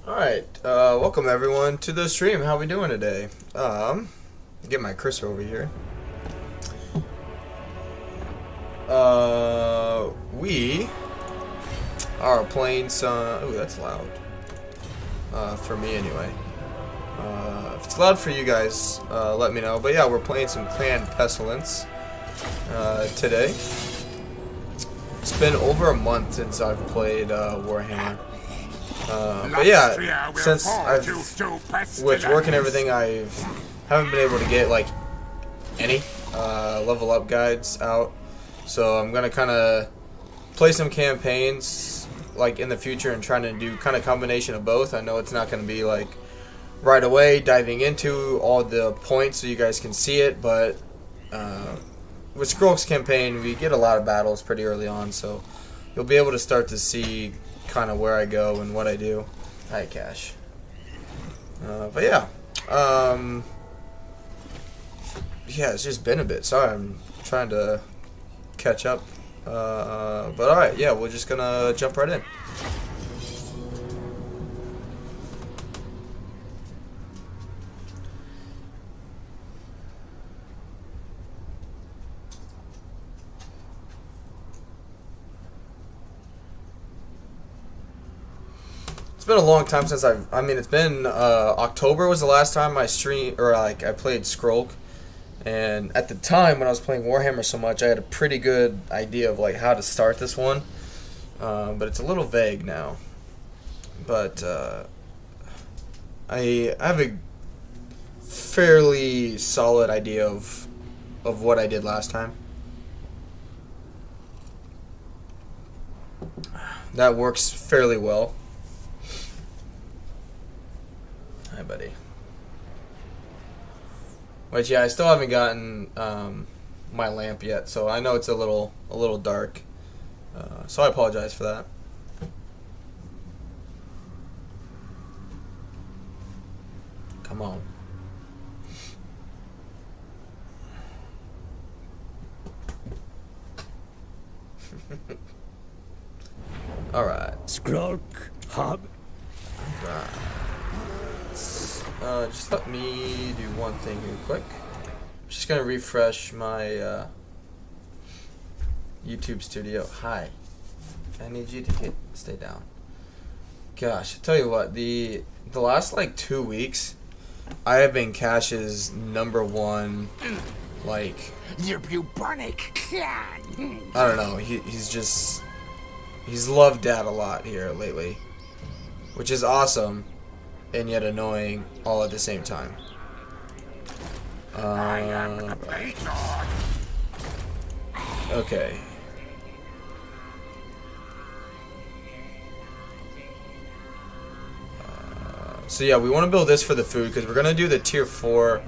Alright, welcome everyone to the stream. How we doing today? Get my cursor over here. We are playing some... Ooh, that's loud. For me anyway. If it's loud for you guys, let me know. But yeah, we're playing some Clan Pestilens today. It's been over a month since I've played Warhammer. But yeah, since with work and everything, I haven't been able to get like any level up guides out. So I'm gonna kind of play some campaigns like in the future and trying to do kind of combination of both. I know it's not gonna be like right away diving into all the points so you guys can see it, but with Skrolk's campaign, we get a lot of battles pretty early on, so you'll be able to start to see kind of where I go and what I do. Hi, Cash. But yeah, yeah, it's just been a bit. Sorry, I'm trying to catch up. But alright, yeah, we're just gonna jump right in. It's been a long time since I mean, it's been October was the last time I streamed or like I played Skrolk, and at the time when I was playing Warhammer so much, I had a pretty good idea of like how to start this one, but it's a little vague now. But I have a fairly solid idea of what I did last time. That works fairly well. Hi, buddy. Which, yeah, I still haven't gotten my lamp yet, so I know it's a little dark. So I apologize for that. Come on. All right. Skrolk hub. Right. Just let me do one thing here quick. I'm just gonna refresh my YouTube studio. Hi. I need you to stay down. Gosh, I tell you what, the last like 2 weeks, I have been Cash's #1, like, The bubonic clan. I don't know, he's loved Dad a lot here lately, which is awesome and yet annoying all at the same time. Okay. So yeah, we want to build this for the food because we're gonna do the tier 4,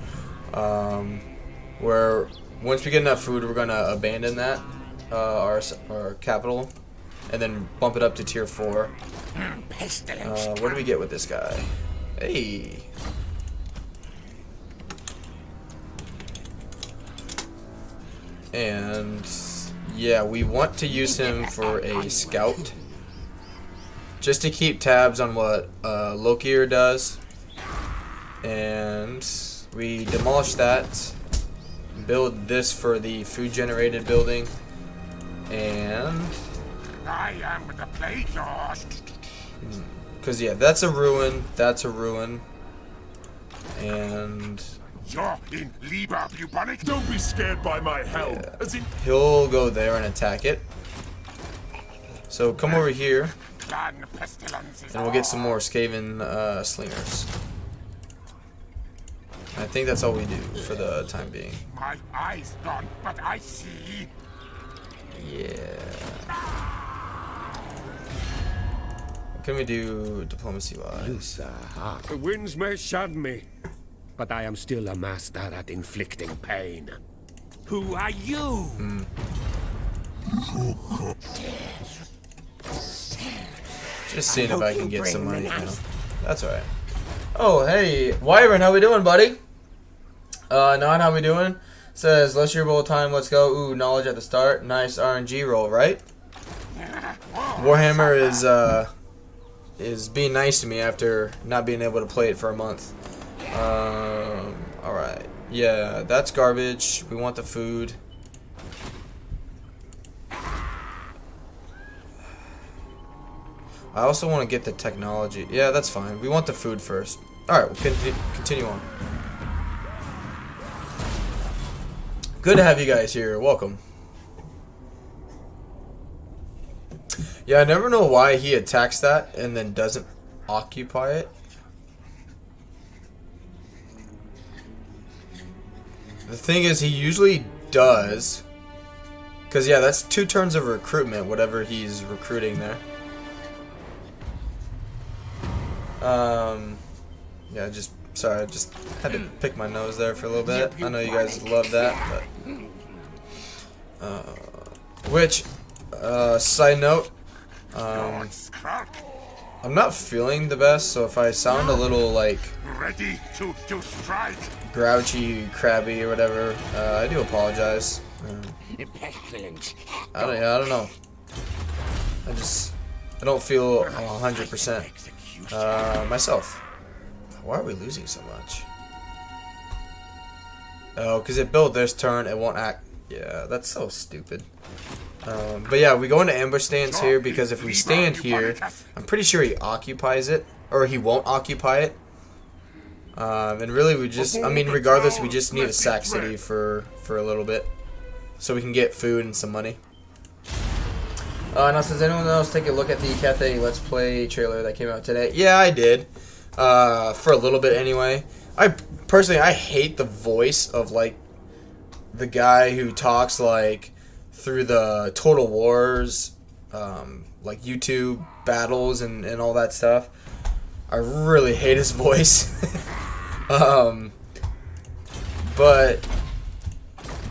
where once we get enough food, we're gonna abandon that our capital, and then bump it up to tier 4. What do we get with this guy? Hey. And yeah, we want to use him for a scout, just to keep tabs on what Lokier does. And we demolish that, build this for the food generated building, and I am the Plague Lord. because yeah, that's a ruin, and You're in Lieber bubonic. Don't be scared by my help. yeah, As in he'll go there and attack it. So come over here, Clan Pestilens is and we'll get some more Skaven slingers. I think that's all we do for the time being. My eyes gone, but I see. Yeah. What can we do diplomacy-wise? The winds may shun me, but I am still a master at inflicting pain. Who are you? Just seeing if I can get some money. No. That's alright. Oh, hey, Wyvern, how we doing, buddy? Not how we doing? Says, let's your roll time, let's go. Ooh, knowledge at the start. Nice RNG roll, right? Warhammer is being nice to me after not being able to play it for a month. Alright. Yeah, that's garbage. We want the food. I also want to get the technology. Yeah, that's fine. We want the food first. Alright, we'll continue on. Good to have you guys here. Welcome. Yeah, I never know why he attacks that and then doesn't occupy it. The thing is, he usually does. Because, yeah, that's 2 turns of recruitment, whatever he's recruiting there. Yeah, sorry, I just had to pick my nose there for a little bit. I know you guys love that, but... side note, I'm not feeling the best, so if I sound a little, like... Ready to strike. Grouchy, crabby, or whatever, I do apologize. I don't know. I don't feel 100% myself. Why are we losing so much? Oh, because it built this turn, it won't act. Yeah, that's so stupid. But yeah, we go into ambush stance here because if we stand here, I'm pretty sure he occupies it, or he won't occupy it. And really, regardless, we just need a sack city for a little bit, so we can get food and some money. Now, does anyone else take a look at the Cathay Let's Play trailer that came out today? Yeah, I did. For a little bit anyway. Personally, I hate the voice of, like, the guy who talks, like, through the Total Wars, like, YouTube battles and all that stuff. I really hate his voice.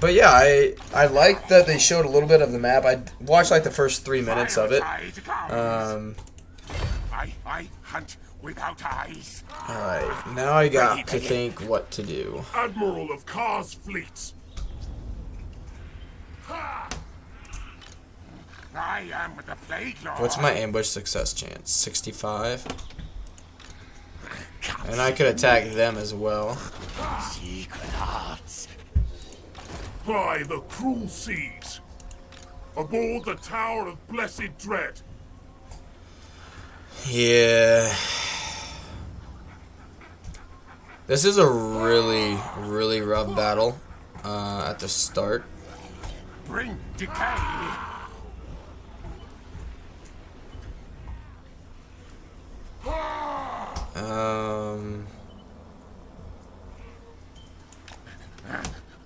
But yeah, I like that they showed a little bit of the map. I watched like the first 3 minutes of it. I hunt without eyes. Alright, now I got to think what to do. Admiral of Kar's fleets. I am the Plague Lord. What's my ambush success chance? 65. And I could attack them as well. Secret hearts. By the cruel seas. Aboard the Tower of Blessed Dread. Yeah. This is a really rough battle at the start. Bring decay.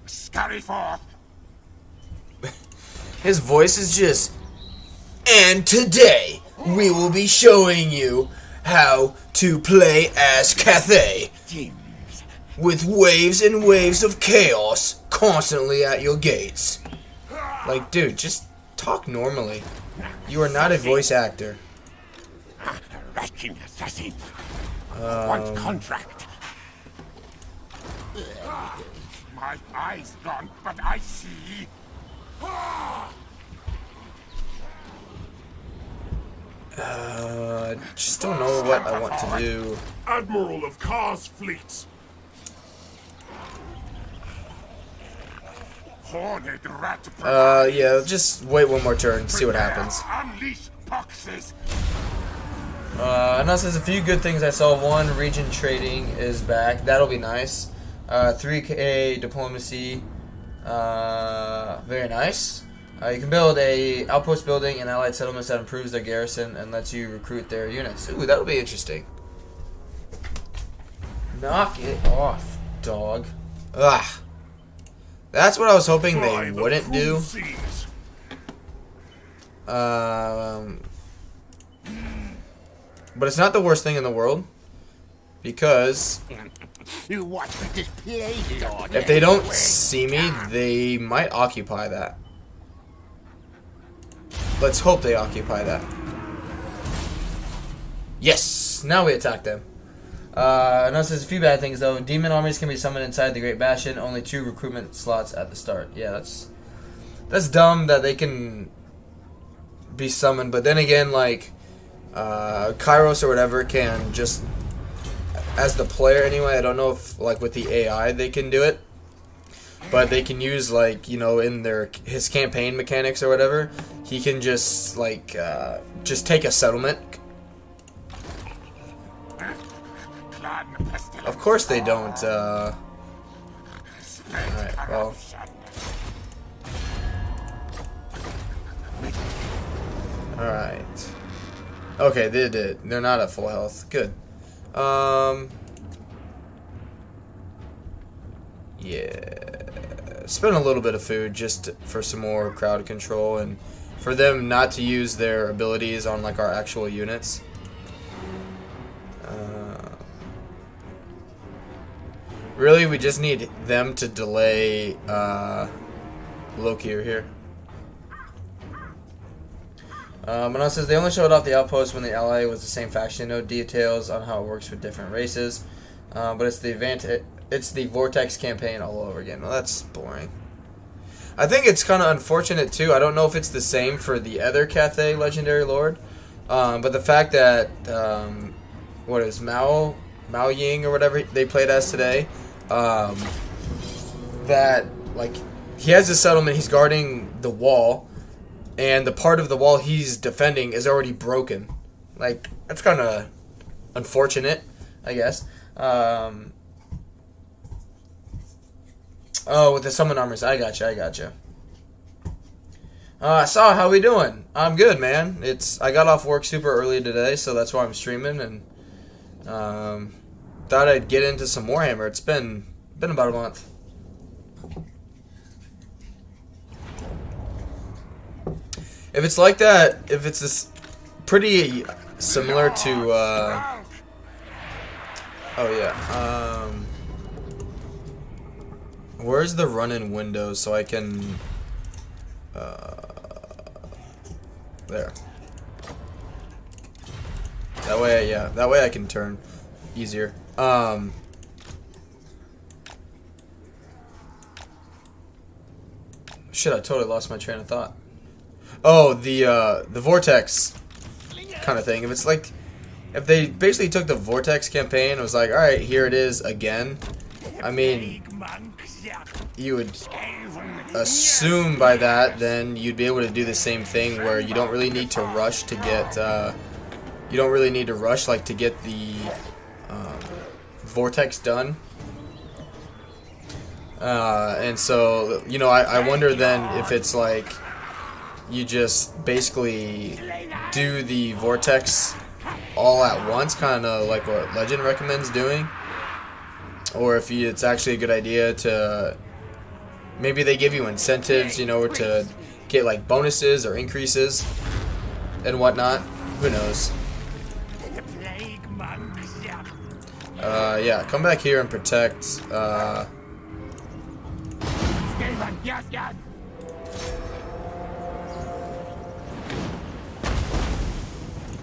Scurry forth. His voice is just, and today we will be showing you how to play as Cathay with waves and waves of chaos constantly at your gates. Like, dude, just talk normally. You are not a voice actor. Wrecking assassin. Want contract. My eyes gone, but I see. Just don't know what I want to do. Admiral of Kar's fleets. Horned rat. Yeah, just wait one more turn, see what happens. Unleash boxes. And also, there's a few good things I saw. One, region trading is back. That'll be nice. 3K diplomacy. Very nice. You can build a outpost building in allied settlements that improves their garrison and lets you recruit their units. Ooh, that'll be interesting. Knock it off, dog. Ugh. That's what I was hoping they wouldn't do. But it's not the worst thing in the world, because if they don't see me, they might occupy that. Let's hope they occupy that. Yes! Now we attack them. Notice there's a few bad things though. Demon armies can be summoned inside the Great Bastion. Only 2 recruitment slots at the start. Yeah, that's dumb that they can be summoned. But then again, like, Kairos or whatever can just, as the player anyway, I don't know if like with the AI they can do it, but they can use like, you know, in his campaign mechanics or whatever, he can just like just take a settlement. Of course they don't. Alright, well. Alright. Okay, they did. They're not at full health. Good. Yeah. Spend a little bit of food just for some more crowd control and for them not to use their abilities on like our actual units. Really, we just need them to delay Loki here. And it says they only showed off the outpost when the ally was the same faction. No details on how it works with different races, but it's the Vortex campaign all over again. Well, that's boring. I think it's kind of unfortunate too. I don't know if it's the same for the other Cathay Legendary Lord, but the fact that what is Mao Ying or whatever they played as today, that like he has a settlement, he's guarding the wall. And the part of the wall he's defending is already broken. Like, that's kind of unfortunate, I guess. Oh, with the summon armors. I gotcha. Saw, how we doing? I'm good, man. I got off work super early today, so that's why I'm streaming. And thought I'd get into some Warhammer. It's been about a month. If it's like that, if it's this pretty similar to, oh yeah, where's the run-in window so I can, there. That way, yeah, that way I can turn easier. Shit, I totally lost my train of thought. Oh, the Vortex kind of thing. If it's like, if they basically took the Vortex campaign and was like, alright, here it is again. I mean, you would assume by that, then you'd be able to do the same thing where you don't really need to rush to get, you don't really need to rush, like, to get the Vortex done. And so, you know, I wonder then if it's like, you just basically do the Vortex all at once, kind of like what Legend recommends doing, or if it's actually a good idea to maybe they give you incentives, you know, to get like bonuses or increases and whatnot. Who knows? Yeah, come back here and protect.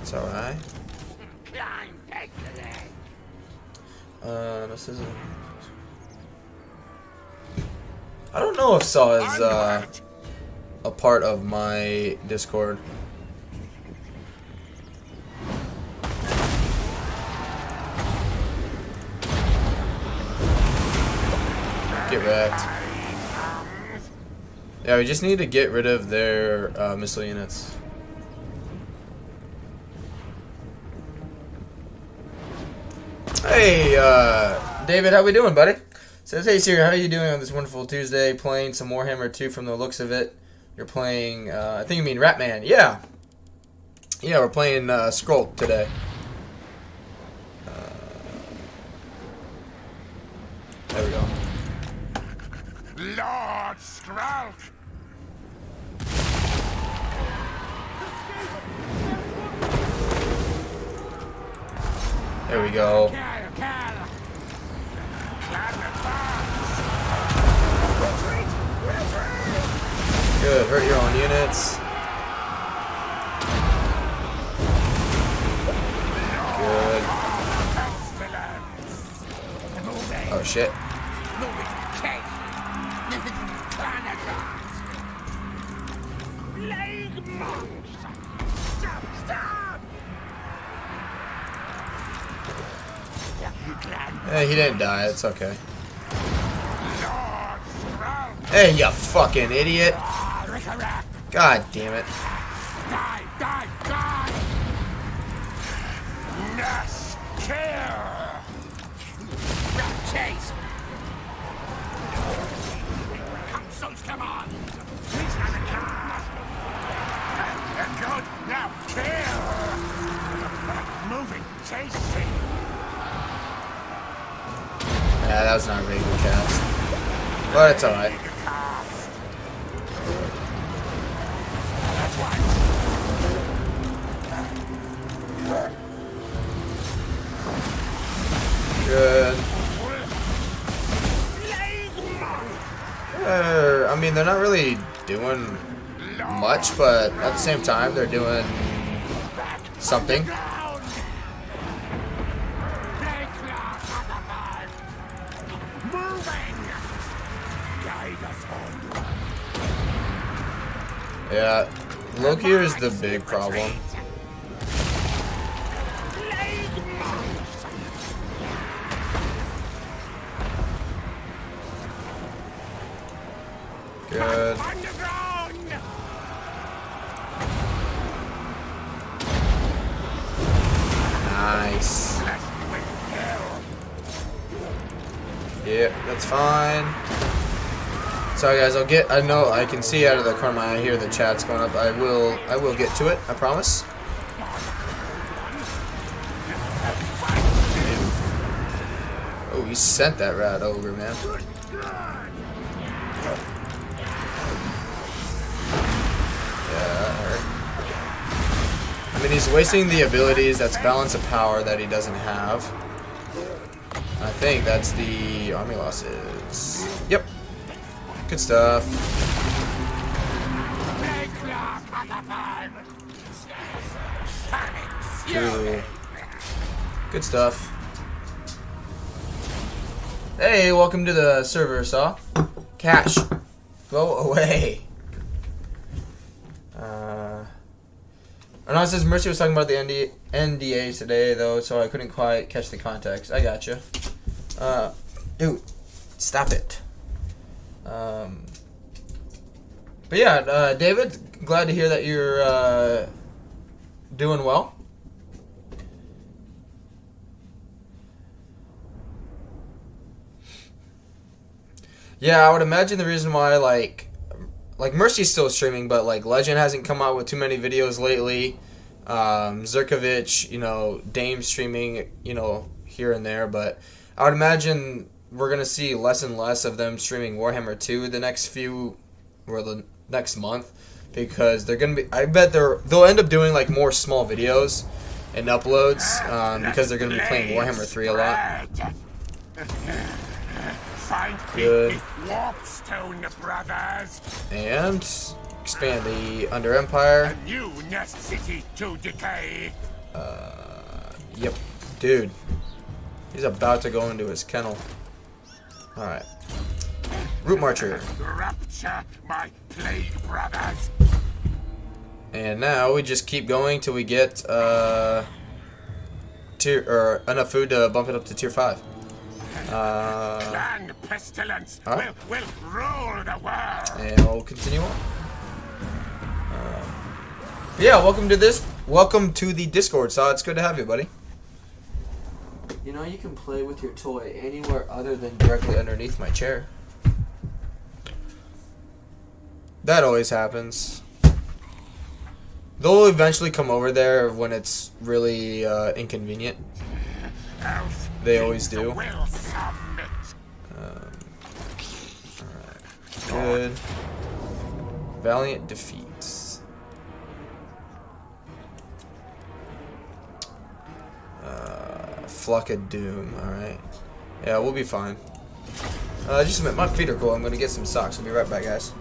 It's alright. This isn't. I don't know if Saw is a part of my Discord. Get wrecked. Yeah, we just need to get rid of their missile units. Hey, David, how we doing, buddy? Says, hey, Siri, how are you doing on this wonderful Tuesday? Playing some Warhammer 2 from the looks of it. You're playing, I think you mean Ratman. Yeah. Yeah, we're playing Skrolk today. There we go. Lord Skrolk! There we go. Good, hurt your own units. Good. Oh shit. He didn't die. It's okay. Hey, you fucking idiot. God damn it. Die, die, die! Mass kill! Chase! Council's command! Please have a car! Good, now kill! Moving, chasing! Yeah, that was not a very good cast. But it's alright. Good. I mean, they're not really doing much, but at the same time, they're doing something. Yeah, Loki is the big problem. Good. Nice. Yep, that's fine. Sorry guys, I know I can see out of the corner of my eye here the chat's going up. I will get to it, I promise. Oh, he sent that rat over, man. Yeah, that hurt. I mean, he's wasting the abilities, that's balance of power that he doesn't have. I think that's the army losses. Yep. Good stuff. Cool. Good stuff. Hey, welcome to the server, Saw. Cash. Go away. I know it says Mercy was talking about the NDAs today, though, so I couldn't quite catch the context. I gotcha. Dude, stop it. But yeah, David, glad to hear that you're doing well. Yeah, I would imagine the reason why, like Mercy's still streaming, but like Legend hasn't come out with too many videos lately. Zerkovich, you know, Dame streaming, you know, here and there, but I would imagine we're gonna see less and less of them streaming Warhammer 2 the next next month, because they're gonna be. I bet they'll end up doing like more small videos and uploads because they're gonna be playing Warhammer 3 a lot. Good. And expand the Under Empire. A new nest city to decay. Yep, dude. He's about to go into his kennel. All right. Root Marcher. Rapture my plague brothers. And now we just keep going till we get enough food to bump it up to tier 5. Clan Pestilens will rule the world. And we'll continue on. Yeah, welcome to the Discord, Saw. It's good to have you, buddy. You know, you can play with your toy anywhere other than directly underneath my chair. That always happens. They'll eventually come over there when it's really inconvenient. They always do. Alright. Good. Valiant defeats. Flock of Doom. Alright. Yeah, we'll be fine. Just a minute. My feet are cold. I'm going to get some socks. I'll be right back, guys.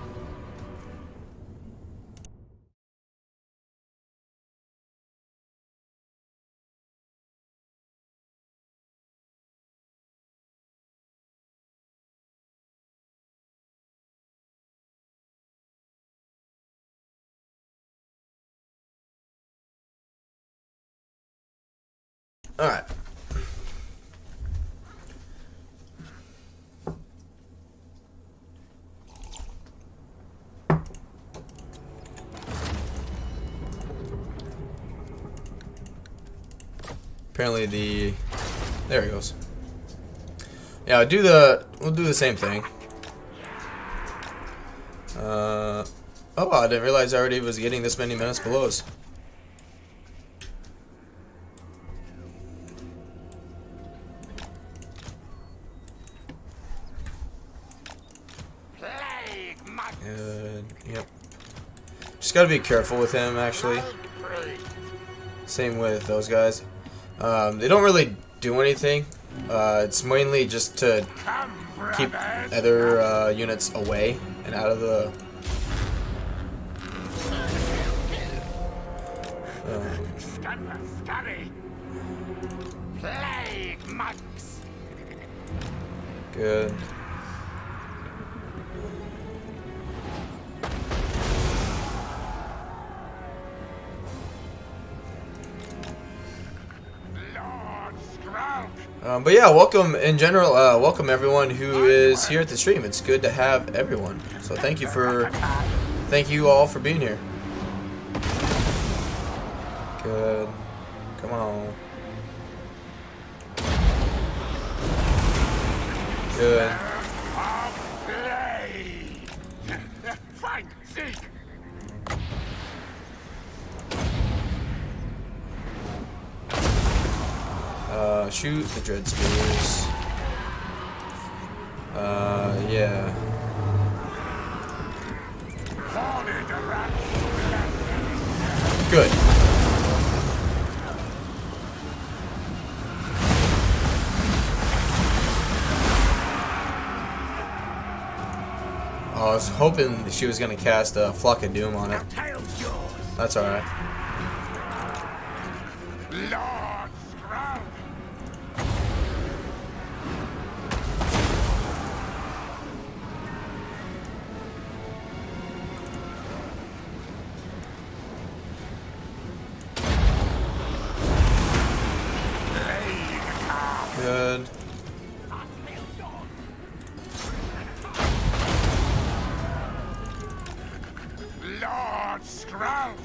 Alright. Apparently the... There he goes. Yeah, we'll do the same thing. Oh, I didn't realize I already was getting this many minutes below us. Good. Yep. Just gotta be careful with him, actually. Same with those guys. They don't really do anything. It's mainly just to keep other units away and out of the... Good. But yeah, welcome in general. Welcome everyone who is here at the stream. It's good to have everyone. So thank you all for being here. Good. Come on. Good. Shoot the dread spears. Yeah. Good. I was hoping she was gonna cast a Flock of Doom on it. That's alright. Good. Lord Skrolk!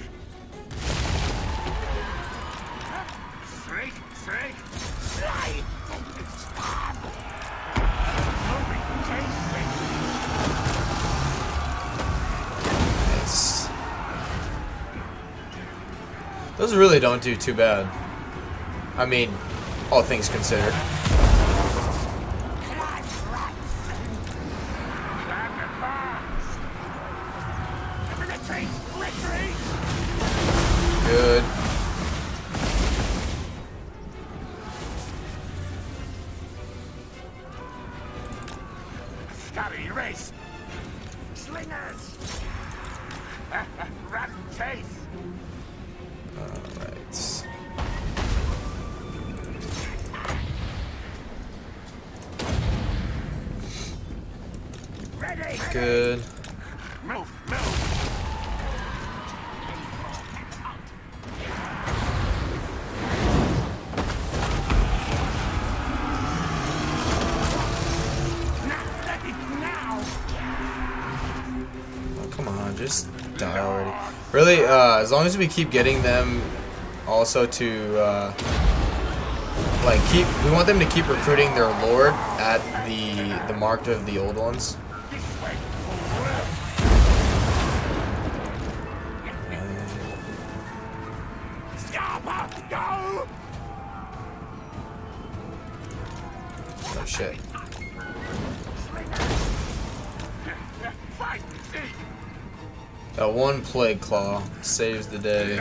Nice. Those really don't do too bad. I mean, all things considered. Good. Scurry race! Slingers! Rat chase! Alright. Good. Move, move! Oh, come on, just die already. Really, as long as we keep getting them also to, like, we want them to keep recruiting their lord at the mark of the old ones. Oh shit. That one plague claw saves the day.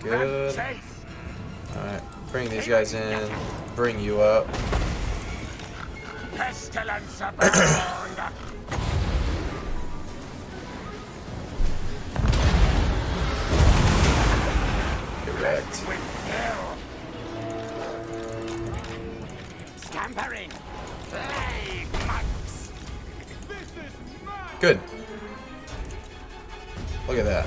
Good. Alright, bring these guys in. Bring you up. Pestilens Skrolk! Correct. Scampering! Plague monks! Good. Look at that.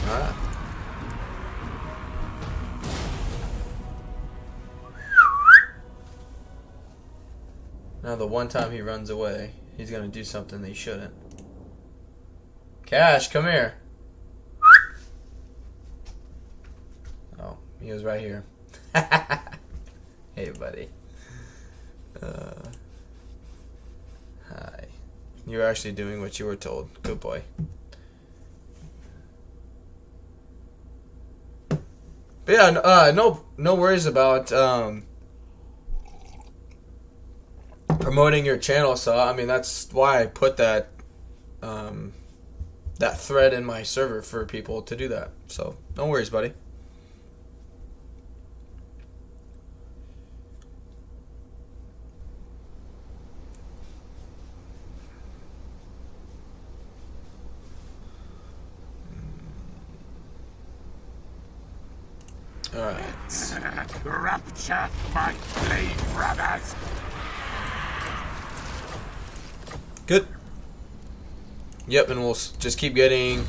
Alright. Now the one time he runs away, he's gonna do something that he shouldn't. Cash, come here. Oh, he was right here. Hey, buddy. Hi. You're actually doing what you were told. Good boy. But yeah, no worries about promoting your channel. So I mean, that's why I put that that thread in my server for people to do that. So no worries, buddy. Alright. Rapture my blade, brothers. Good. Yep, and we'll just keep getting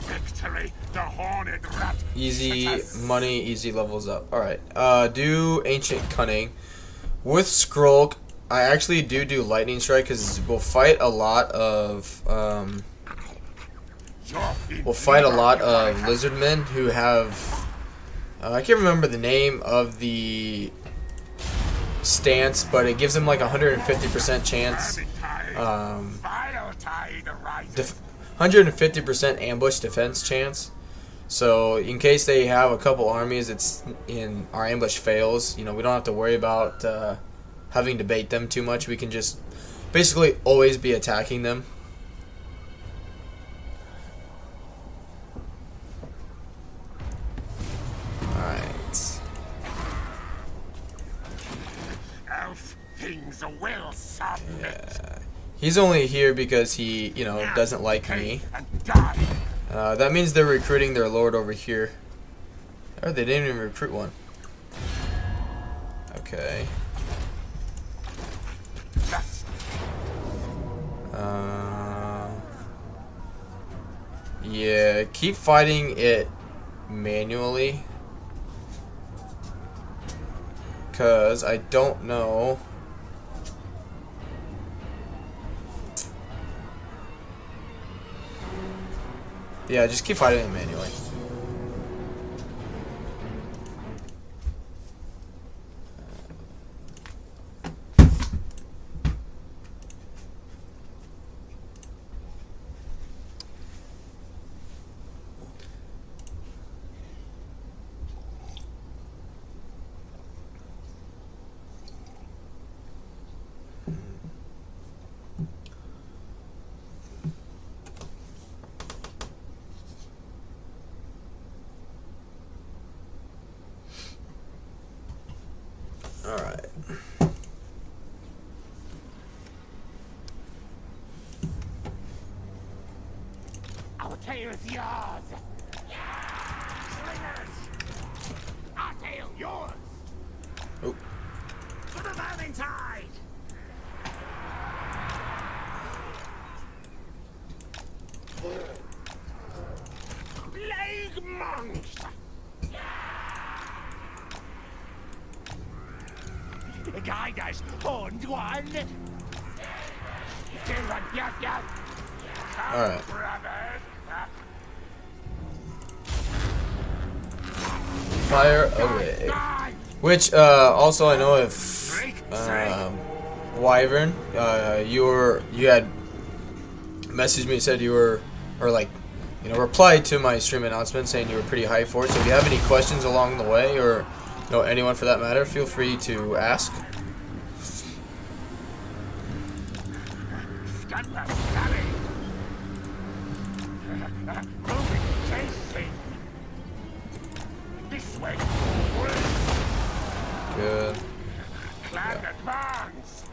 Victory, the horned rat. easy money, easy levels up. Alright. Do Ancient Cunning. With Skrolk, I actually do Lightning Strike because we'll fight a lot of lizardmen who have I can't remember the name of the stance, but it gives them like 150% chance 150% ambush defense chance. So in case they have a couple armies it's in our ambush fails, you know, we don't have to worry about having to bait them too much. We can just basically always be attacking them. Yeah. He's only here because he, you know, doesn't like me. That means they're recruiting their lord over here. Oh, they didn't even recruit one. Okay. Yeah, keep fighting it manually. Because I don't know. Yeah, just keep fighting it manually. Alright. Our tail is yours. Slingers. Our tail yours. Oh. To the burning tide. Plague monster. Guide us, horned one. Alright. Fire away. Which, also I know if, Wyvern, you had messaged me and said you were, or like, you know, replied to my stream announcement saying you were pretty high for it. So if you have any questions along the way, or, you know, anyone for that matter, feel free to ask. Good. Plan advance.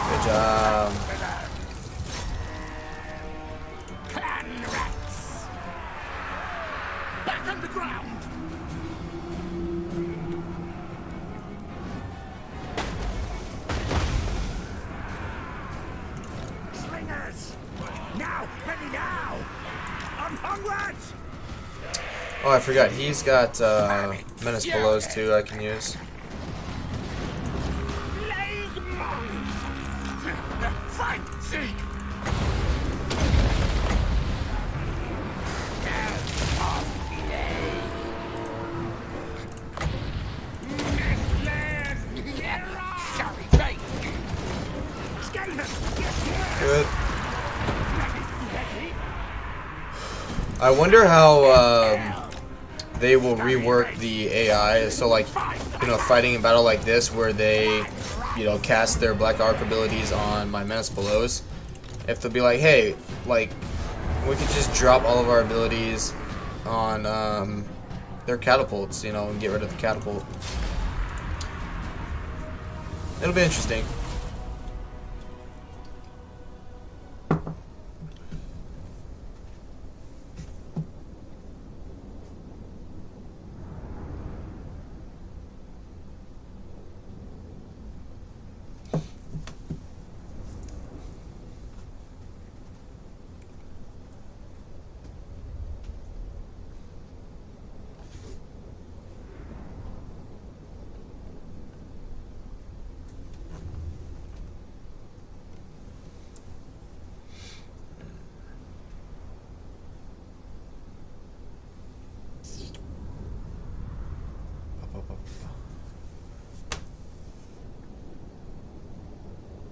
Good job. Clan rats. Back on the ground. Oh, I forgot. He's got Menace Belows too I can use. Fight, seek. Good. I wonder how they will rework the AI. So, like, you know, fighting a battle like this where they, you know, cast their Black Arc abilities on my Menace Belows. If they'll be like, hey, like, we could just drop all of our abilities on their catapults, you know, and get rid of the catapult. It'll be interesting.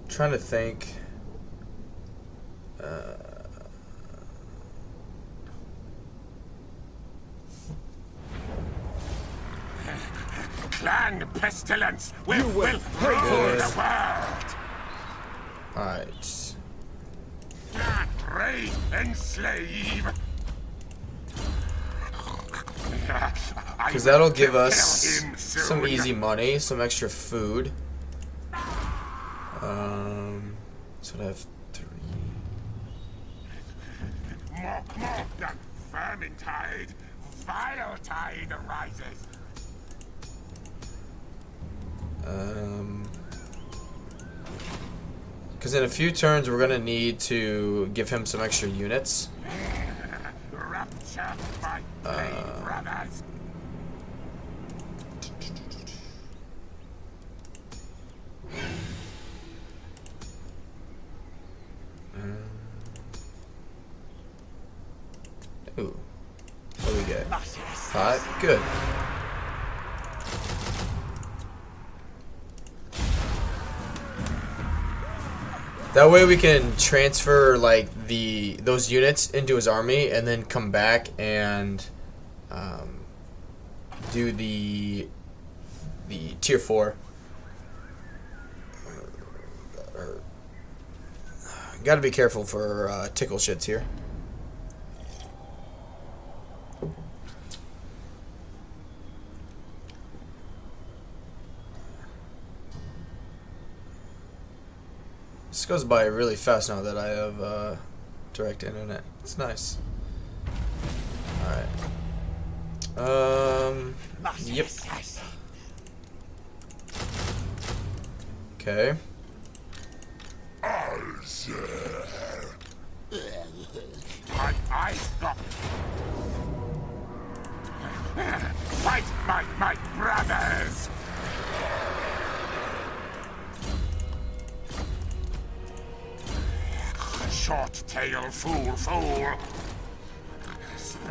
Trying to think. Clan Pestilens will rule the world. Alright. Raid, enslave. Because that'll give us some easy money, some extra food. So I have 3. More than famine tide, vile tide arises. Because in a few turns we're gonna need to give him some extra units. Rapture my brave brothers. Ooh. What do we get? 5? Good. That way we can transfer like those units into his army and then come back and do the tier 4. Gotta be careful for tickle shits here. This goes by really fast now that I have direct internet. It's nice. Alright. Yep. Okay. My eyes got. Fight my brothers. Short tail fool.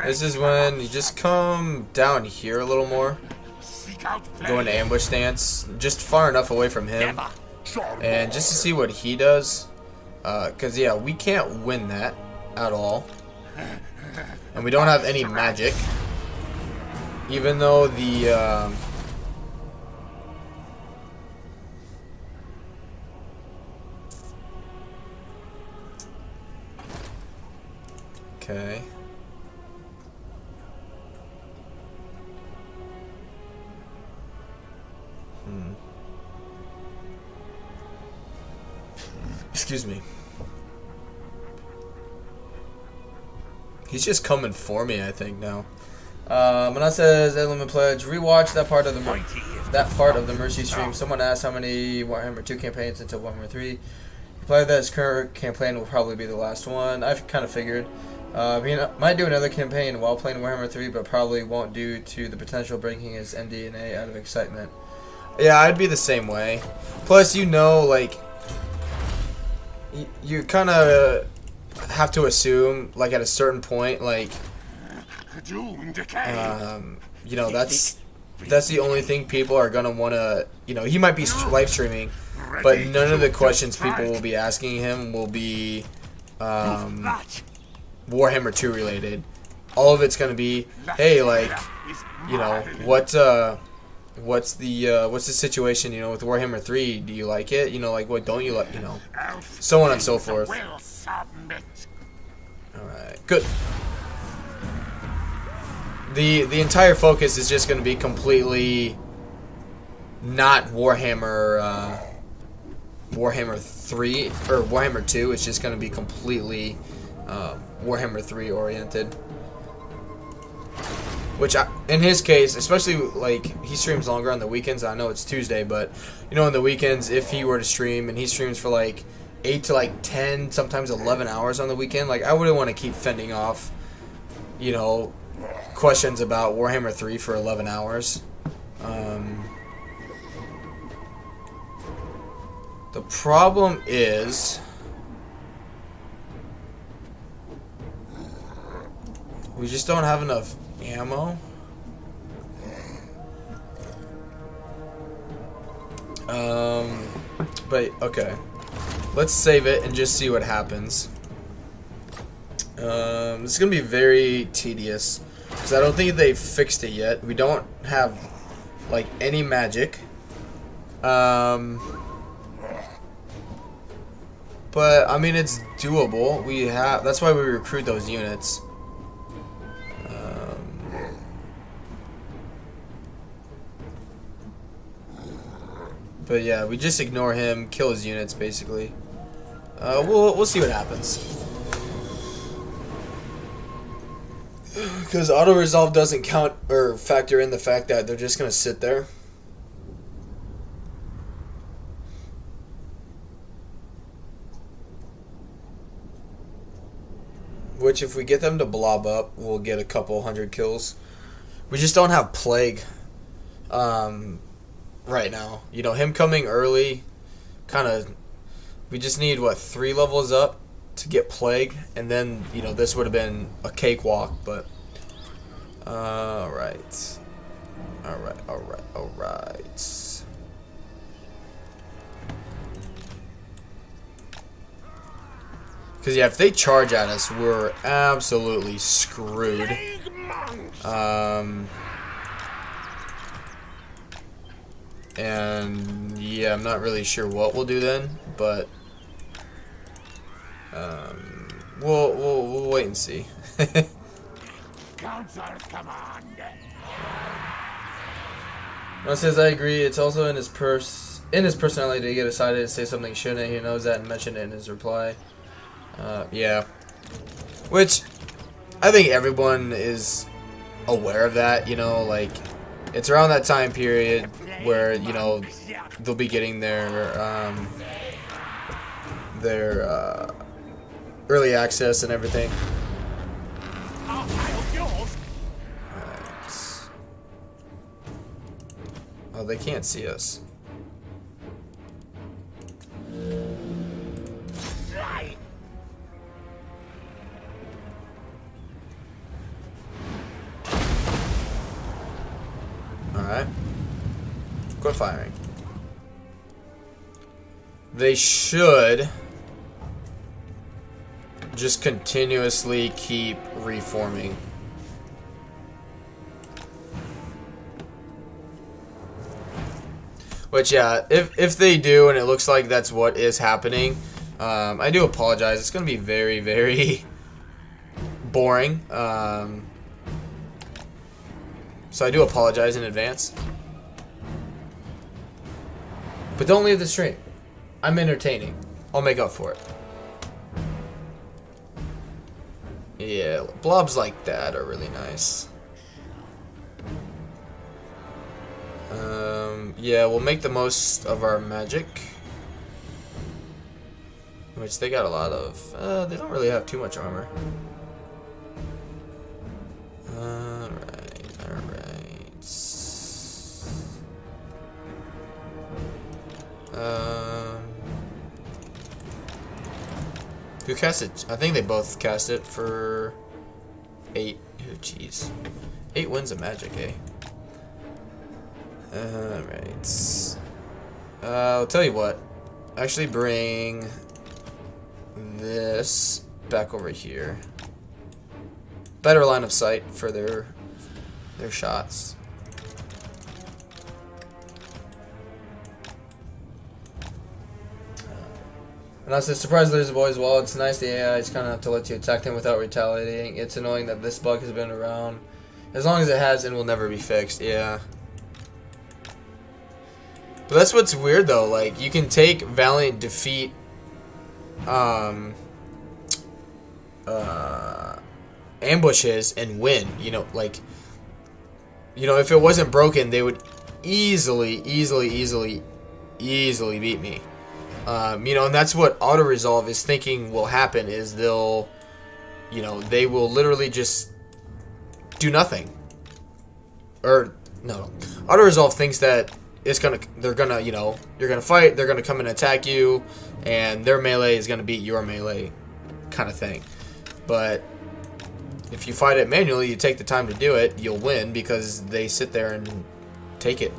This is when you just come down here a little more. Seek out Go into ambush stance. Just far enough away from him. And just to see what he does. Because, yeah, we can't win that at all. And we don't have any magic. Even though the... Okay. Excuse me. He's just coming for me, I think, now. Mana says, Element Pledge, rewatch that part of the Mercy stream. Someone asked how many Warhammer 2 campaigns until Warhammer 3. Reply that his current campaign will probably be the last one. I've kind of figured. Might do another campaign while playing Warhammer 3, but probably won't due to the potential breaking his MDNA out of excitement. Yeah, I'd be the same way. Plus, you know, like, you kind of have to assume, like, at a certain point, like, you know, that's the only thing people are gonna want to, you know, he might be live streaming, but none of the questions people will be asking him will be Warhammer 2 related. All of it's gonna be, hey, like, you know, what's the situation, you know, with Warhammer 3? Do you like it? You know, like, what don't you like? You know, so on and so forth. All right, good. The entire focus is just going to be completely not Warhammer 3 or Warhammer 2. It's just going to be completely Warhammer 3 oriented. Which, in his case, especially, like, he streams longer on the weekends. I know it's Tuesday, but, you know, on the weekends, if he were to stream, and he streams for, like, 8 to, like, 10, sometimes 11 hours on the weekend, like, I wouldn't want to keep fending off, you know, questions about Warhammer 3 for 11 hours. The problem is we just don't have enough ammo. But okay, let's save it and just see what happens. This is gonna be very tedious because I don't think they fixed it yet. We don't have like any magic. But I mean, it's doable. We have. That's why we recruit those units. But yeah, we just ignore him, kill his units, basically. We'll see what happens. Because auto resolve doesn't count or factor in the fact that they're just gonna sit there. Which, if we get them to blob up, we'll get a couple hundred kills. We just don't have plague. Right now, you know, him coming early, kind of, we just need, what, 3 levels up to get plague, and then, you know, this would have been a cakewalk, but, alright, because, yeah, if they charge at us, we're absolutely screwed. And yeah, I'm not really sure what we'll do then, but we'll wait and see. Council's command. One says I agree. It's also in his personality to get excited and say something shouldn't. He knows that and mentioned it in his reply. Yeah, which I think everyone is aware of that. You know, like, it's around that time period where, you know, they'll be getting their early access and everything. Right. Oh, they can't see us. Alright. Quit firing. They should just continuously keep reforming. Which, yeah, if they do and it looks like that's what is happening, I do apologize. It's going to be very, very boring. So I do apologize in advance. But don't leave the stream. I'm entertaining. I'll make up for it. Yeah, blobs like that are really nice. Yeah, we'll make the most of our magic. Which they got a lot of. They don't really have too much armor. Who cast it? I think they both cast it for 8. Oh, jeez. 8 wins of magic, eh? Alright. I'll tell you what. Actually bring this back over here. Better line of sight for their shots. And I said, surprise losers boys, well, it's nice the AI is kind of to let you attack them without retaliating. It's annoying that this bug has been around as long as it has and will never be fixed. Yeah. But that's what's weird though, like, you can take Valiant defeat ambushes and win, you know, like, you know, if it wasn't broken, they would easily beat me. You know, and that's what auto-resolve is thinking will happen, is they'll, you know, they will literally just do nothing. Or, no, auto-resolve thinks that they're gonna, you know, you're gonna fight, they're gonna come and attack you, and their melee is gonna beat your melee, kind of thing. But if you fight it manually, you take the time to do it, you'll win because they sit there and take it.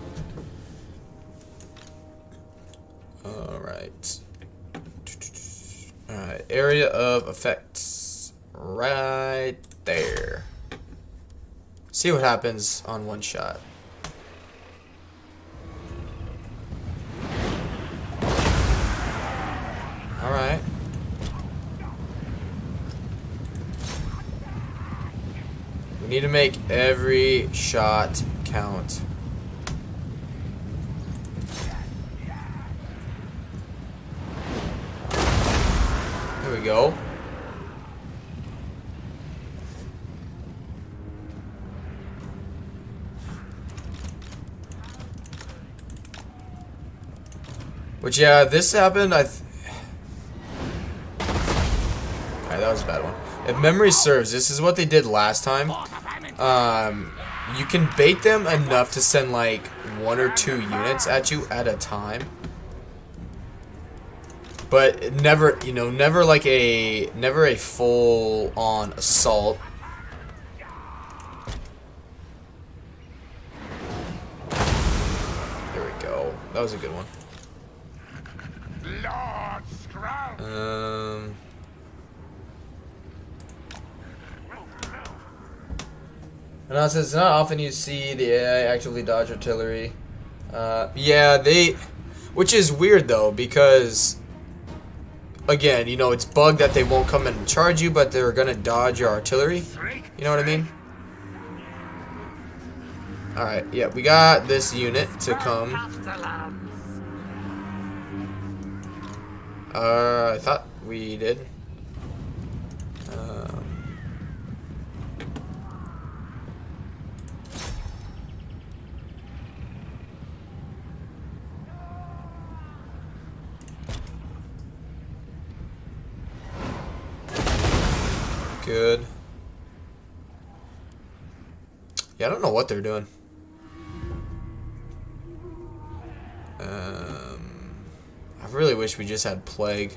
Alright. Alright, area of effects. Right there. See what happens on one shot. Alright. We need to make every shot count. There we go. Which, yeah, this happened, Alright, that was a bad one. If memory serves, this is what they did last time. You can bait them enough to send like 1 or 2 units at you at a time. But never, you know, never a full-on assault. There we go. That was a good one. Lord Skrolk. And also, it's not often you see the AI actually dodge artillery. Yeah, which is weird though, because again, you know, it's bugged that they won't come in and charge you, but they're gonna dodge your artillery. You know what I mean? Alright, yeah, we got this unit to come. I thought we did. Good. Yeah, I don't know what they're doing. I really wish we just had Plague.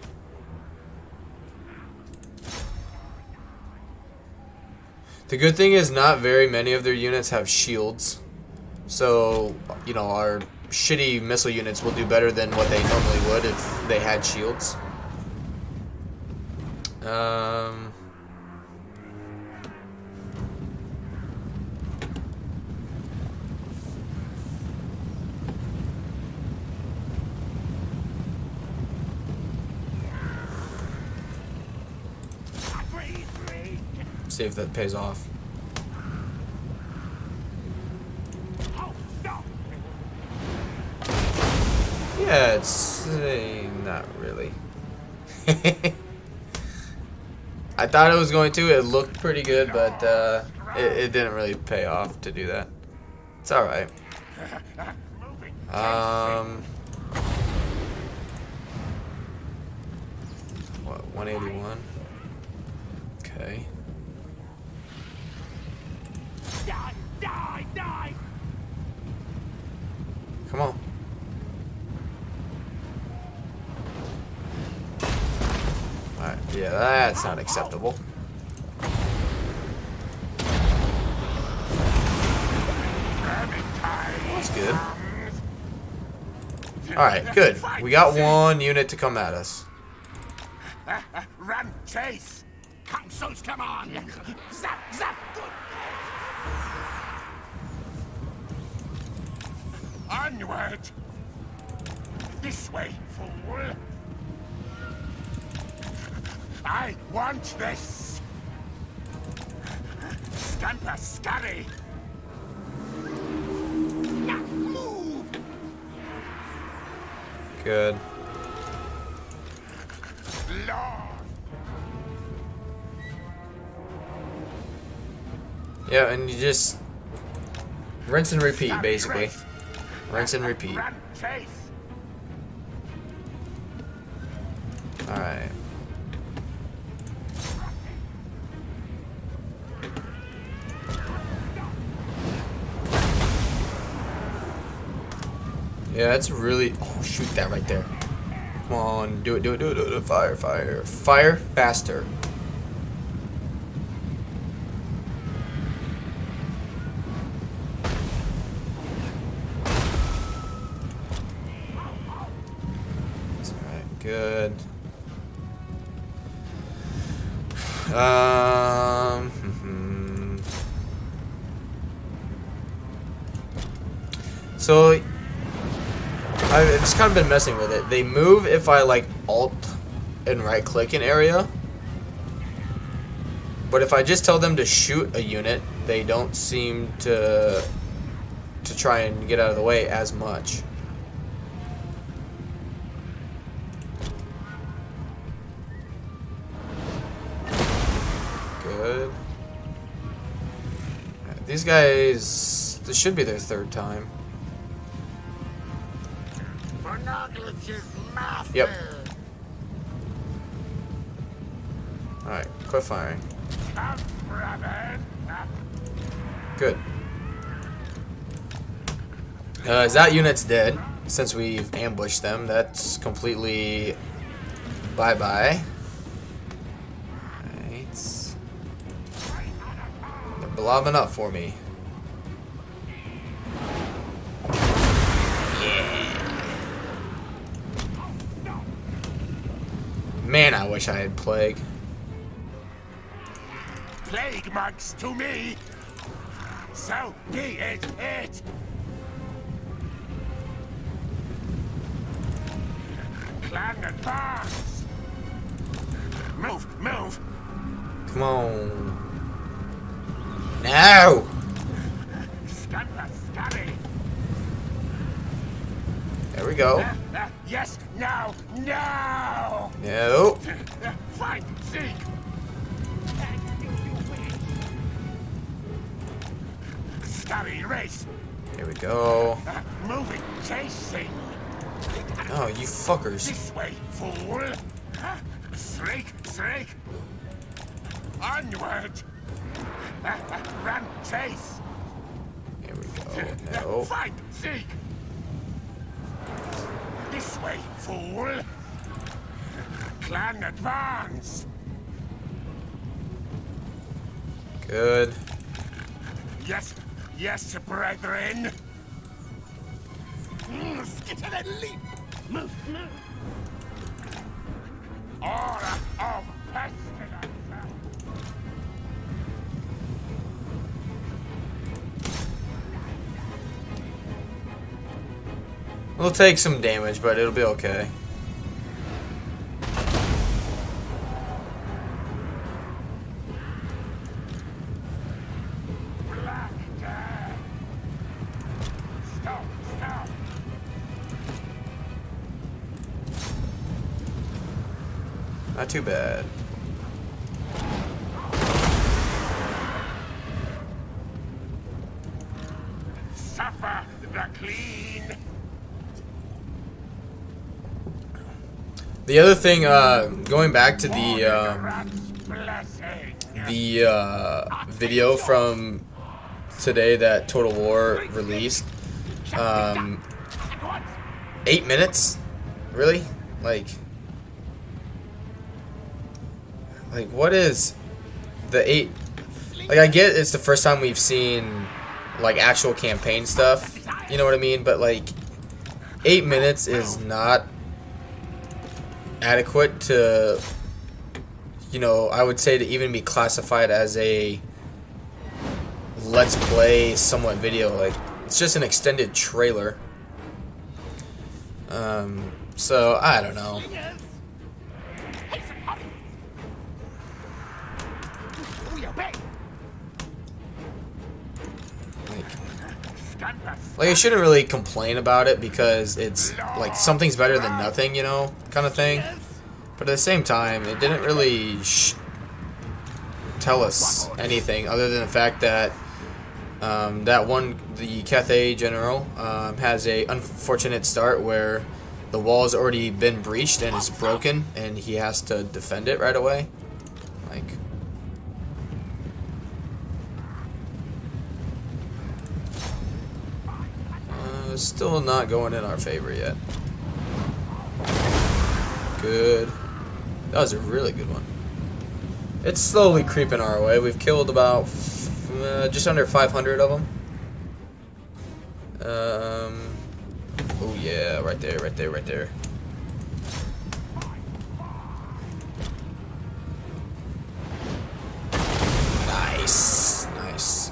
The good thing is not very many of their units have shields. So, you know, our shitty missile units will do better than what they normally would if they had shields. See if that pays off. Yeah, it's not really. I thought it was going to. It looked pretty good, but it didn't really pay off to do that. It's all right. What? 181. Okay. Die! Come on. Yeah, that's not acceptable. That's good. Alright, good. We got one unit to come at us. Run, chase! Councils, come on! Zap, zap! Onward! This way, fool! I want this! Scamper scurry! Now move! Good. Lord! Yeah, and you just rinse and repeat, basically. Rinse and repeat. Run, chase! Alright. Yeah, it's really... Oh, shoot that right there. Come on, do it, do it, do it, do it. Fire, fire. Fire faster. Alright, good. So... I've just kind of been messing with it. They move if I like alt and right click an area. But if I just tell them to shoot a unit, they don't seem to try and get out of the way as much. Good. Alright, these guys, this should be their third time. Yep. Alright, quit firing. Good. As that unit's dead, since we've ambushed them, that's completely bye-bye. Alright. They're blobbing up for me. Man, I wish I had Plague. Plague mugs to me! So be it! Clan advance! Move, move! Come on. No! Scamper scurry! There we go. Yes, now, now! No. Fight, seek! Scurry race! Here we go. Moving, chasing! Oh, you fuckers. This way, fool! Shriek, shriek! Onward! Run, chase! Here we go. No. Fight, seek! This way, fool! Clan advance! Good. Yes, yes, brethren! Skitter and leap! Move, move! Aura of pestilence! We'll take some damage, but it'll be okay. Black Death! Stop, stop! Not too bad. Suffer the clean! The other thing, going back to the video from today that Total War released, 8 minutes? Really? Like, Like, what is the 8? Like, I get it's the first time we've seen, like, actual campaign stuff. You know what I mean? But, like, 8 minutes is not adequate to, you know, I would say to even be classified as a let's play somewhat video. Like, it's just an extended trailer. So I don't know. Like I shouldn't really complain about it because it's like something's better than nothing, you know, kind of thing. But at the same time, it didn't really tell us anything other than the fact that the Cathay General has a unfortunate start where the wall's already been breached and it's broken, and he has to defend it right away. Like, still not going in our favor yet. Good. That was a really good one. It's slowly creeping our way. We've killed about just under 500 of them. Oh yeah, right there, right there, right there. Nice, nice.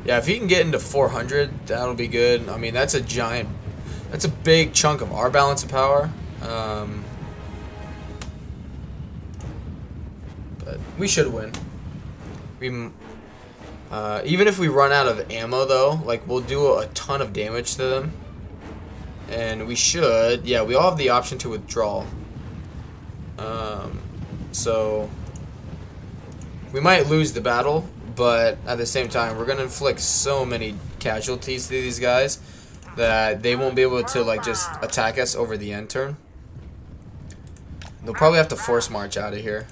Yeah, if he can get into 400, that'll be good. I mean, that's a big chunk of our balance of power. But we should win. Even if we run out of ammo, though, like, we'll do a ton of damage to them. And we should, yeah, we all have the option to withdraw. So we might lose the battle, but at the same time, we're gonna inflict so many casualties to these guys that they won't be able to, like, just attack us over the end turn. They'll probably have to force march out of here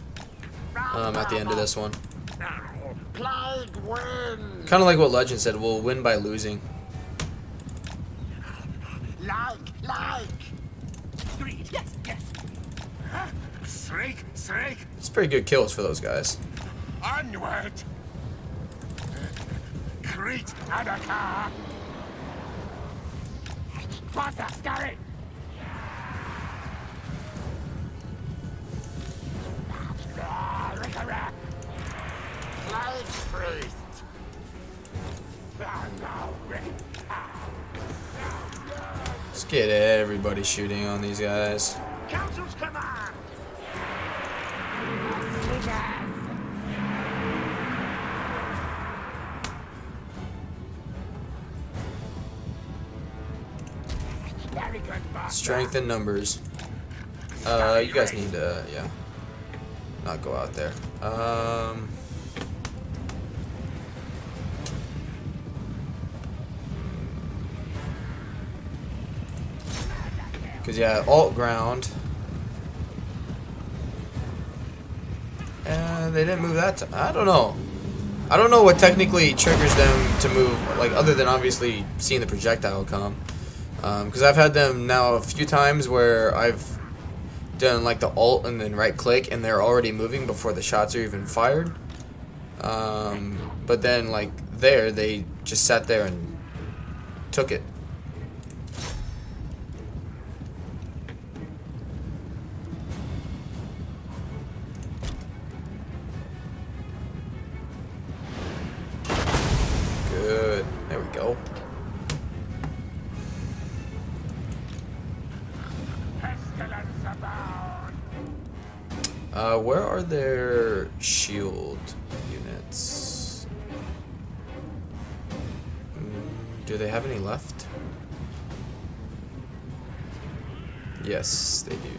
at the end of this one. Kind of like what Legend said, we'll win by losing. It's pretty good kills for those guys. Onward! Crete Adaka! Let's get everybody shooting on these guys. Council's command! Very good, Strength in numbers. You guys need to, yeah, not go out there. Because, yeah, alt ground. And they didn't move that time. I don't know. I don't know what technically triggers them to move, like, other than obviously seeing the projectile come. Because I've had them now a few times where I've done, like, the alt and then right click, and they're already moving before the shots are even fired. But then, like, they just sat there and took it. Good. There we go. Pestilens abound! Where are their shield units? Do they have any left? Yes, they do.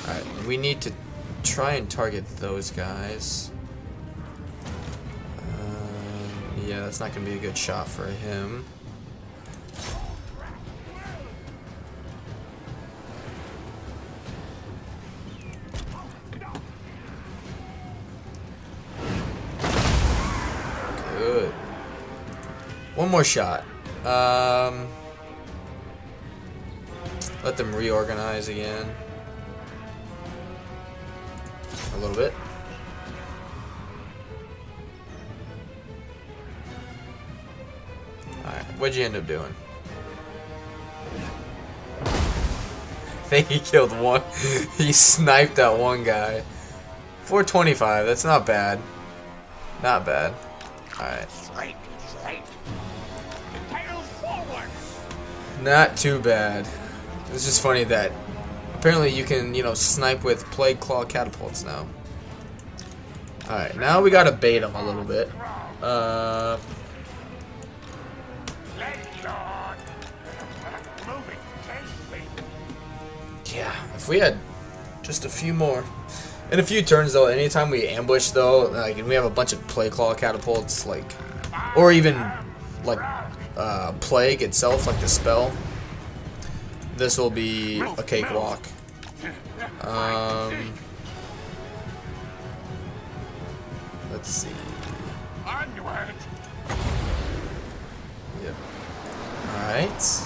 Alright, we need to try and target those guys. Yeah, that's not going to be a good shot for him. Good. One more shot. Let them reorganize again. A little bit. What'd you end up doing? I think he killed one. He sniped that one guy. 425. That's not bad. Not bad. Alright. Not too bad. It's just funny that apparently you can, you know, snipe with plague claw catapults now. Alright, now we gotta bait him a little bit. Yeah, if we had just a few more. In a few turns though, anytime we ambush though, like, and we have a bunch of plague claw catapults, like, or even like plague itself, like the spell, this will be a cakewalk. Let's see. Yep. Alright.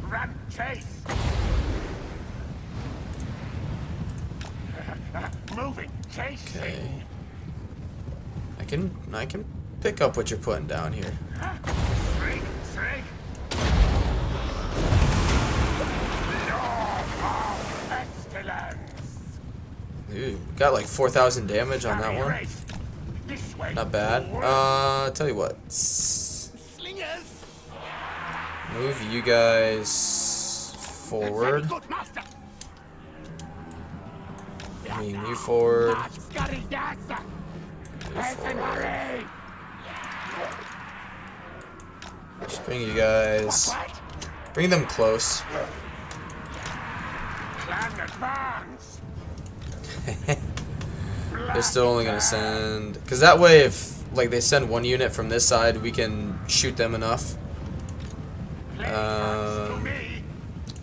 Run, chase. Moving, chasing. Okay. I can pick up what you're putting down here. Srig, srig. Lord of Pestilens. Ooh, got like 4,000 damage on that one. This way. Not bad. Forward. Tell you what. Slingers. Move you guys forward. Good master. I mean, you forward. Scurry dancer. Forward. Just bring you guys. Bring them close. Clan advance. They're still only gonna send, because that way, if like they send one unit from this side, we can shoot them enough.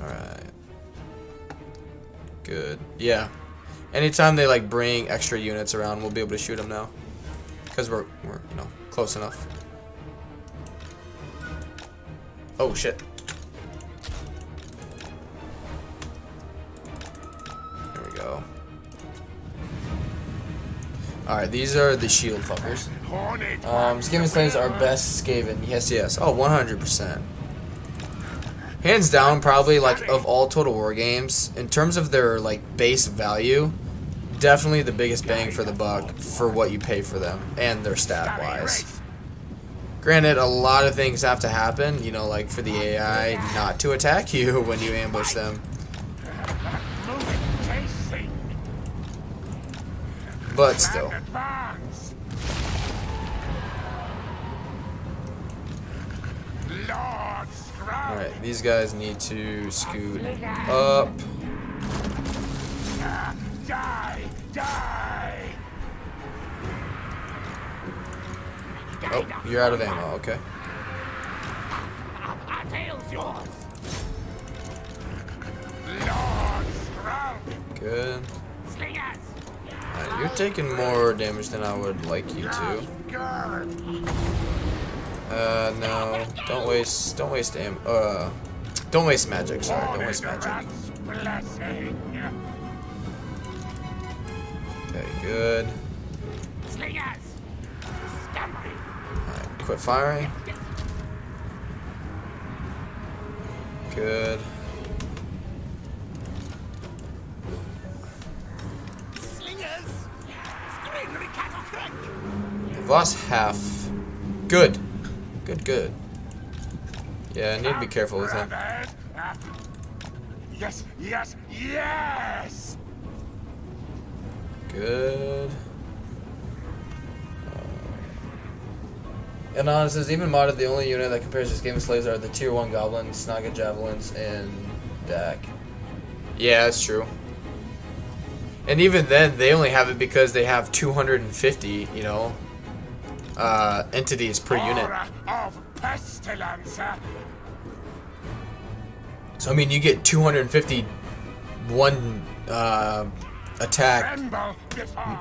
Alright. Good. Yeah. Anytime they like bring extra units around, we'll be able to shoot them now. Because we're you know, close enough. Oh shit. There we go. Alright, these are the shield fuckers. Skaven Slayers are best Skaven. Yes, yes. Oh, 100%. Hands down, probably, like, of all Total War games, in terms of their, like, base value, definitely the biggest bang for the buck for what you pay for them, and their stat-wise. Granted, a lot of things have to happen, you know, like, for the AI not to attack you when you ambush them. But still. Alright, these guys need to scoot up. Die! Die! Oh, you're out of ammo, okay. Our tail's yours! Lord Skrolk! Good. Slingers! Alright, you're taking more damage than I would like you to. No. Don't waste don't waste magic, sorry, don't waste magic. Okay, good. Alright, quit firing. Good. We've lost half. Good. Good. Yeah, I need to be careful with him. Yes, yes, yes! Good. And honestly, says even modded, the only unit that compares to Skaven Slayers are the tier 1 goblins, Snaga javelins, and Dak. Yeah, that's true. And even then, they only have it because they have 250, you know, entities per unit. Of pestilence. So I mean, you get 250 one attack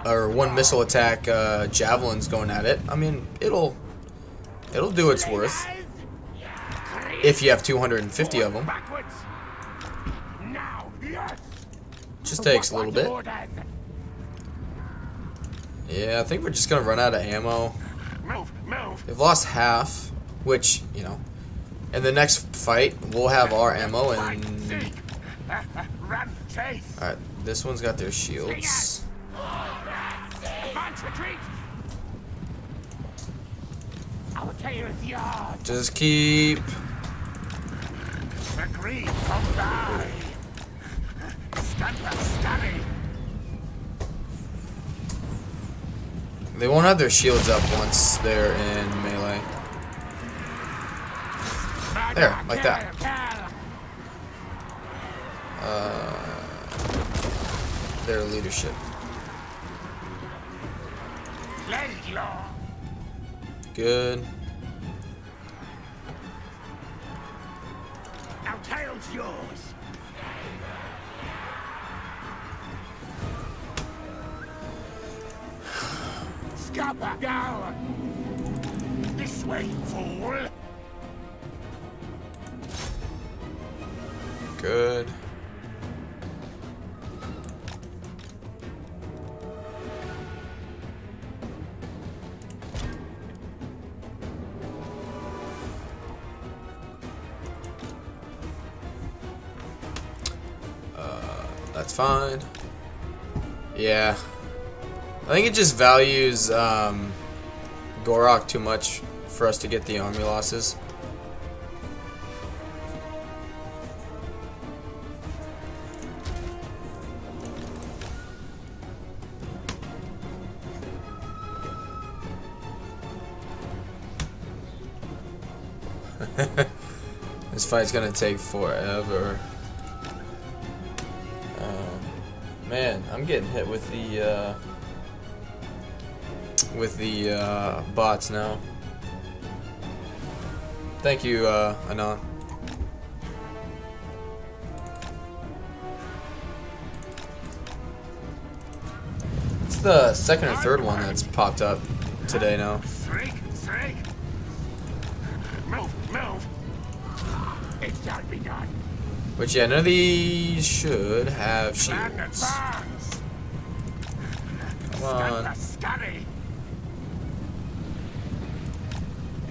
or one missile attack javelins going at it. I mean, it'll do its worth if you have 250 of them. Just takes a little bit. Yeah, I think we're just gonna run out of ammo. Move. They've lost half, which, you know, in the next fight, we'll have our ammo and... Run, chase. Alright, this one's got their shields. Advance, retreat. Our tail is yours. Just keep... Agreed, come die. Scamper, scurry. They won't have their shields up once they're in melee. There, like that. Their leadership. Good. Our tail's yours. Scupper, go! This way, fool! Good. That's fine. Yeah. I think it just values Gorok too much for us to get the army losses. This fight's gonna take forever. Man, I'm getting hit with the bots now. Thank you, Anon. It's the second or third one that's popped up today now. Shriek! Move! It shall be done. Which, yeah, none of these should have shields. Come on. Scurry.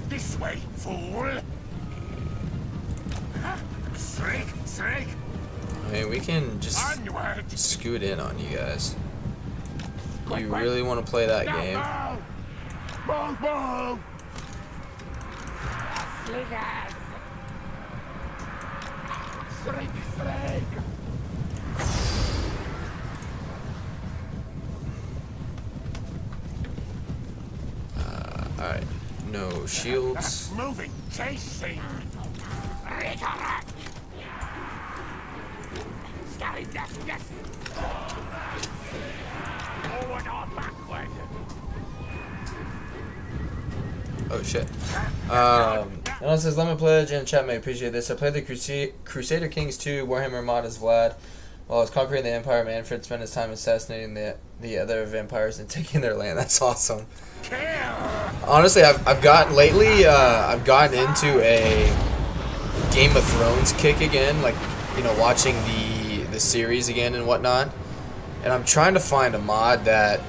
This way, fool. Shriek! I mean, we can just Onward. scoot in on you guys. You really want to play that game? Move! Slingers! Shriek! Alright. No shields. Moving, chasing. Scurry, yes. Forward or backward. Oh shit. And it says, Lemon Pledge and chat may appreciate this. I played the Crusader Kings 2 Warhammer mod as Vlad. While I was conquering the Empire, Manfred spent his time assassinating the other vampires and taking their land. That's awesome. Honestly, I've gotten into a Game of Thrones kick again, like, you know, watching the series again and whatnot. And I'm trying to find a mod that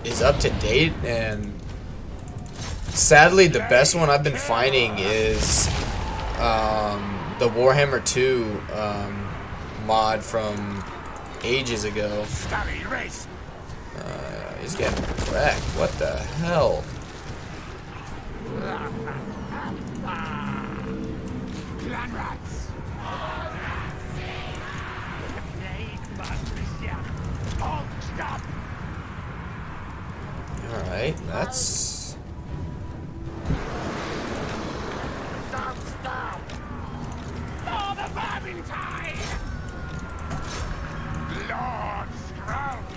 is up to date, and sadly the best one I've been finding is the Warhammer 2 mod from ages ago. He's getting wrecked. What the hell? Alright, that's... Stop! For the Valentine! Lord Skrolk!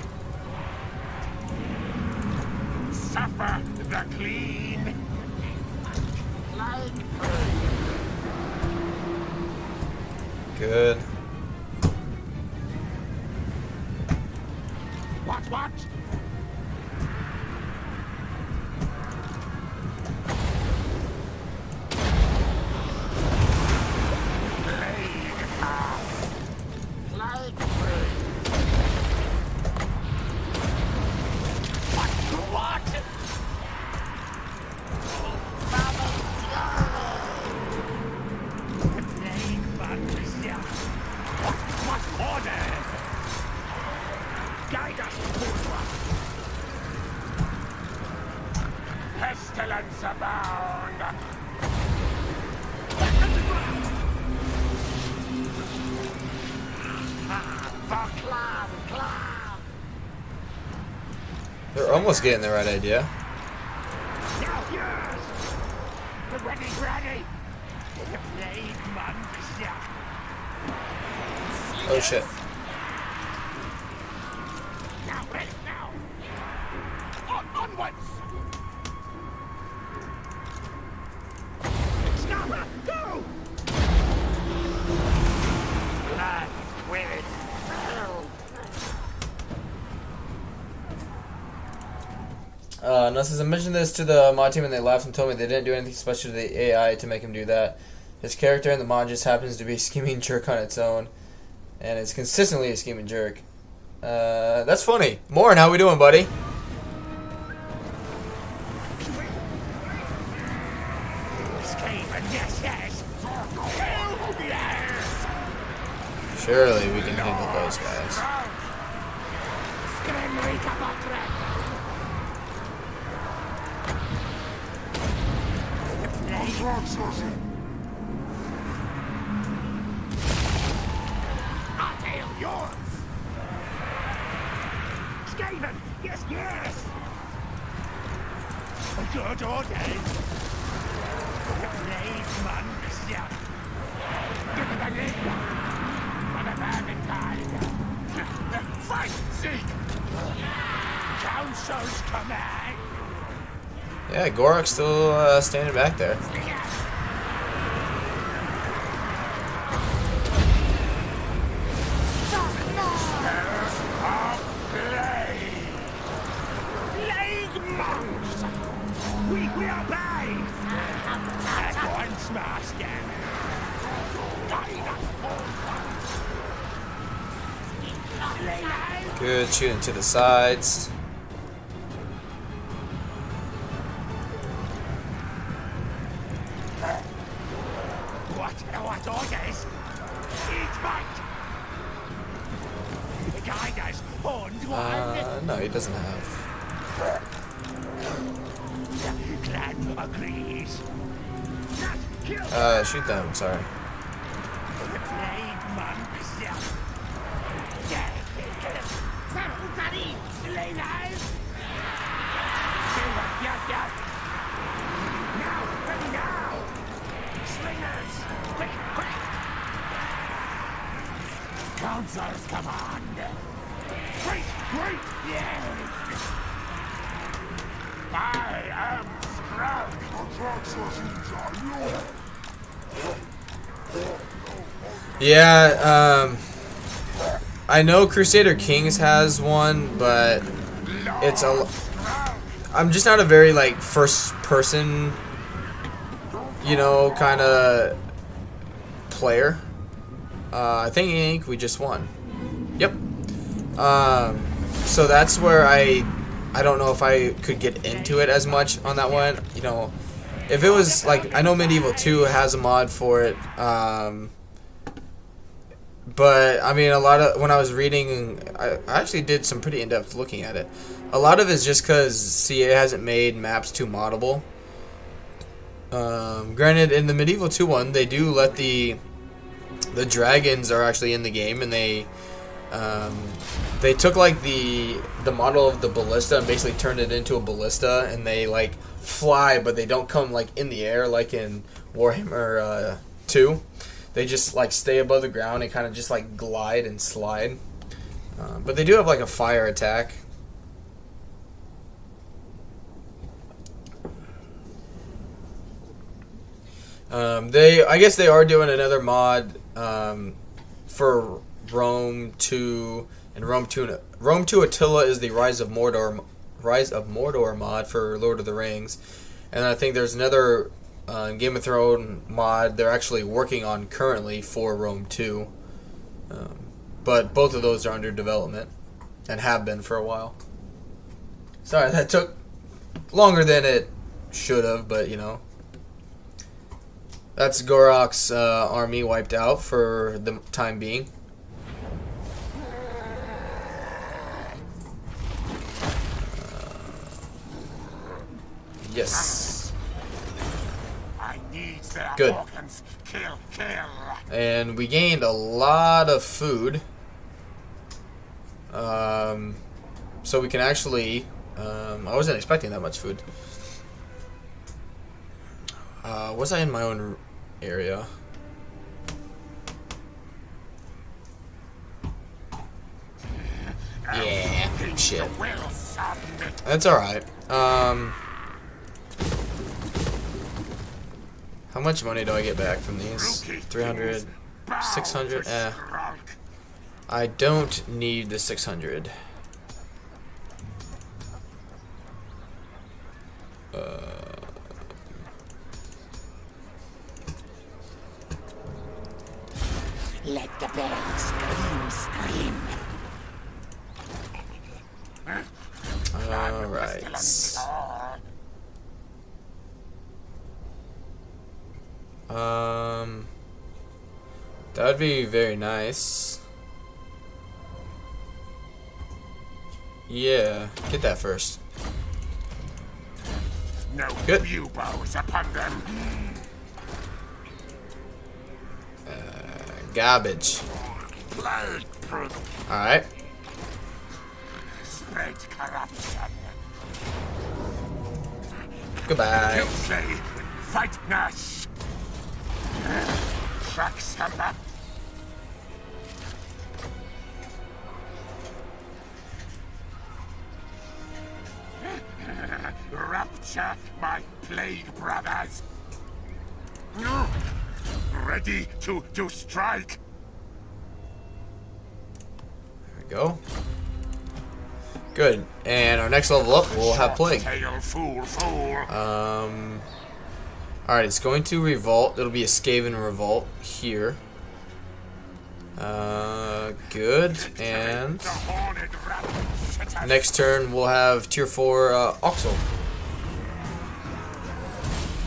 Suffer the clean! Good. What? We're almost getting the right idea. Now yours. Ready, ready. The blade monks. Oh shit. Now, ready, now. Onwards. Scammer, go. Blood, with it. Nuss says, I mentioned this to the mod team and they laughed and told me they didn't do anything special to the AI to make him do that. His character in the mod just happens to be a scheming jerk on its own. And it's consistently a scheming jerk. That's funny. Morin, how we doing, buddy? Surely we can handle those guys. I'll tail yours. Skaven, yes, yes. A good order. The blade monks. Fight, seek. Council's command. Yeah, Gorok's still standing back there. We obey! At once, master! Good, shooting to the sides. What orders? Eat right! The guy has horned one! No, he doesn't have. Clan agrees. Not kill Shoot them, sorry. the blade monks. Slay knives. Now, ready now. Slingers, quick, quick. Council's command. Great, great, yes. I am Skrolk. Yeah, I know Crusader Kings has one, but it's a. I'm just not a very like first person, you know, kind of player. I think Inc. we just won. Yep. So that's where I don't know if I could get into it as much on that one. You know, if it was like, I know Medieval 2 has a mod for it. But I mean, a lot of when I was reading, I actually did some pretty in-depth looking at it. A lot of it's just because CA hasn't made maps too moddable. Granted, in the Medieval 2 one, they do let the dragons are actually in the game, and they took like the model of the ballista and basically turned it into a ballista, and they like fly, but they don't come like in the air like in Warhammer 2. They just like stay above the ground and kind of just like glide and slide. But they do have like a fire attack. I guess they are doing another mod for Rome 2 and Rome 2. Rome 2 Attila is the Rise of Mordor mod for Lord of the Rings, and I think there's another Game of Thrones mod they're actually working on currently for Rome 2. But both of those are under development and have been for a while. Sorry, that took longer than it should have, but you know. That's Gorok's army wiped out for the time being. Yes. Good. And we gained a lot of food. So we can actually I wasn't expecting that much food. Was I in my own area? Yeah, shit. That's alright. How much money do I get back from these? 300, 600? I don't need the 600. Let the bear scream. Alright. That would be very nice. Yeah, get that first. No Good. bows upon them. Garbage. Alright. Spread corruption. Goodbye. You say, fight Nash. Track some up. Rapture my plague brothers. Ready to strike. There we go. Good. And our next level up, we'll have Plague. Tail, fool. Alright, it's going to Revolt. It'll be a Skaven Revolt here. Good. And The horned rat. next turn, we'll have Tier 4 Oxel.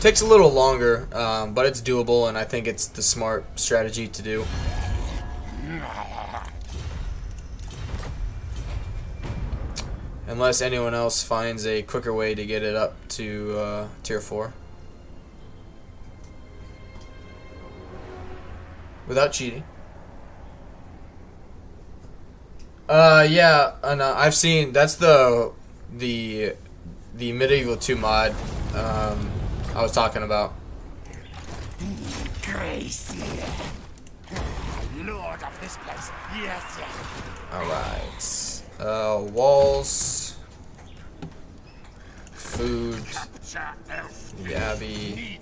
Takes a little longer, but it's doable, and I think it's the smart strategy to do. Unless anyone else finds a quicker way to get it up to Tier 4. Without cheating. Yeah, and I've seen, that's the Medieval 2 mod I was talking about. Gracie. Lord of this place. Yes. Alright. Walls. Food. The Abbey.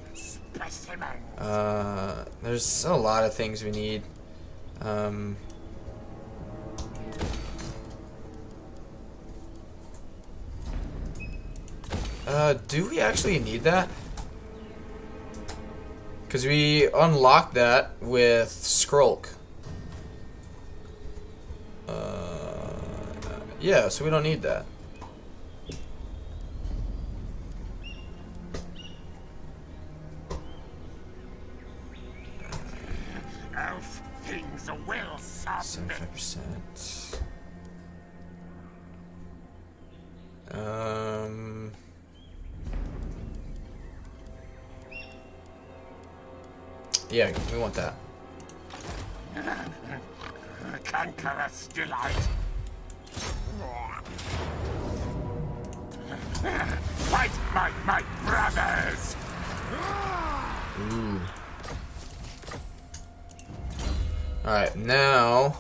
There's a lot of things we need. Do we actually need that? Because we unlocked that with Skrolk. Yeah, so we don't need that. Elf things will submit. 75%. Yeah, we want that. Cankerous delight. Fight my brothers. Ooh. Alright, now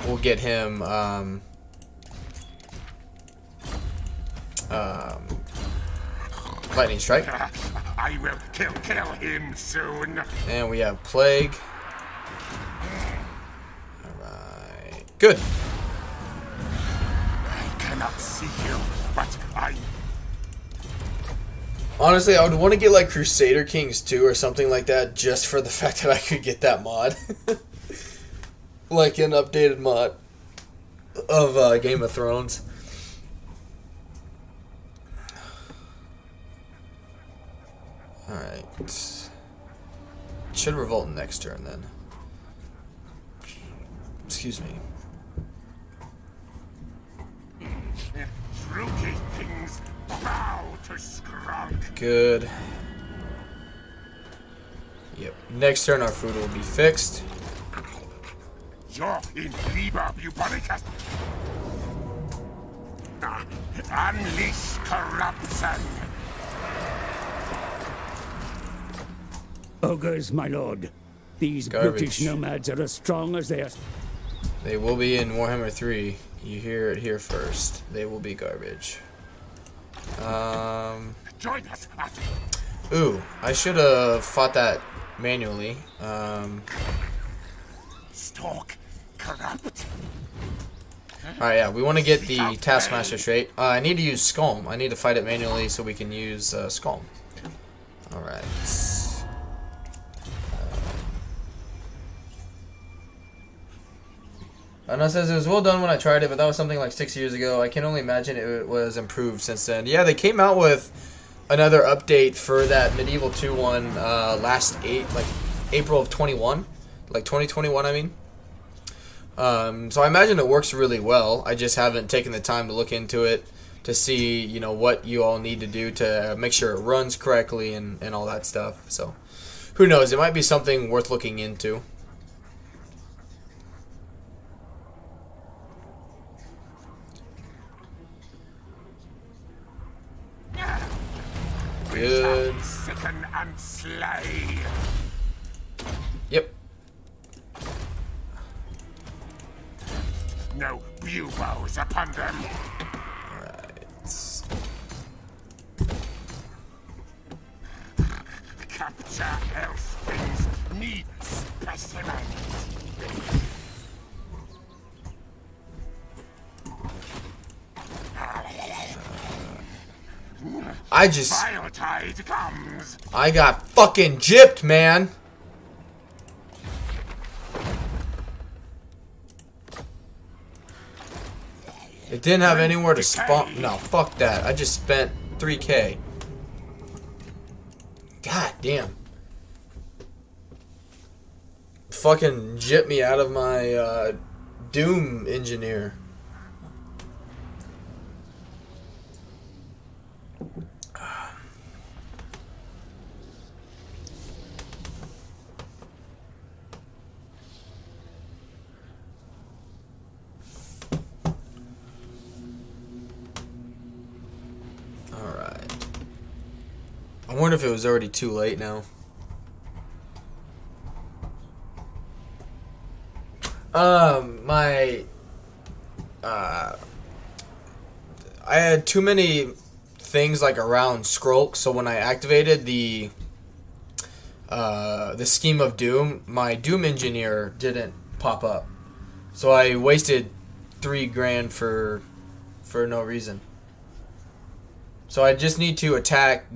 we'll get him Lightning Strike. I will kill him soon. And we have Plague. Alright. Good. I cannot see you, but I... Honestly, I would want to get like Crusader Kings 2 or something like that just for the fact that I could get that mod. Like an updated mod of Game of Thrones. Alright. Should revolt next turn then. Excuse me. Rookie things bow to Skrolk. Good. Yep. Next turn our food will be fixed. You're in Liber Bubonicus. Unleash corruption. Ogres, my lord. These Garbage. brutish nomads are as strong as they are. They will be in Warhammer 3. You hear it here first. They will be garbage. Join us. Ooh, I should have fought that manually. Stalk. Corrupt. Alright, yeah, we want to get the Taskmaster trait. I need to use Skulm. I need to fight it manually so we can use Skulm. Alright. I know it says it was well done when I tried it, but that was something like 6 years ago. I can only imagine it was improved since then. Yeah, they came out with another update for that Medieval 2 one April of 21, like 2021. I mean, so I imagine it works really well. I just haven't taken the time to look into it to see, you know, what you all need to do to make sure it runs correctly and all that stuff. So, who knows? It might be something worth looking into. Good. Sicken and slay. Yep. No buboes upon them. Alright. Capture elf things. Need specimens. Vile tide comes. I got fucking gypped, man. It didn't have anywhere to spawn. No, fuck that. I just spent 3K. God damn. Fucking gypped me out of my Doom engineer. I wonder if it was already too late now. I had too many things like around Skrolk, so when I activated the scheme of Doom, my Doom engineer didn't pop up. So I wasted $3,000 for no reason. So I just need to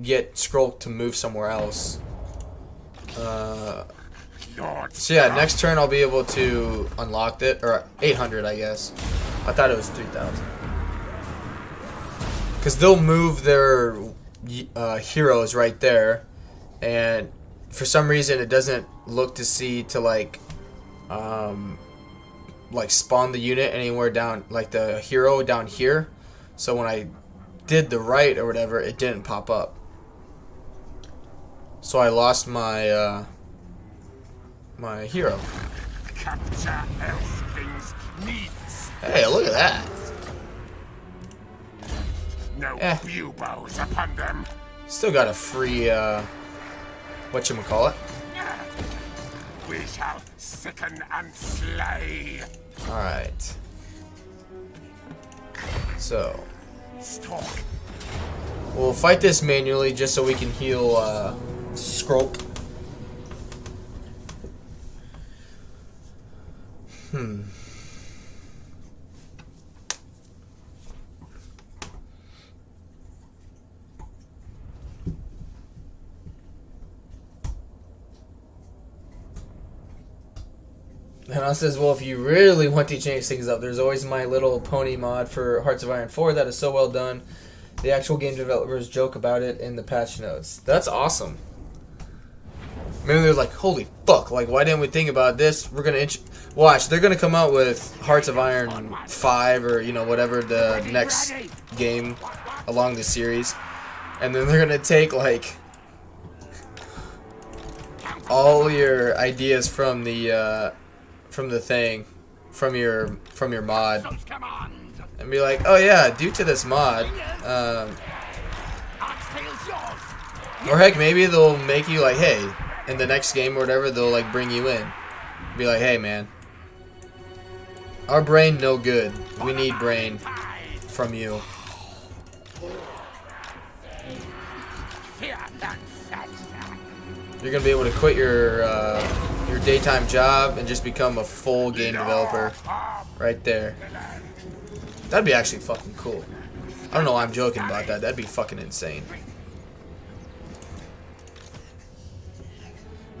get Skrolk to move somewhere else. So yeah, next turn I'll be able to unlock it, or 800 I guess. I thought it was 3,000. Because they'll move their heroes right there, and for some reason it doesn't look to see to like spawn the unit anywhere down, like the hero down here. So when I did the right or whatever, it didn't pop up. So I lost my my hero. Hey, look at that. No buboes upon them. Still got a free whatchamacallit. We shall sicken and slay. Alright. So Stalk. we'll fight this manually just so we can heal Skrolk. And I says, well, if you really want to change things up, there's always my little pony mod for Hearts of Iron 4 that is so well done. The actual game developers joke about it in the patch notes. That's awesome. Maybe they're like, holy fuck, like, why didn't we think about this? We're going to watch, they're going to come out with Hearts of Iron 5 or, you know, whatever the next game along the series. And then they're going to take, like, all your ideas from the thing, from your mod, and be like, oh yeah, due to this mod, or heck, maybe they'll make you like, hey, in the next game or whatever, they'll like bring you in, be like, hey man, our brain no good, we need brain from you. You're gonna be able to quit your daytime job and just become a full game developer, right there. That'd be actually fucking cool. I don't know why I'm joking about that. That'd be fucking insane.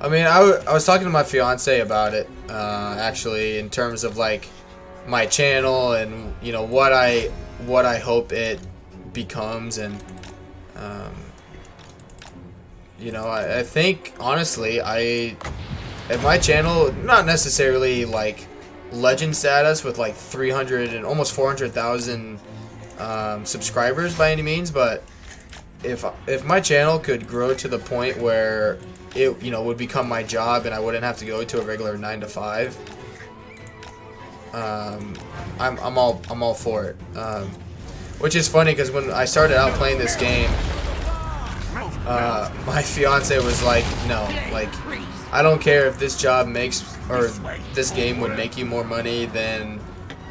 I mean, I was talking to my fiance about it, actually, in terms of like my channel and you know what I hope it becomes, and you know, I think honestly, at my channel, not necessarily like legend status with like 300 and almost 400,000 subscribers by any means, but if my channel could grow to the point where it, you know, would become my job and I wouldn't have to go to a regular 9 to 5, I'm all for it. Which is funny because when I started out playing this game, my fiance was like, no, like, I don't care if this job makes, or this game would make you more money than,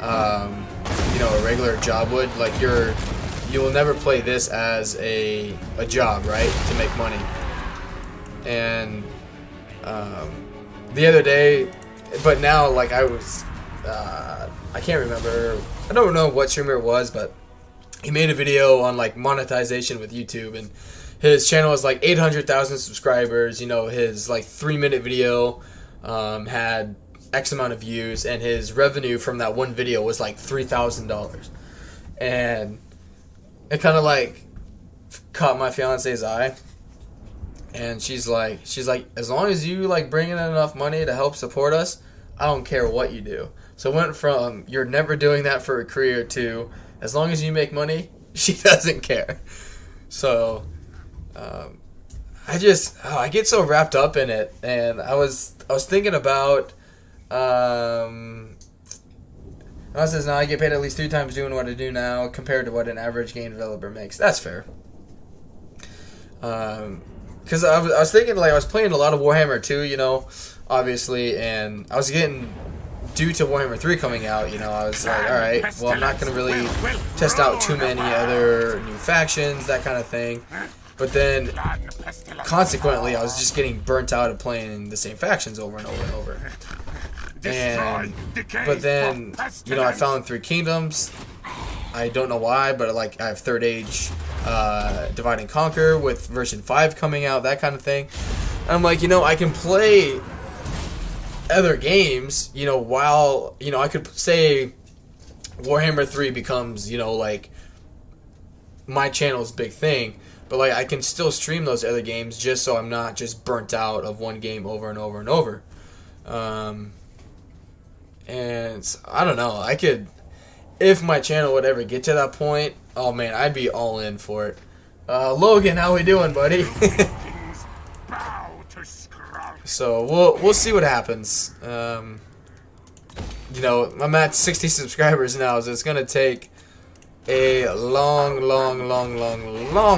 you know, a regular job would. Like, you will never play this as a job, right, to make money. And the other day, but now, like, I was, I can't remember, I don't know what streamer it was, but he made a video on like monetization with YouTube, and his channel was like 800,000 subscribers. You know, his like 3-minute video had X amount of views, and his revenue from that one video was like $3,000. And it kind of like caught my fiance's eye, and she's like, as long as you like bring in enough money to help support us, I don't care what you do. So it went from you're never doing that for a career to as long as you make money, she doesn't care. So I get so wrapped up in it, and I was thinking about I says now I get paid at least 3 times doing what I do now compared to what an average game developer makes. That's fair. Because I was thinking, like, I was playing a lot of Warhammer 2, you know, obviously, and I was getting, due to Warhammer 3 coming out, you know, I was like, alright, well, I'm not going to really test out too many other new factions, that kind of thing. But then, consequently, I was just getting burnt out of playing the same factions over and over and over. But then, you know, I found 3 Kingdoms. I don't know why, but like I have Third Age, Divide and Conquer with version 5 coming out, that kind of thing. And I'm like, you know, I can play other games, you know, while, you know, I could say Warhammer 3 becomes, you know, like my channel's big thing, but like I can still stream those other games just so I'm not just burnt out of one game over and over and over. And I don't know, I could, if my channel would ever get to that point, oh man, I'd be all in for it. Logan, how we doing, buddy? So we'll see what happens. You know, I'm at 60 subscribers now, so it's gonna take a long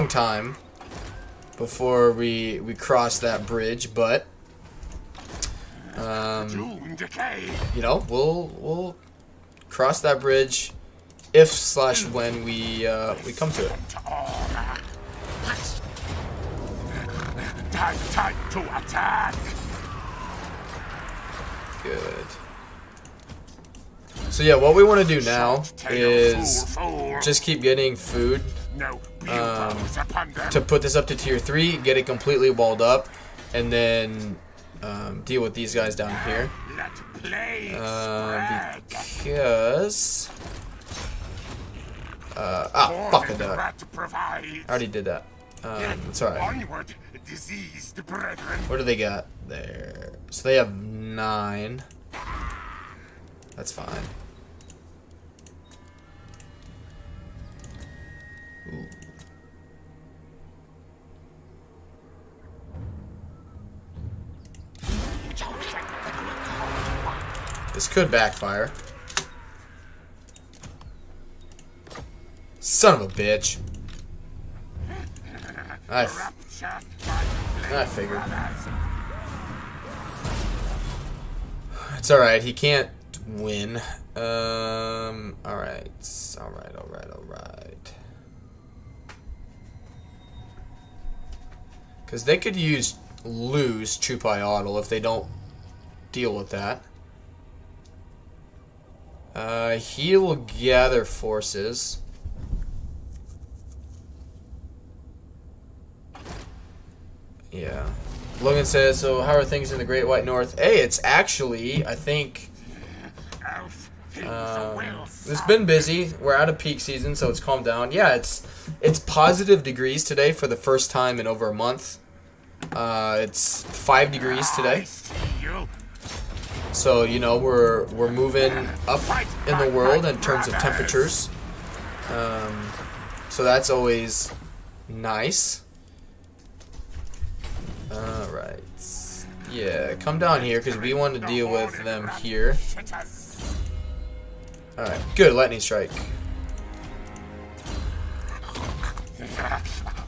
time before we cross that bridge, but you know, we'll cross that bridge if/when we come to it. Time to attack. Good. So yeah, what we want to do now is just keep getting food to put this up to tier 3, get it completely walled up, and then deal with these guys down here. Because fuck it, I already did that. It's alright. What do they got there? So they have 9. That's fine. Ooh. This could backfire. Son of a bitch. I figured. It's alright, he can't win. Alright. Because they could lose Chupai Auto if they don't deal with that. He will gather forces. Yeah. Logan says, so how are things in the Great White North? Hey, it's actually, I think, it's been busy. We're out of peak season, so it's calmed down. Yeah, it's positive degrees today for the first time in over a month. It's 5 degrees today. So, you know, we're moving up in the world in terms of temperatures. So that's always nice. Alright. Yeah, come down here because we want to deal with them here. Alright, good, lightning strike.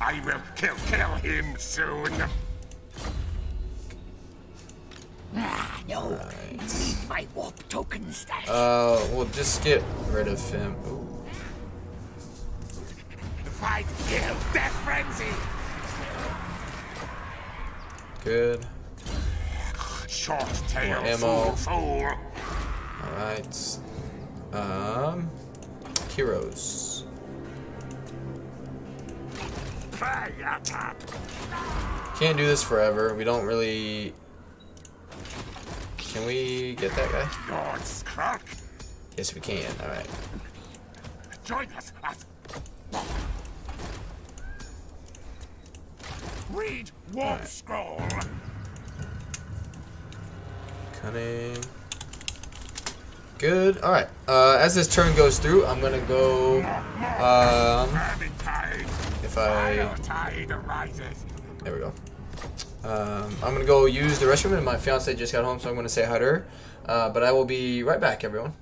I will kill him soon. No, need my warp token stash. We'll just get rid of him. Ooh. Fight, kill, death frenzy. Good. Short tail, ammo. fool. Alright. Heroes. Can't do this forever. We don't really... Can we get that guy? Lord Skrolk. Yes, we can. Alright. Join us. Read Warp Scroll. Cunning. Good. Alright. As this turn goes through, I'm gonna go... if I... There we go. I'm gonna go use the restroom, and my fiance just got home, so I'm gonna say hi to her. But I will be right back, everyone.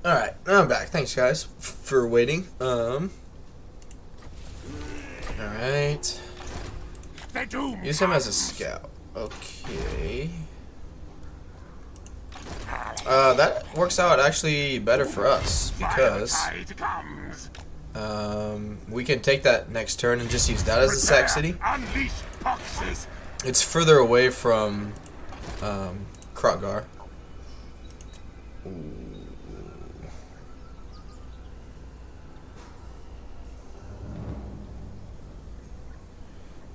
Alright, I'm back. Thanks, guys, for waiting. Alright. Use him as a scout. Okay. That works out actually better for us because we can take that next turn and just use that as a sack city. It's further away from Krotgar.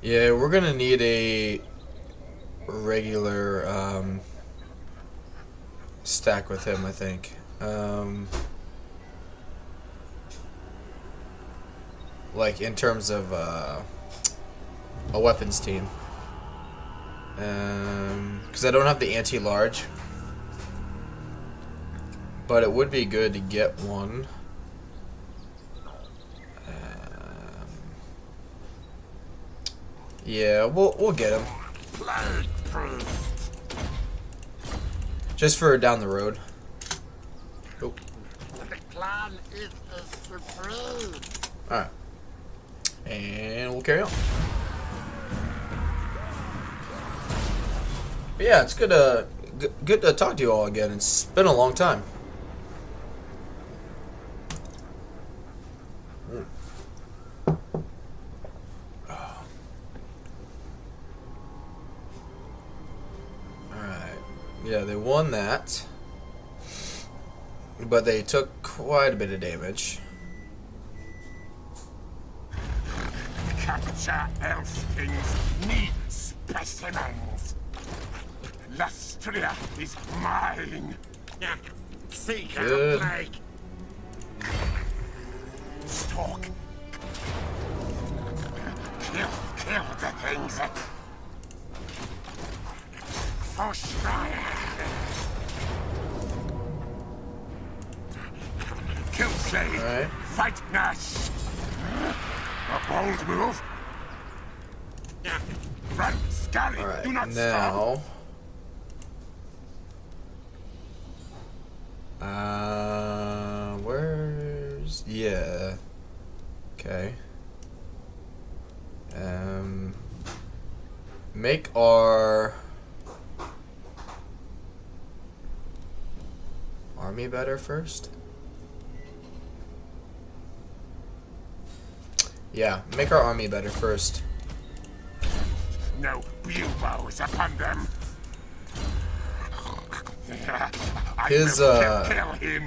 Yeah, we're gonna need a regular stack with him, I think. Like in terms of a weapons team, because I don't have the anti-large, but it would be good to get one. Yeah, we'll get him. Just for down the road. Oh. The plan is supreme. Alright. And we'll carry on. But yeah, it's good to talk to you all again. It's been a long time. Yeah, they won that, but they took quite a bit of damage. Capture Elf Kings, need specimens. Lastria is mine. Seek Good. out plague. Stalk. Kill the things. For Kill Slade. Alright. Fight Nash. A bold move. Run, scurry. Alright, Do not stop. Now, where's, yeah, okay, make our army better first. Yeah, make our army better first. No buboes upon them. His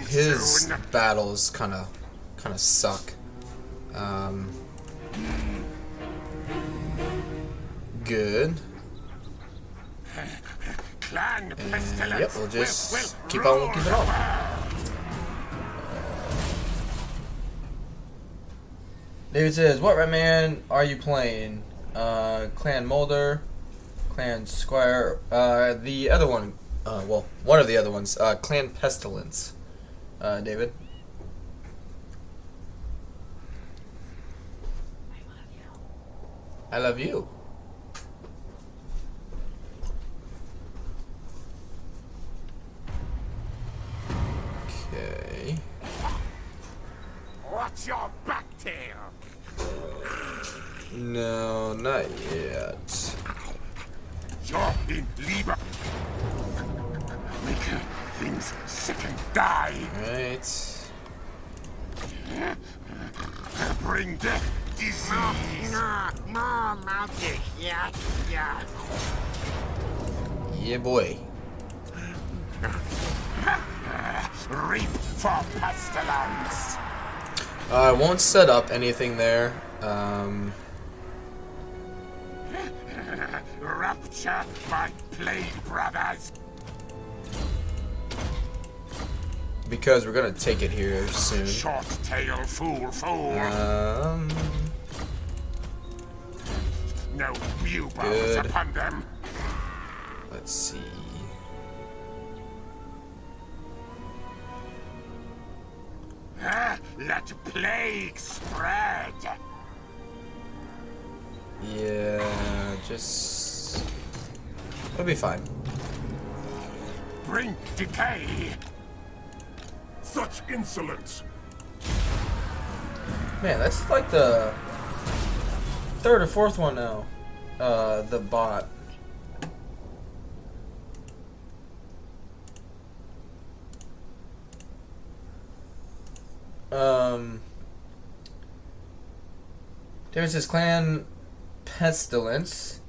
his battles kind of suck. Good. Clan And Pestilens yep, we'll just will keep on keeping on. David says, "What Red Man are you playing? Clan Mulder, Clan Squire, the other one, well, one of the other ones, Clan Pestilens." David. I love you. Okay. What's your back tail? No, not yet. You're in Liber. Make things sick and die. Right. Bring death, disease. More magic, yes. Yeah, boy. Reap for pestilence. I won't set up anything there. Rapture my plague brothers. Because we're gonna take it here soon. Short tail fool. No buboes Good. upon them. Let's see. Let plague spread. Yeah, just... it'll be fine. Bring decay. Such such insolence? Man, that's like the third or fourth one now. The bot. There's his clan Pestilens.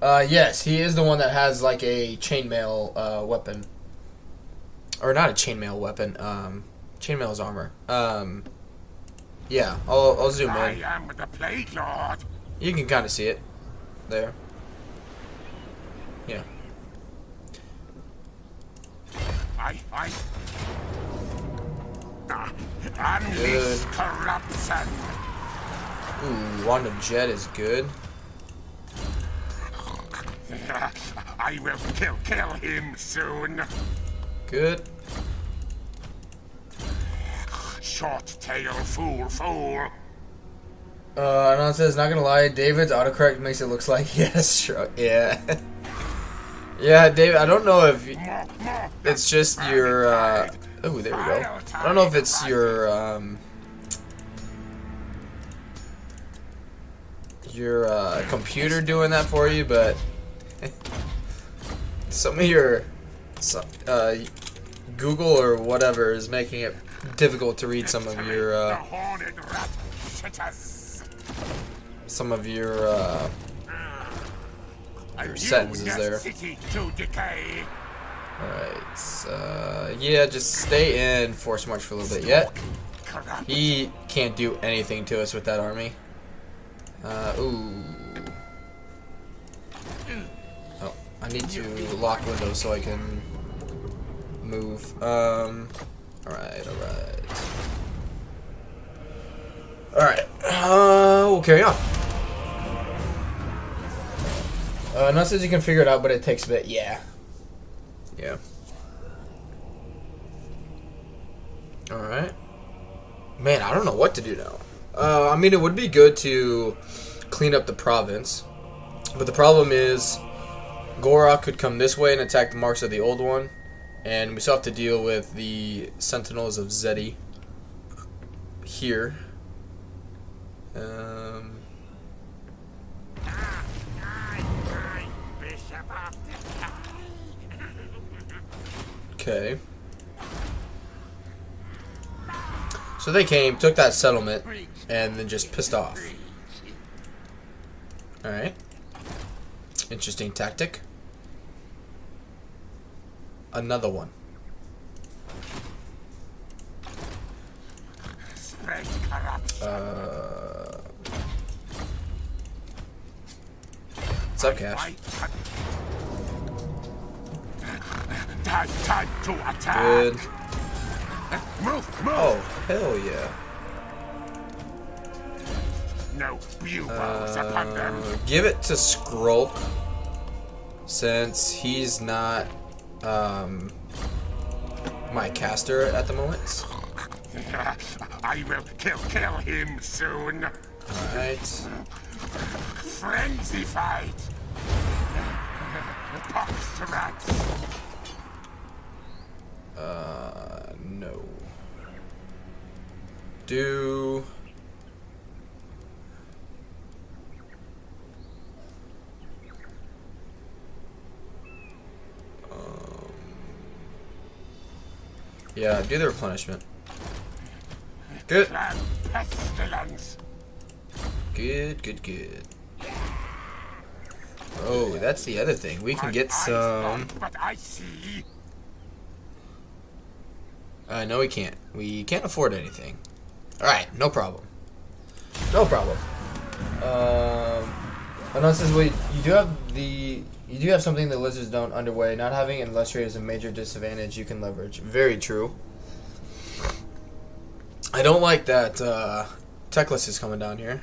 Yes, he is the one that has like a chainmail weapon. Or not a chainmail weapon. Chainmail is armor. Yeah, I'll zoom in. I am the Plague Lord. You can kind of see it there. Yeah. Unleash corruption. Ooh, Wand of Jet is good. I will kill him soon. Good. Short tail fool. And it says, not gonna lie, David's autocorrect makes it looks like yes, sure, yeah. Yeah, David, I don't know if it's just your, oh, there we go. I don't know if it's your computer doing that for you, but some of your, Google or whatever is making it difficult to read some of your, sentences there. Alright, yeah, just stay in Force March for a little bit yet. He can't do anything to us with that army. Ooh. Oh, I need to lock windows so I can move. Alright. Alright, we'll carry on. Not says you can figure it out, but it takes a bit. Yeah. Alright. Man, I don't know what to do now. I mean, it would be good to clean up the province. But the problem is, Gorok could come this way and attack the marks of the old one. And we still have to deal with the Sentinels of Zeddy here. Okay. So they came, took that settlement, and then just pissed off. Alright. Interesting tactic. Another one. What's up, Cash? Time to attack. Good. Move. Oh, hell yeah. No bugles upon them. Give it to Skrolk, since he's not my caster at the moment. I will kill him soon. Alright. Frenzy fight. Pox to rats. No. Do... yeah, do the replenishment. Good. Pestilens. Good. Oh, that's the other thing. We can get some... But I see. No, we can't. We can't afford anything. Alright, no problem. Unless this way, you do have something the lizards don't underway. Not having an illustrator is a major disadvantage you can leverage. Very true. I don't like that Techless is coming down here.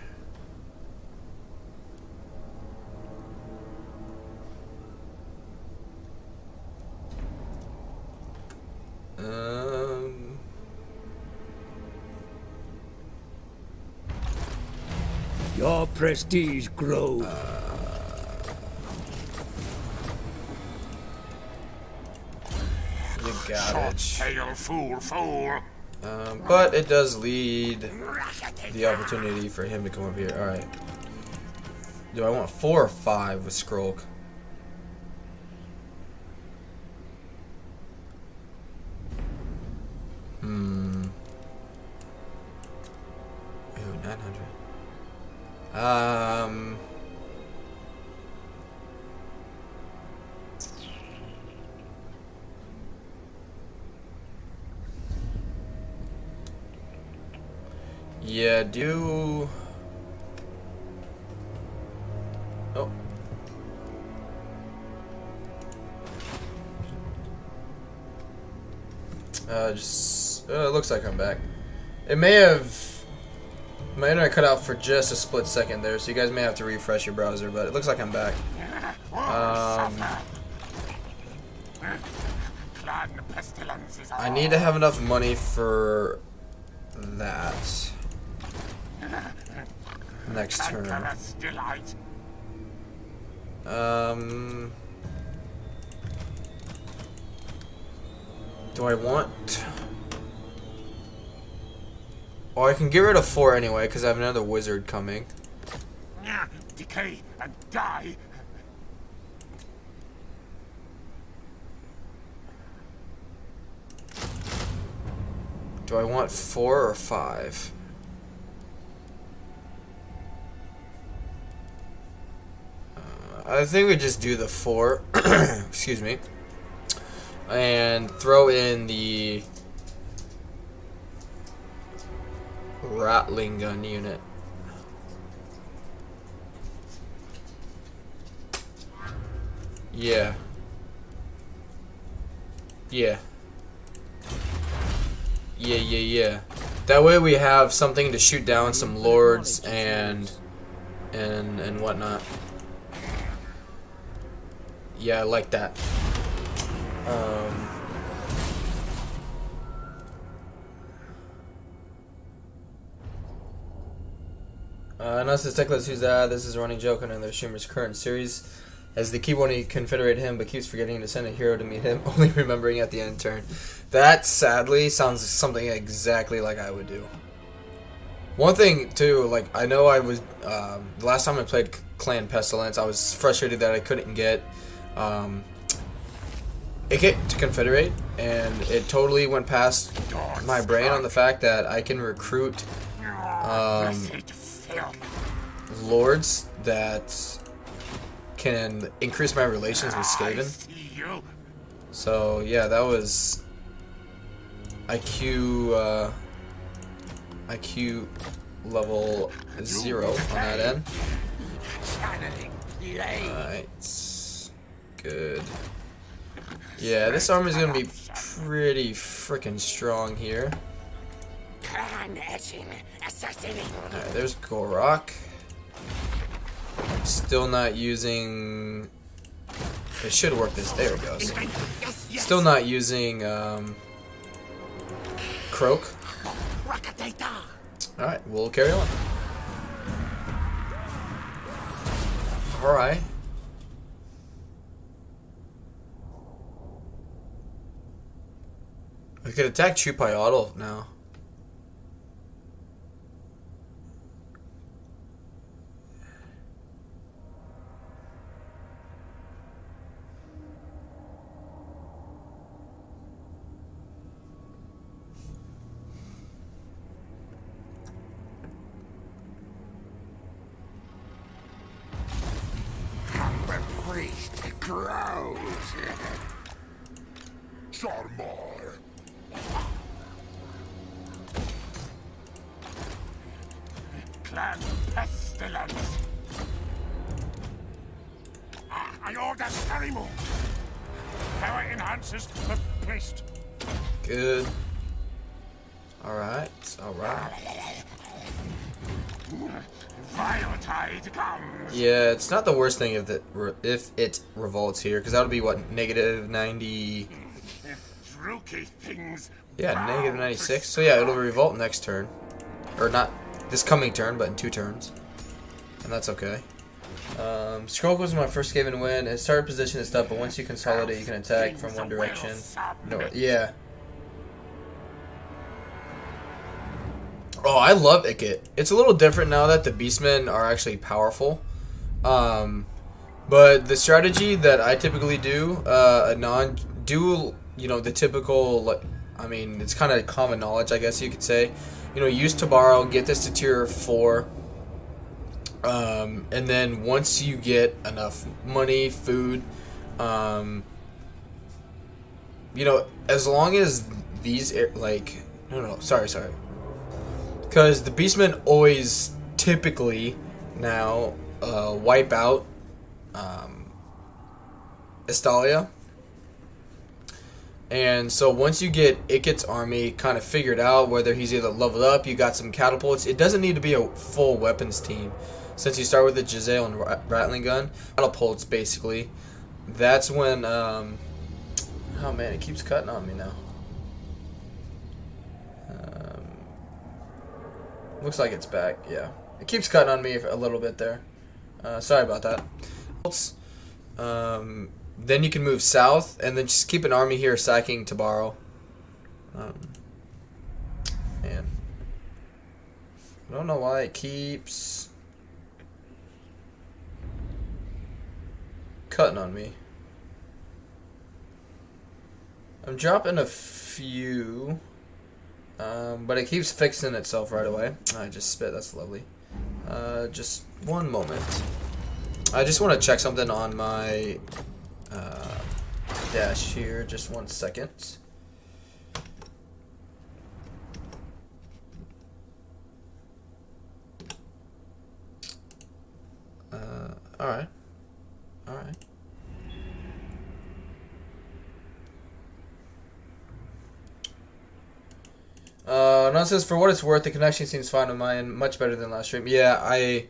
Your prestige grows. You got it. Short-tail fool. But it does lead the opportunity for him to come over here. Alright. Do I want 4 or 5 with Skrolk? Ooh, 900. Yeah, do... Oh. It looks like I'm back. It may have... My internet cut out for just a split second there, so you guys may have to refresh your browser, but it looks like I'm back. I need to have enough money for that next turn. Do I want... Oh, I can get rid of 4 anyway, because I have another wizard coming. Decay and die. Do I want 4 or 5? I think we just do the 4. Excuse me. And throw in the rattling gun unit. Yeah. That way we have something to shoot down some lords and whatnot. Yeah, I like that. Unless the Techless who's this is a running joke on another streamer's current series, as they keep wanting to confederate him but keeps forgetting to send a hero to meet him, only remembering at the end turn. That sadly sounds something exactly like I would do. One thing too, like I know I was the last time I played Clan Pestilence, I was frustrated that I couldn't get it to confederate, and it totally went past my brain on the fact that I can recruit lords that can increase my relations with Skaven. So yeah, that was IQ level 0 on that end. Alright, good. Yeah, this armor is gonna be pretty freaking strong here. Alright, there's Gorok. Still not using... It should work this... There it goes. Still not using Croak. Alright, we'll carry on. Alright. We could attack Chupayotl now. Sarmar. Clan Pestilens. I order Scarimore. Power enhancers placed. Good. Alright, alright. Viletide comes. Yeah, it's not the worst thing if it revolts here, because that'll be what, negative 90. Rookie things. Yeah, negative 96. So yeah, it'll revolt next turn, or not this coming turn, but in 2 turns, and that's okay. Skrolk was my first game and win. It started position and stuff, but once you consolidate, you can attack from one direction. No, yeah. Oh, I love Ikit. It's a little different now that the Beastmen are actually powerful. But the strategy that I typically do, you know, the typical, like, I mean, it's kind of common knowledge, I guess you could say. You know, use Tabaro, get this to tier 4. And then once you get enough money, food, you know, as long as these, like, sorry. Because the Beastmen always typically now wipe out Estalia. And so once you get Ikit's army kind of figured out, whether he's either leveled up, you got some catapults, it doesn't need to be a full weapons team. Since you start with the Giselle and Rattling Gun, catapults basically, that's when, oh man, it keeps cutting on me now. Looks like it's back, yeah. It keeps cutting on me a little bit there. Sorry about that. Then you can move south, and then just keep an army here sacking Tabaro. Man. I don't know why it keeps cutting on me. I'm dropping a few, but it keeps fixing itself right away. I just spit, that's lovely. Just one moment. I just want to check something on my dash here, just 1 second. Alright. No, it says, for what it's worth, the connection seems fine on mine, much better than last stream. Yeah, I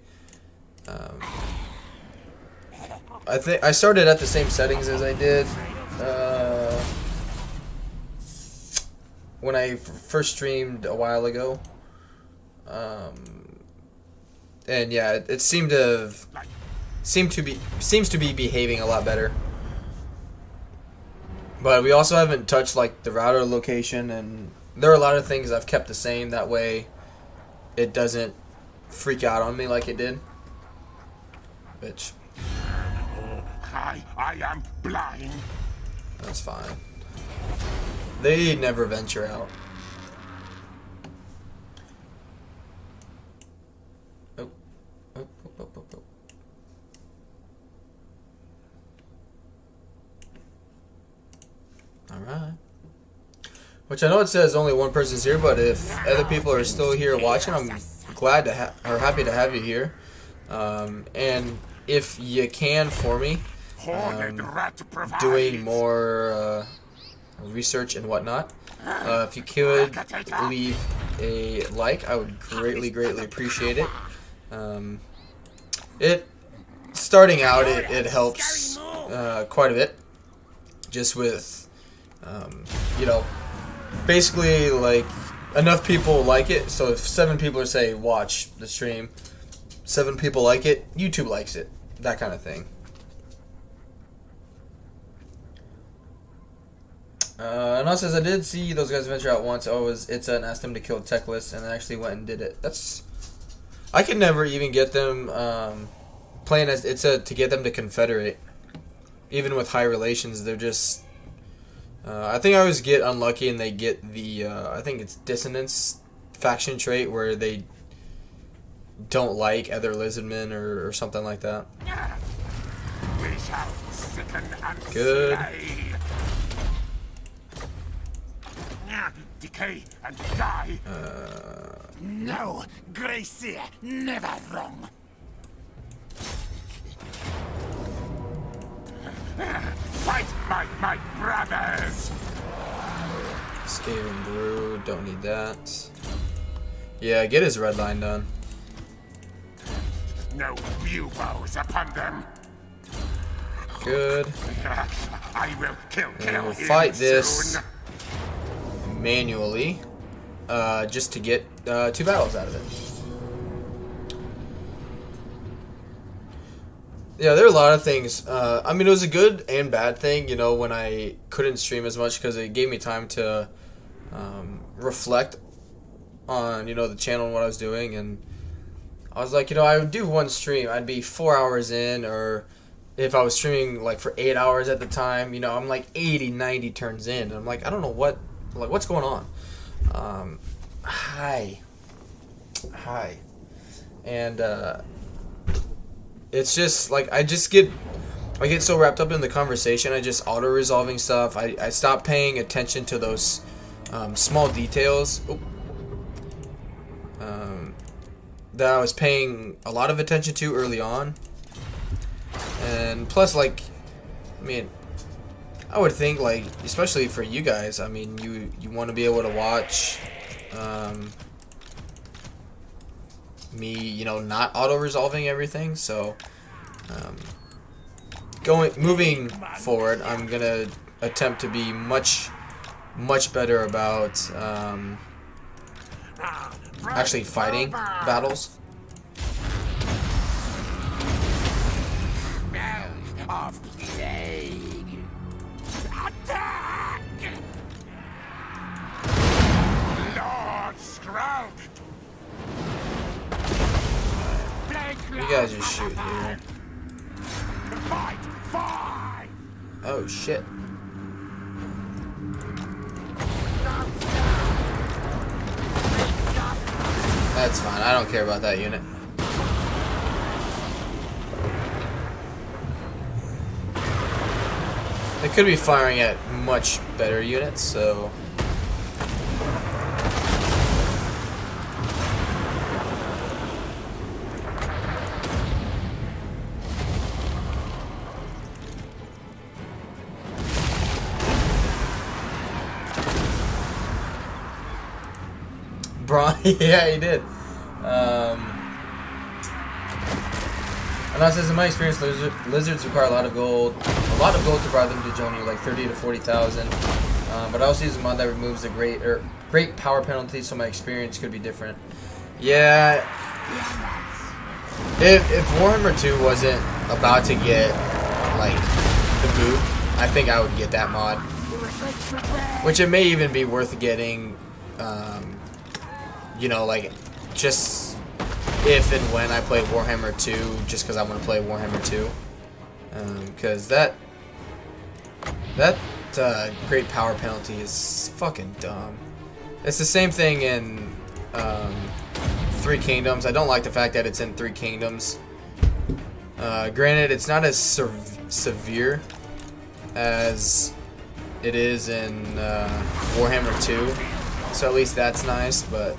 think I started at the same settings as I did when I first streamed a while ago, and yeah, it seems to be behaving a lot better. But we also haven't touched like the router location, and there are a lot of things I've kept the same. That way, it doesn't freak out on me like it did. Bitch. I am blind. That's fine. They never venture out. Oh. Alright. Which I know it says only one person's here, but if other people are still here watching, I'm glad to happy to have you here. And if you can for me, doing more research and whatnot, if you could leave a like, I would greatly appreciate it. Starting out, it helps quite a bit, just with you know, basically like enough people like it. So if 7 people say watch the stream, 7 people like it, YouTube likes it, that kind of thing. And also, as I did see those guys venture out once, it's and asked them to kill Techless, and they actually went and did it. I could never even get them playing as to get them to confederate, even with high relations. They're just I think I always get unlucky, and they get the I think it's dissonance faction trait where they don't like other lizardmen or something like that. We shall sicken and Good. slay. Decay and die. No, Gracie, never wrong. Fight my brothers. Skaven Brew, don't need that. Yeah, get his red line done. No buboes upon them. Good. I will kill And we'll him fight this soon. manually, just to get 2 battles out of it. Yeah, there are a lot of things. I mean, it was a good and bad thing, you know, when I couldn't stream as much because it gave me time to reflect on, you know, the channel and what I was doing. And I was like, you know, I would do one stream. I'd be 4 hours in, or if I was streaming like for 8 hours at the time, you know, I'm like 80, 90 turns in. And I'm like, I don't know what's going on. Hi. And it's just like I get so wrapped up in the conversation. I just auto-resolving stuff. I stop paying attention to those small details that I was paying a lot of attention to early on. And plus, like, I mean, I would think, like, especially for you guys, I mean, you want to be able to watch me, you know, not auto-resolving everything. So moving forward, I'm gonna attempt to be much better about actually fighting battles. Of plague. Attack! Lord Skrolk! You guys just shoot here. Fight! Oh shit. That's fine. I don't care about that unit. They could be firing at much better units, so... yeah, he did. And that says, in my experience, lizards require a lot of gold to bribe them to join you, like 30 to 40,000. But I also use a mod that removes the great power penalty, so my experience could be different. Yeah. If Warhammer 2 wasn't about to get like the boot, I think I would get that mod. Which it may even be worth getting. You know, like, just if and when I play Warhammer 2, just because I want to play Warhammer 2. Because that great power penalty is fucking dumb. It's the same thing in Three Kingdoms. I don't like the fact that it's in Three Kingdoms. Granted, it's not as severe as it is in Warhammer 2. So at least that's nice, but...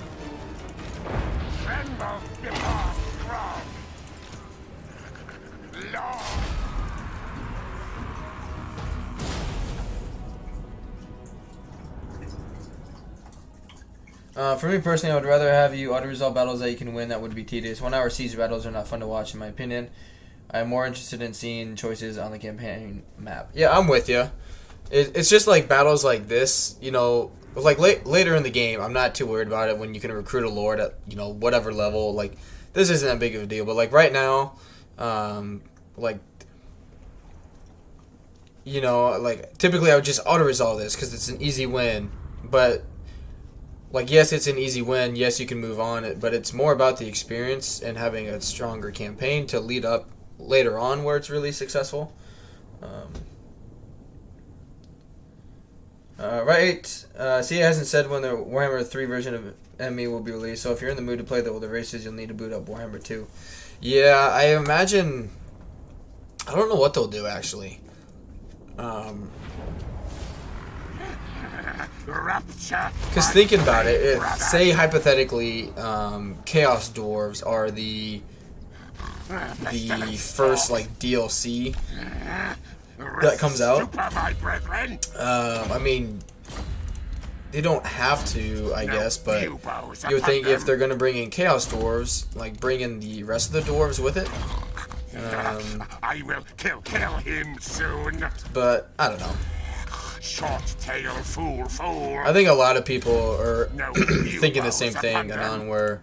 for me personally, I would rather have you auto-resolve battles that you can win that would be tedious. 1 hour siege battles are not fun to watch, in my opinion. I'm more interested in seeing choices on the campaign map. Yeah, I'm with you. It's just like battles like this, you know, like later in the game, I'm not too worried about it when you can recruit a lord at, you know, whatever level. Like, this isn't that big of a deal. But, like, right now, like, you know, like, typically I would just auto-resolve this because it's an easy win. But... like, yes, it's an easy win. Yes, you can move on. But it's more about the experience and having a stronger campaign to lead up later on where it's really successful. Right. See, it hasn't said when the Warhammer 3 version of ME will be released. So if you're in the mood to play the older races, you'll need to boot up Warhammer 2. Yeah, I imagine... I don't know what they'll do, actually. Because thinking about it, if, say hypothetically, Chaos Dwarves are the first like DLC that comes out. I mean, they don't have to, I guess, but you would think if they're gonna bring in Chaos Dwarves, like bring in the rest of the dwarves with it. I will kill him soon. But I don't know. Short tail fool. I think a lot of people are thinking the same thing, Anon, where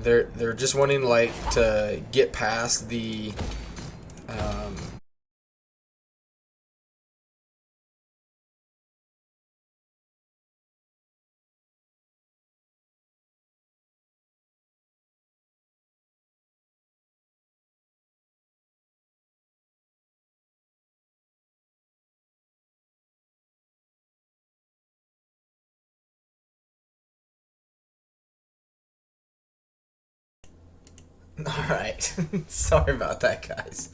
they're just wanting like to get past the Alright. Sorry about that, guys.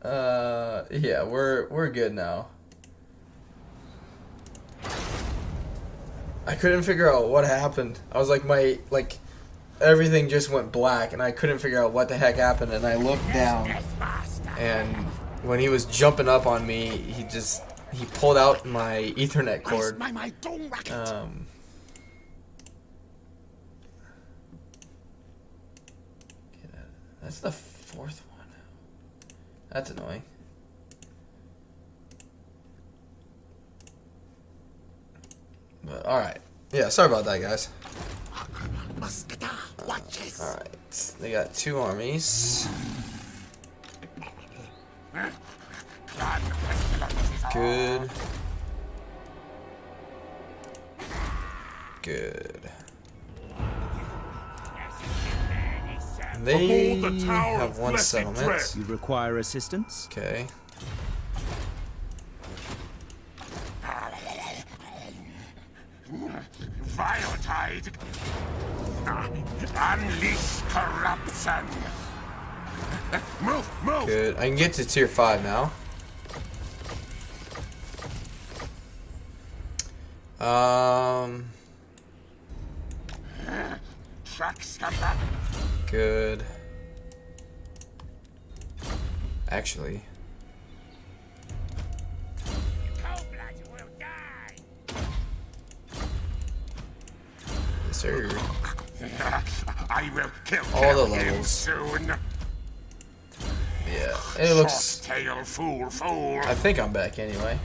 Yeah, we're good now. I couldn't figure out what happened. I was like, everything just went black, and I couldn't figure out what the heck happened, and I looked down, and when he was jumping up on me, he pulled out my Ethernet cord. That's the fourth one. That's annoying. But alright. Yeah, sorry about that, guys. Alright. They got 2 armies. Good. Good. They have 1 settlement. You require assistance? Okay. Viotide. Unleash corruption. Move, move. Good. I can get to tier 5 now. Good. Actually. Yes, sir. I will kill All the him levels. soon. Yeah. It looks. Tail fool, fool. I think I'm back anyway.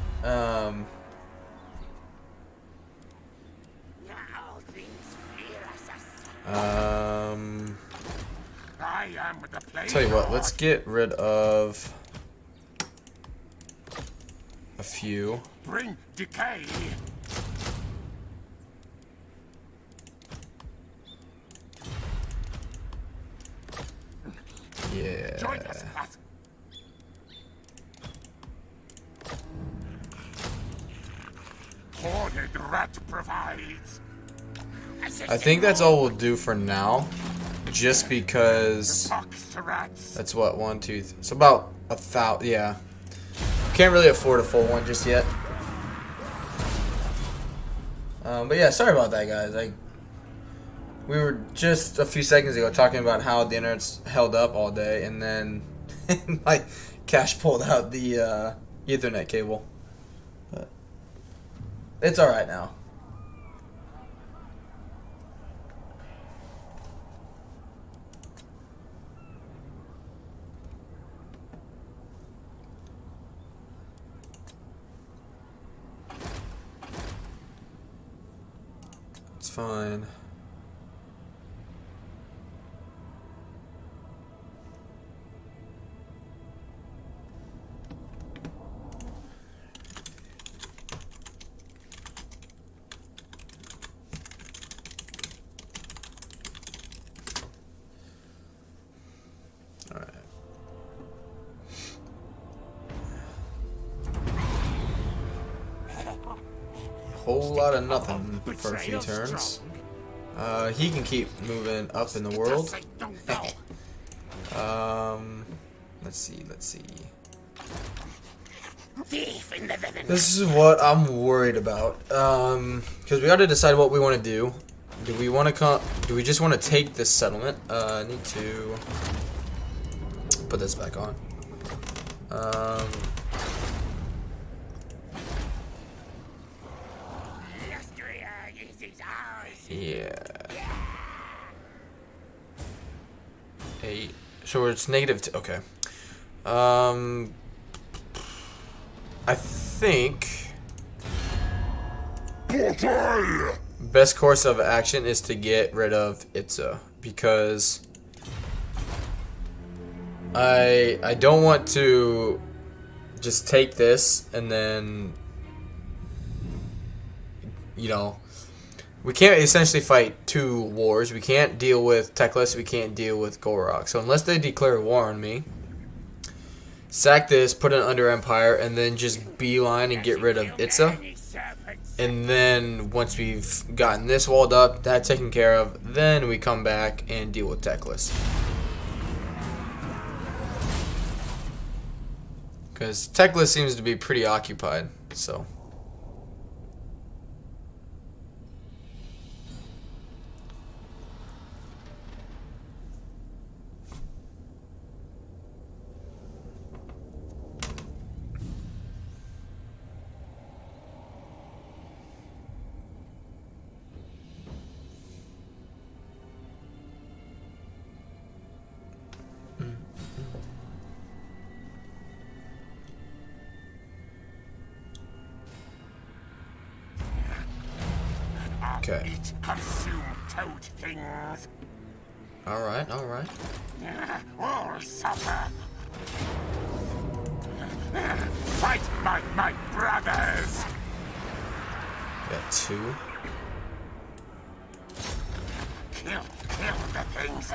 I am the plague. Tell you what, let's get rid of a few. Bring decay. Yeah. Join us. Horned rat provides. I think that's all we'll do for now. Just because Pox to rats. that's what 1, 2, it's about 1,000. Yeah, can't really afford a full one just yet. But yeah, sorry about that, guys. We were just a few seconds ago talking about how the internet's held up all day, and then my Cash pulled out the Ethernet cable. But it's all right now. It's fine. All right. Whole lot of nothing for a few turns. He can keep moving up in the world. Let's see. This is what I'm worried about. Because we got to decide what we want to do. Do we want to do we just want to take this settlement? I need to put this back on. Yeah. 8. So it's -2. Okay. I think best course of action is to get rid of Itza, because I don't want to just take this and then, you know, we can't essentially fight two wars. We can't deal with Teclis. We can't deal with Gorok. So unless they declare war on me, sack this, put it under Empire, and then just beeline and get rid of Itza. And then once we've gotten this walled up, that taken care of, then we come back and deal with Teclis. Because Teclis seems to be pretty occupied, so. Okay. Eat, consume toad things. Alright, alright. All suffer. Fight my brothers. Got two. Kill the things.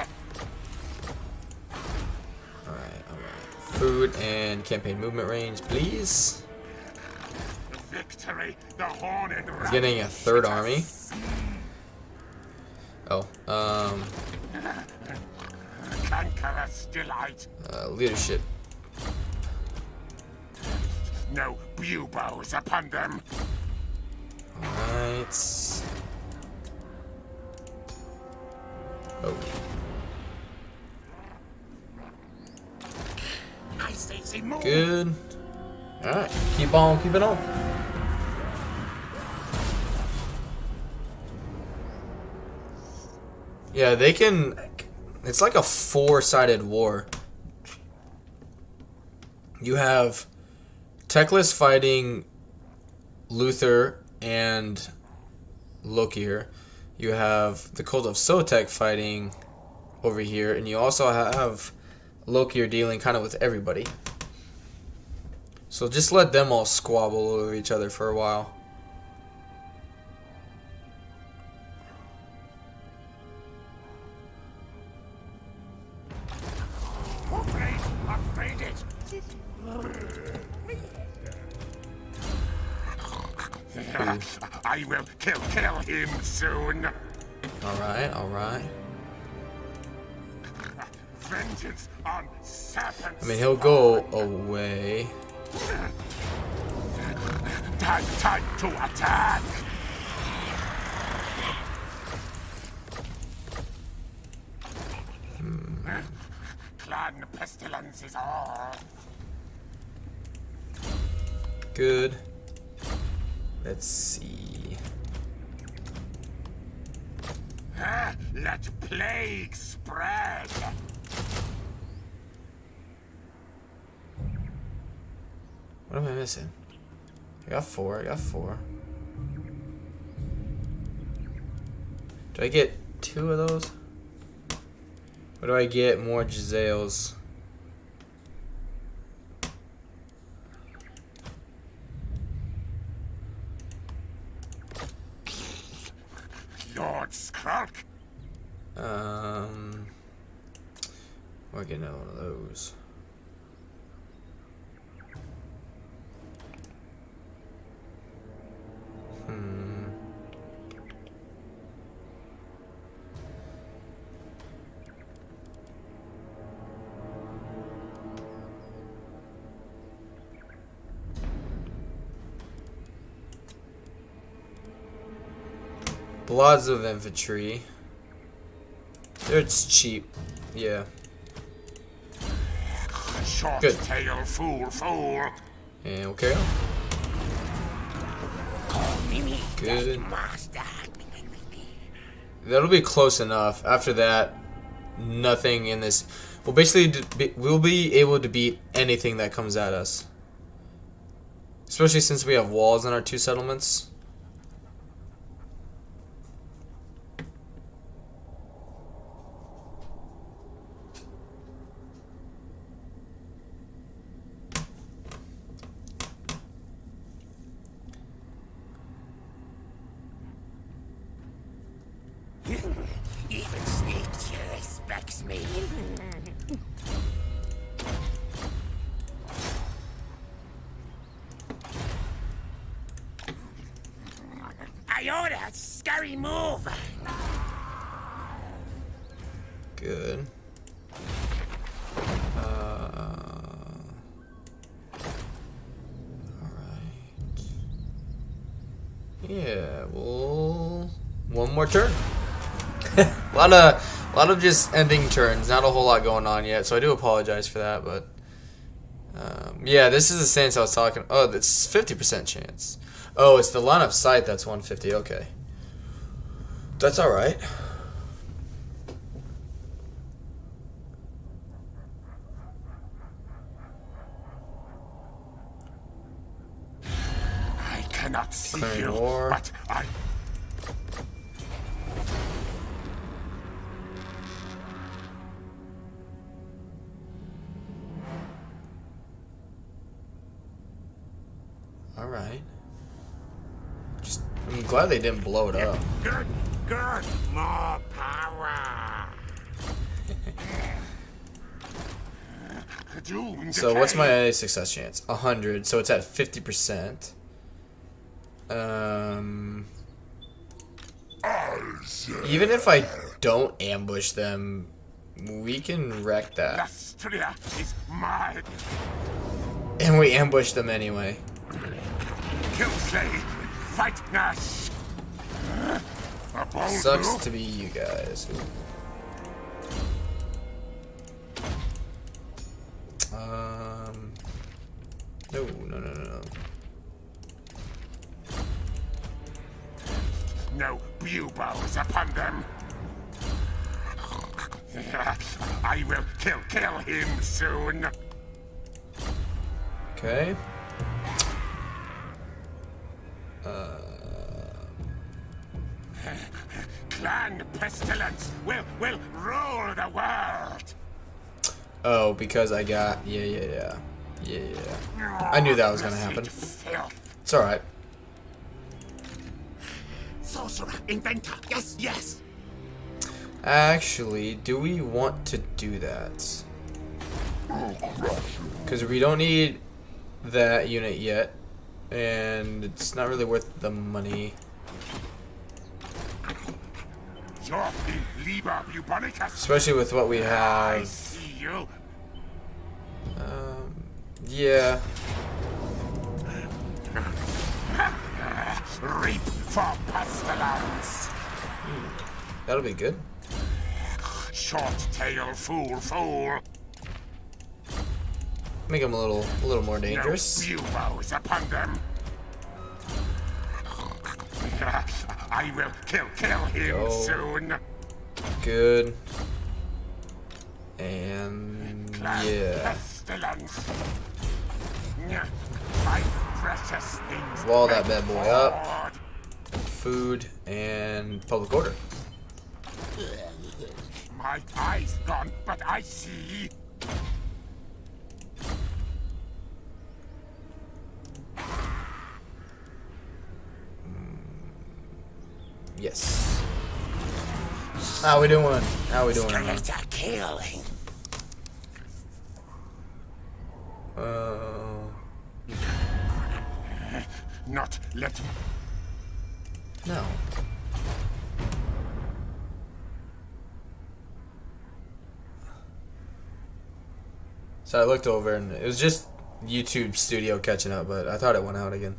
Alright, alright. Food and campaign movement range, please. Victory, the horned rat. He's getting a third army. Oh, Cankerous delight. leadership. No buboes upon them. Alright. Oh. I say move. Good. Alright, keep on keeping on. Yeah, they can. It's like a four-sided war. You have Teclis fighting Luther and Lokir. You have the Cult of Sotek fighting over here, and you also have Lokir dealing kind of with everybody. So just let them all squabble over each other for a while. Upgraded. I will kill him soon. Alright, alright. Vengeance on serpents. I mean, he'll go away. Time to attack. Clan Pestilens is all. Good. Let's see. Let plague spread. What am I missing? I got four. Do I get two of those? Or do I get more Giselles? Lord Skrolk. We're getting one of those. Bloods of infantry. It's cheap. Yeah. Short Good. tail fool. And we'll carry on. Good. That'll be close enough. After that, nothing in this. We'll basically we'll be able to beat anything that comes at us. Especially since we have walls in our two settlements. My orders, scurry move. Good. Alright. Yeah, well, one more turn. a lot of just ending turns. Not a whole lot going on yet, so I do apologize for that. But yeah, this is the stance I was talking. Oh, that's 50% chance. Oh, it's the line of sight that's 150. Okay, that's all right. I cannot see Clearing you, war. but I... All right. Just, I'm glad they didn't blow it up. Good, good, more power. Doom So what's decay. my success chance? 100. So it's at 50%. Even if I don't ambush them, we can wreck that. Lustria is mine. And we ambush them anyway. Killslay, fight Nash. A bold Sucks move. to be you guys. No, no, no, no, no. No buboes upon them. I will kill him soon. Okay. Clan Pestilens will rule the world. Oh, because I got yeah. I knew that was gonna happen. Filth. It's all right. Sorcerer, inventor, yes. Actually, do we want to do that? Because we don't need that unit yet, and it's not really worth the money. You're in Liber Bubonicus. Especially with what we I have. see you. Yeah. Reap for pestilence. That'll be good. Short tail fool. Make them a little more dangerous. No buboes upon them. I will kill him Go. soon. Good. And yeah. Pestilence. My precious things. Wall that bad boy up. Lord. Food and public order. My eyes gone, but I see. Yes. How we doing? How we doing? Skeletor killing. Not let. No. So I looked over and it was just YouTube Studio catching up, but I thought it went out again.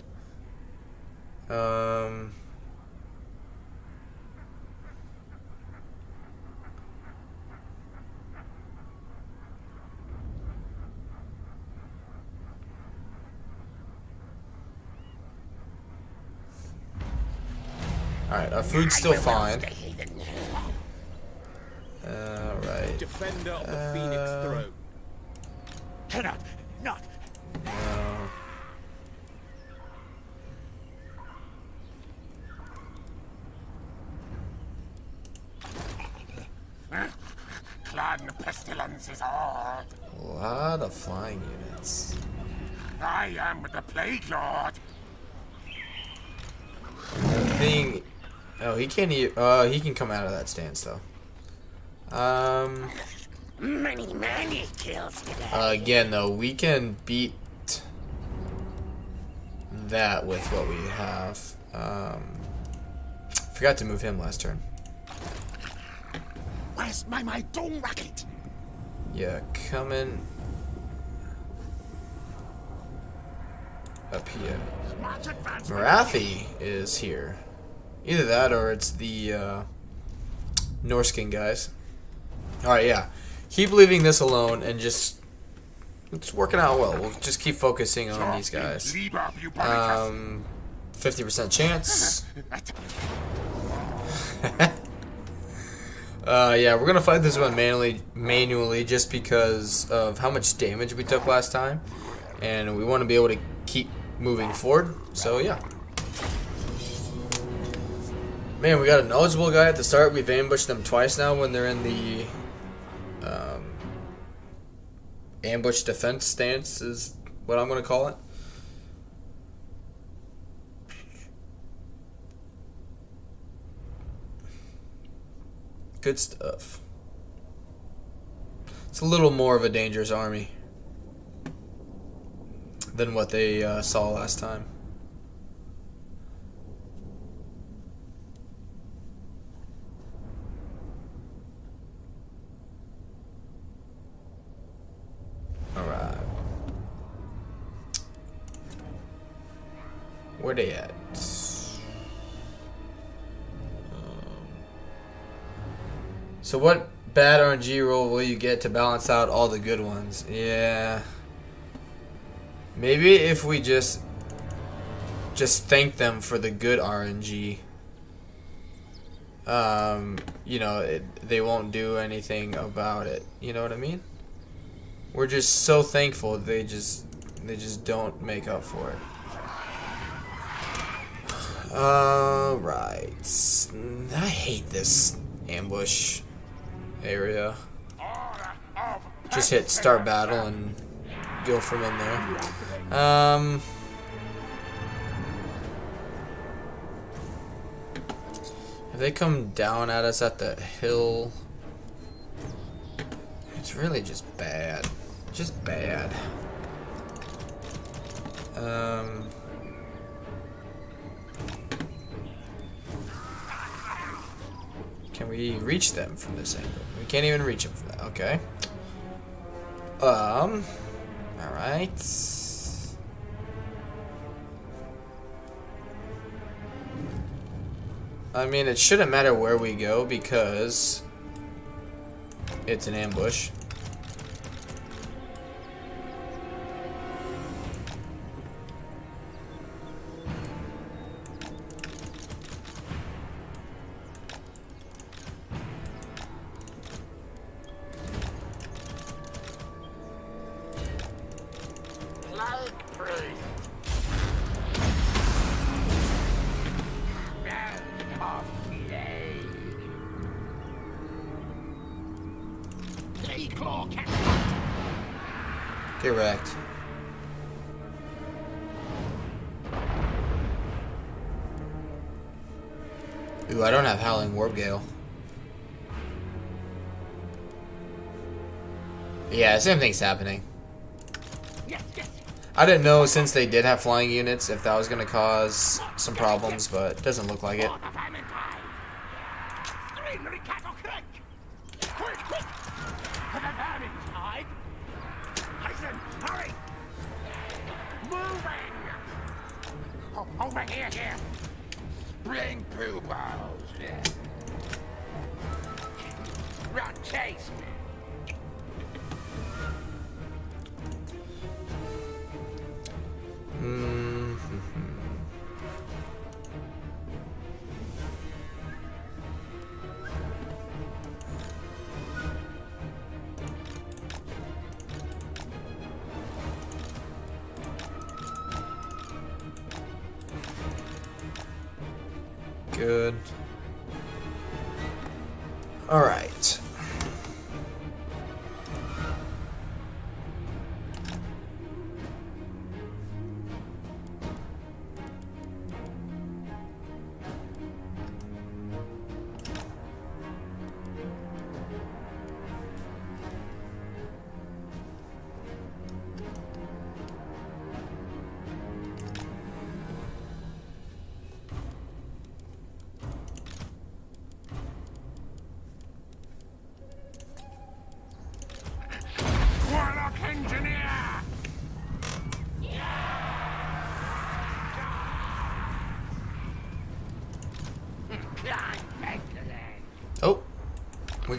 Alright, our food's still fine. Alright. Defender of the Phoenix Throne. Cannot. Not. Clan Pestilence is all. A lot of flying units. I am the Plague Lord. The thing. Oh, he can't. He can come out of that stance though. Many kills today. Again though, we can beat that with what we have. forgot to move him last turn. Where's my dome racket? Yeah, coming up here. Smart advance. Marathi is here. Either that or it's the Norskin guys. Alright, yeah. Keep leaving this alone and just... It's working out well. We'll just keep focusing on these guys. 50% chance. Yeah, we're gonna fight this one manually just because of how much damage we took last time. And we want to be able to keep moving forward. So, yeah. Man, we got a knowledgeable guy at the start. We've ambushed them twice now when they're in the ambush defense stance is what I'm going to call it. Good stuff. It's a little more of a dangerous army than what they saw last time. Alright. Where they at? So what bad RNG roll will you get to balance out all the good ones? Yeah. Maybe if we just thank them for the good RNG. You know, they won't do anything about it. You know what I mean? We're just so thankful they just don't make up for it. Right. I hate this ambush area. Just hit start battle and go from in there. If they come down at us at the hill, it's really just bad. Just bad. Can we reach them from this angle? We can't even reach them from that. Okay. Alright. I mean, it shouldn't matter where we go because it's an ambush. Get wrecked. Ooh, I don't have Howling Warp Gale. Yeah, same thing's happening. I didn't know since they did have flying units if that was going to cause some problems, but it doesn't look like it. Over here. Bring poo balls. Run, chase me. Good. All right.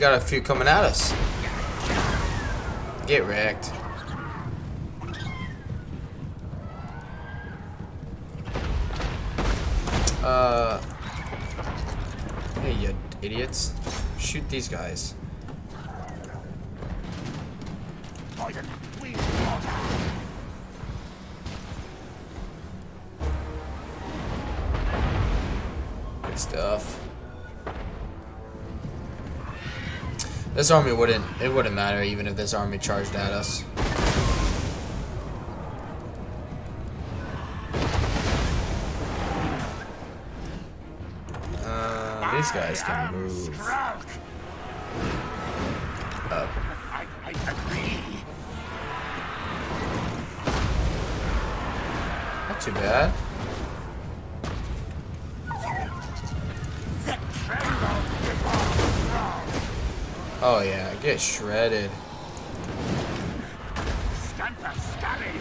got a few coming at us. Get wrecked. Hey, you idiots. Shoot these guys. Good stuff. This army wouldn't matter even if this army charged at us. These guys can move up. I agree. Not too bad. Oh yeah, get shredded. Scamper scurry.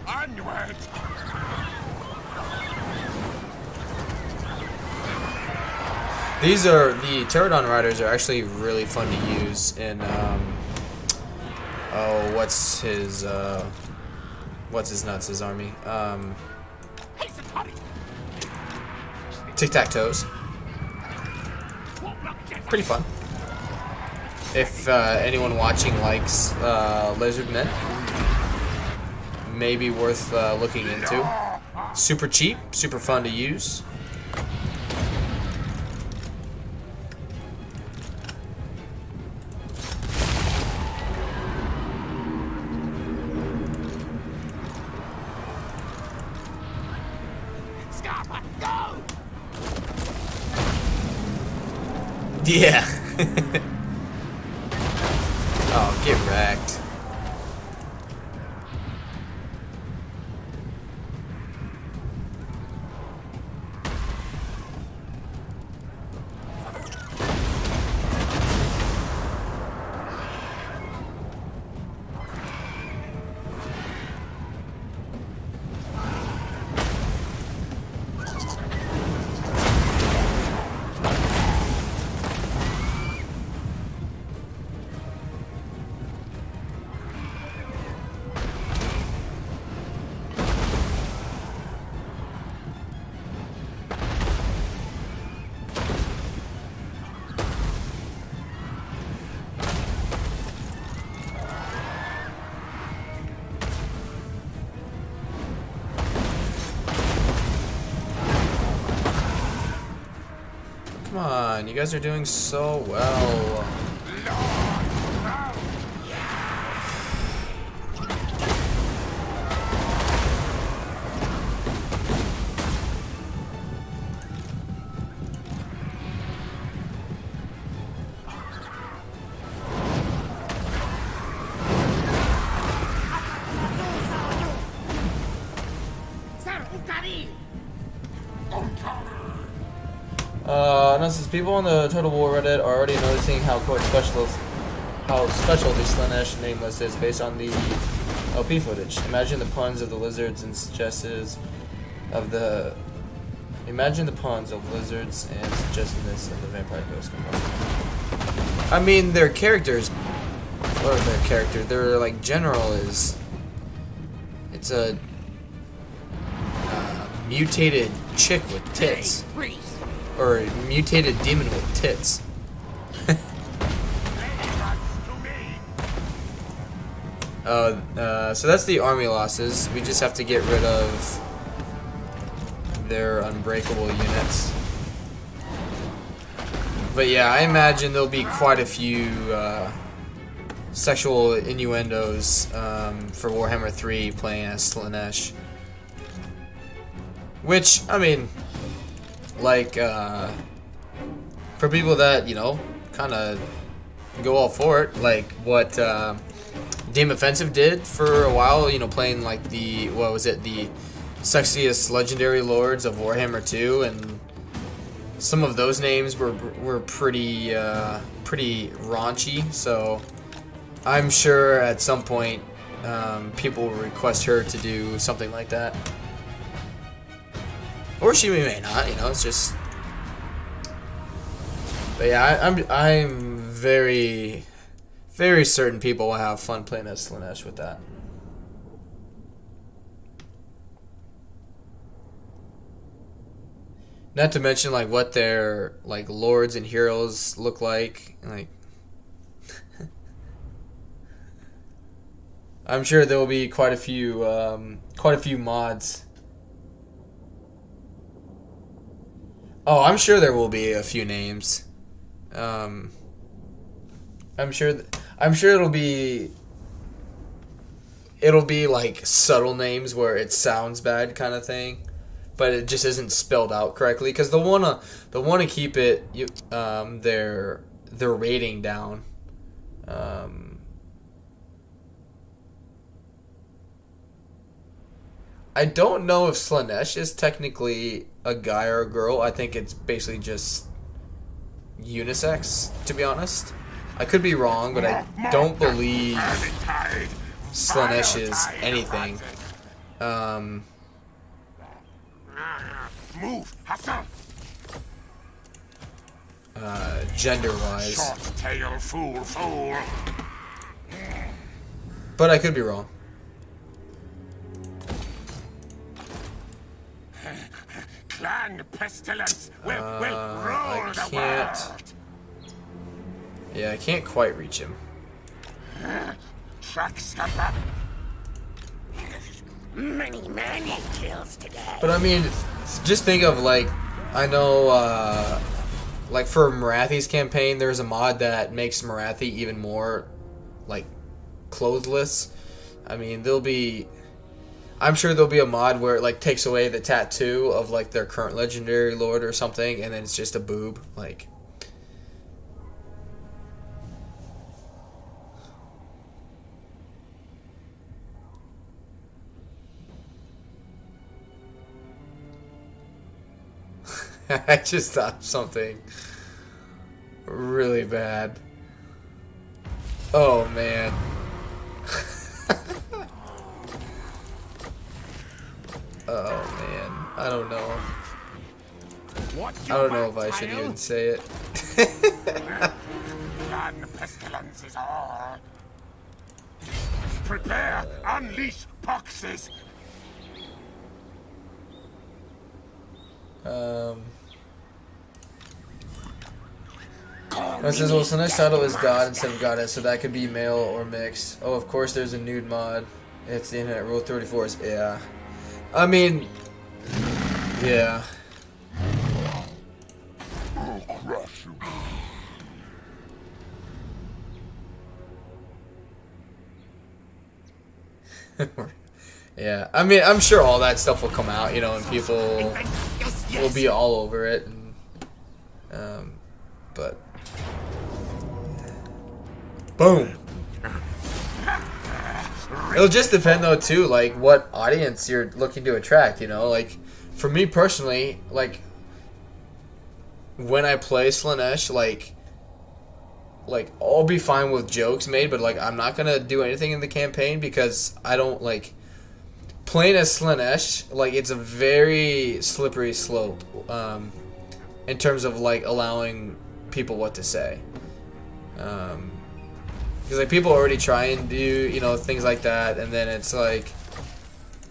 Onward. These are the Pterodon riders are actually really fun to use in oh, what's his nuts, his army? Tic-tac-toes. Pretty fun. If anyone watching likes lizardmen, maybe worth looking into. Super cheap, super fun to use. Yeah. Oh, get wrecked. Come on, you guys are doing so well. Since people on the Total War Reddit are already noticing how special the Slaanesh name list is based on the LP footage. Imagine the puns of the lizards and suggestiveness of the suggestiveness of the vampire ghost component. I mean, their characters, or their like general is, it's a mutated chick with tits. Or a mutated demon with tits. So that's the army losses. We just have to get rid of their unbreakable units. But yeah, I imagine there'll be quite a few sexual innuendos for Warhammer 3 playing as Slaanesh. Which, I mean, like, for people that, you know, kind of go all for it, like what Dame Offensive did for a while, you know, playing like the, what was it, the sexiest legendary lords of Warhammer 2, and some of those names were pretty pretty raunchy, so I'm sure at some point people will request her to do something like that. Or she may not, you know, it's just But yeah, I'm very certain people will have fun playing as Slaanesh with that. Not to mention like what their like lords and heroes look like. Like I'm sure there will be quite a few mods. Oh, I'm sure there will be a few names. I'm sure it'll be like subtle names where it sounds bad kind of thing, but it just isn't spelled out correctly because they'll wanna keep it their rating down. I don't know if Slaanesh is technically a guy or a girl. I think it's basically just unisex, to be honest. I could be wrong, but I don't believe Slaanesh is anything. Move, hustle. Gender-wise. Short tail, fool. But I could be wrong. Clan Pestilens will rule I the can't. world. Yeah, I can't quite reach him. Track stepper. Many kills today. But I mean, just think of like, I know, like for Marathi's campaign, there's a mod that makes Marathi even more, like, clothless. I mean, I'm sure there'll be a mod where it like takes away the tattoo of like their current legendary lord or something, and then it's just a boob. Like, I just thought of something really bad. Oh man. Oh man, I don't know. I don't know if I should even say it. Clan Pestilence is all. Prepare, unleash boxes. It says, well, so next title is God instead of Goddess, so that could be male or mixed. Oh, of course there's a nude mod. It's the internet. Rule 34 is, yeah. I mean, yeah. Yeah, I mean, I'm sure all that stuff will come out, you know, and people will be all over it. And, but boom. It'll just depend though too, like what audience you're looking to attract, you know. Like for me personally, like when I play Slaanesh, like I'll be fine with jokes made, but like I'm not gonna do anything in the campaign because I don't like playing as Slaanesh. Like it's a very slippery slope in terms of like allowing people what to say. Because like people already try and do, you know, things like that, and then it's like,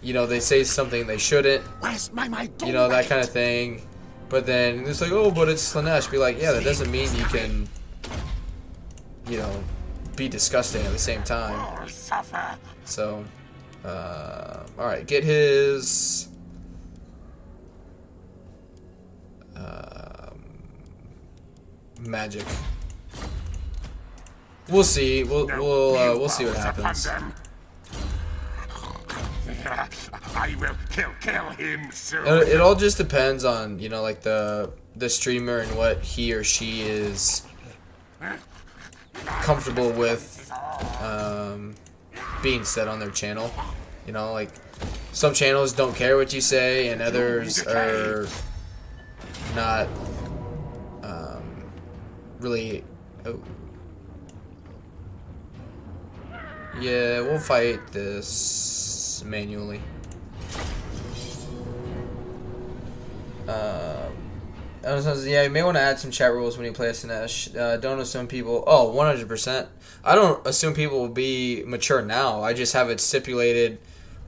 you know, they say something they shouldn't, you know, that kind of thing. But then it's like, oh, but it's Slaanesh. Be like, yeah, that doesn't mean you can, you know, be disgusting at the same time. So, all right, get his magic. We'll see. We'll see what happens. I will kill him soon. It all just depends on, you know, like the streamer and what he or she is comfortable with being said on their channel. You know, like some channels don't care what you say, and others are not really. Oh. Yeah, we'll fight this manually. Yeah, you may want to add some chat rules when you play SNES. Don't assume people... Oh, 100%. I don't assume people will be mature now. I just have it stipulated,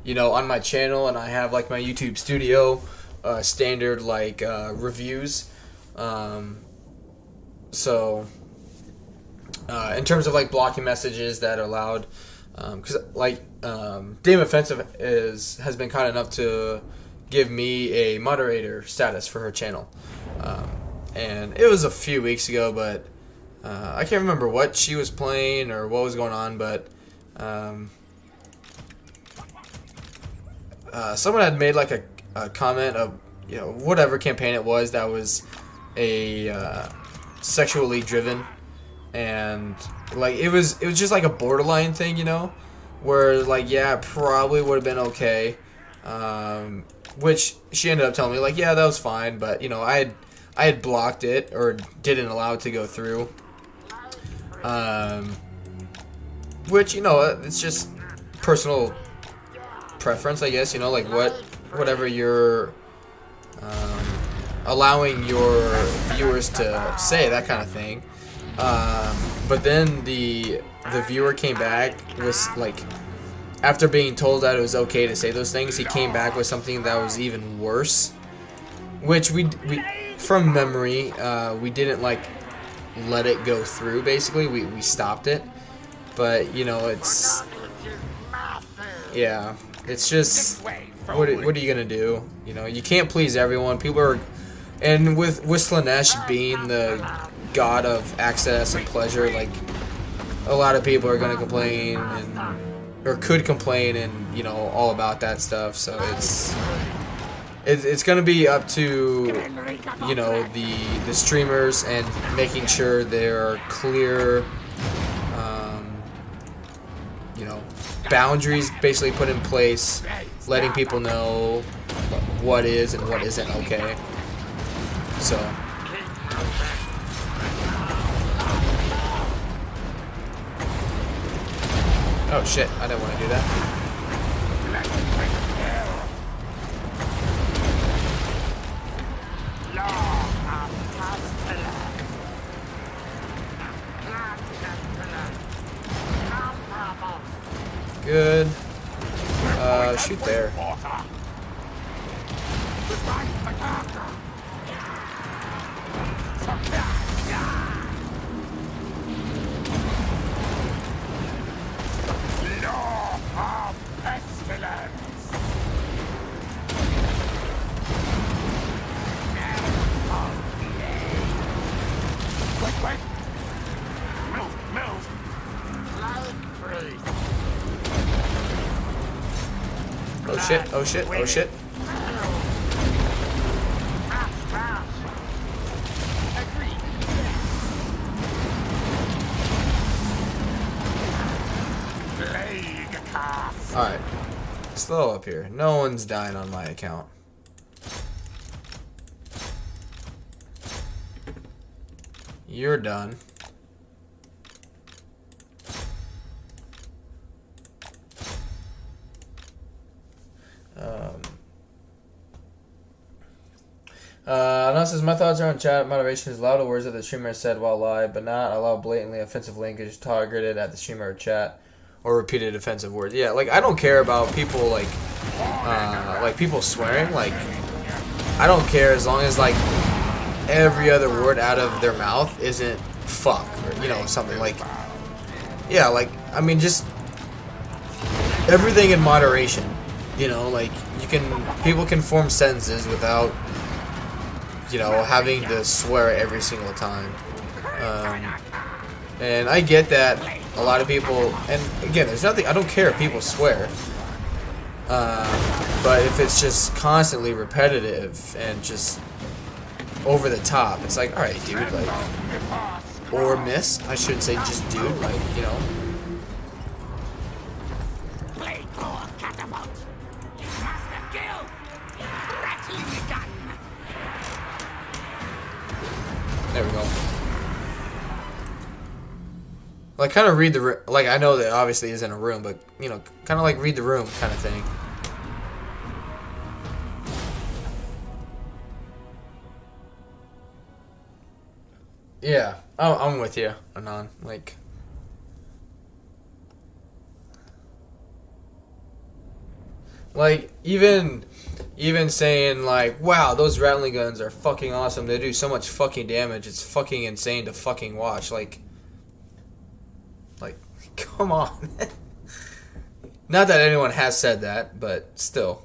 you know, on my channel, and I have, like, my YouTube studio standard, like, reviews. So, in terms of, like, blocking messages that are allowed, because, like, Dame Offensive has been kind enough to give me a moderator status for her channel. And it was a few weeks ago, but I can't remember what she was playing or what was going on, but someone had made like a comment of, you know, whatever campaign it was that was a sexually driven, and like it was just like a borderline thing, you know, where like, yeah, it probably would have been okay, which she ended up telling me like, yeah, that was fine, but you know, I had blocked it or didn't allow it to go through, which, you know, it's just personal preference, I guess, you know, like whatever you're allowing your viewers to say, that kind of thing. But then the viewer came back with, like, after being told that it was okay to say those things, he came back with something that was even worse, which we from memory, we didn't like let it go through. Basically, we stopped it. But you know, it's, yeah, it's just, what are you gonna do? You know, you can't please everyone. People are, and with Slanesh being the god of access and pleasure, like, a lot of people are gonna complain or could complain, and you know, all about that stuff. So it's gonna be up to, you know, the streamers and making sure there are clear, you know, boundaries basically put in place, letting people know what is and what isn't okay. So oh shit, I didn't want to do that. Good. Shoot there. Oh shit, oh shit, oh shit. Alright. Slow up here. No one's dying on my account. You're done. Says, my thoughts are on chat moderation is allow the words that the streamer said while live, but not allow blatantly offensive language targeted at the streamer or chat, or repeated offensive words. Yeah, like, I don't care about people, like people swearing. Like, I don't care as long as, like, every other word out of their mouth isn't fuck, or, you know, something like, yeah, like, I mean, just everything in moderation, you know, like, people can form sentences without, you know, having to swear every single time. And I get that a lot of people, and again, there's nothing, I don't care if people swear, but if it's just constantly repetitive and just over the top, it's like, alright, dude, like, or miss, I shouldn't say just dude, like, you know. There we go. Like, kind of read the, like, I know that obviously isn't a room, but, you know, kind of like read the room kind of thing. Yeah, I'm with you, Anon. Like even saying like, wow, those rattling guns are fucking awesome. They do so much fucking damage. It's fucking insane to fucking watch. Like, come on. Not that anyone has said that, but still.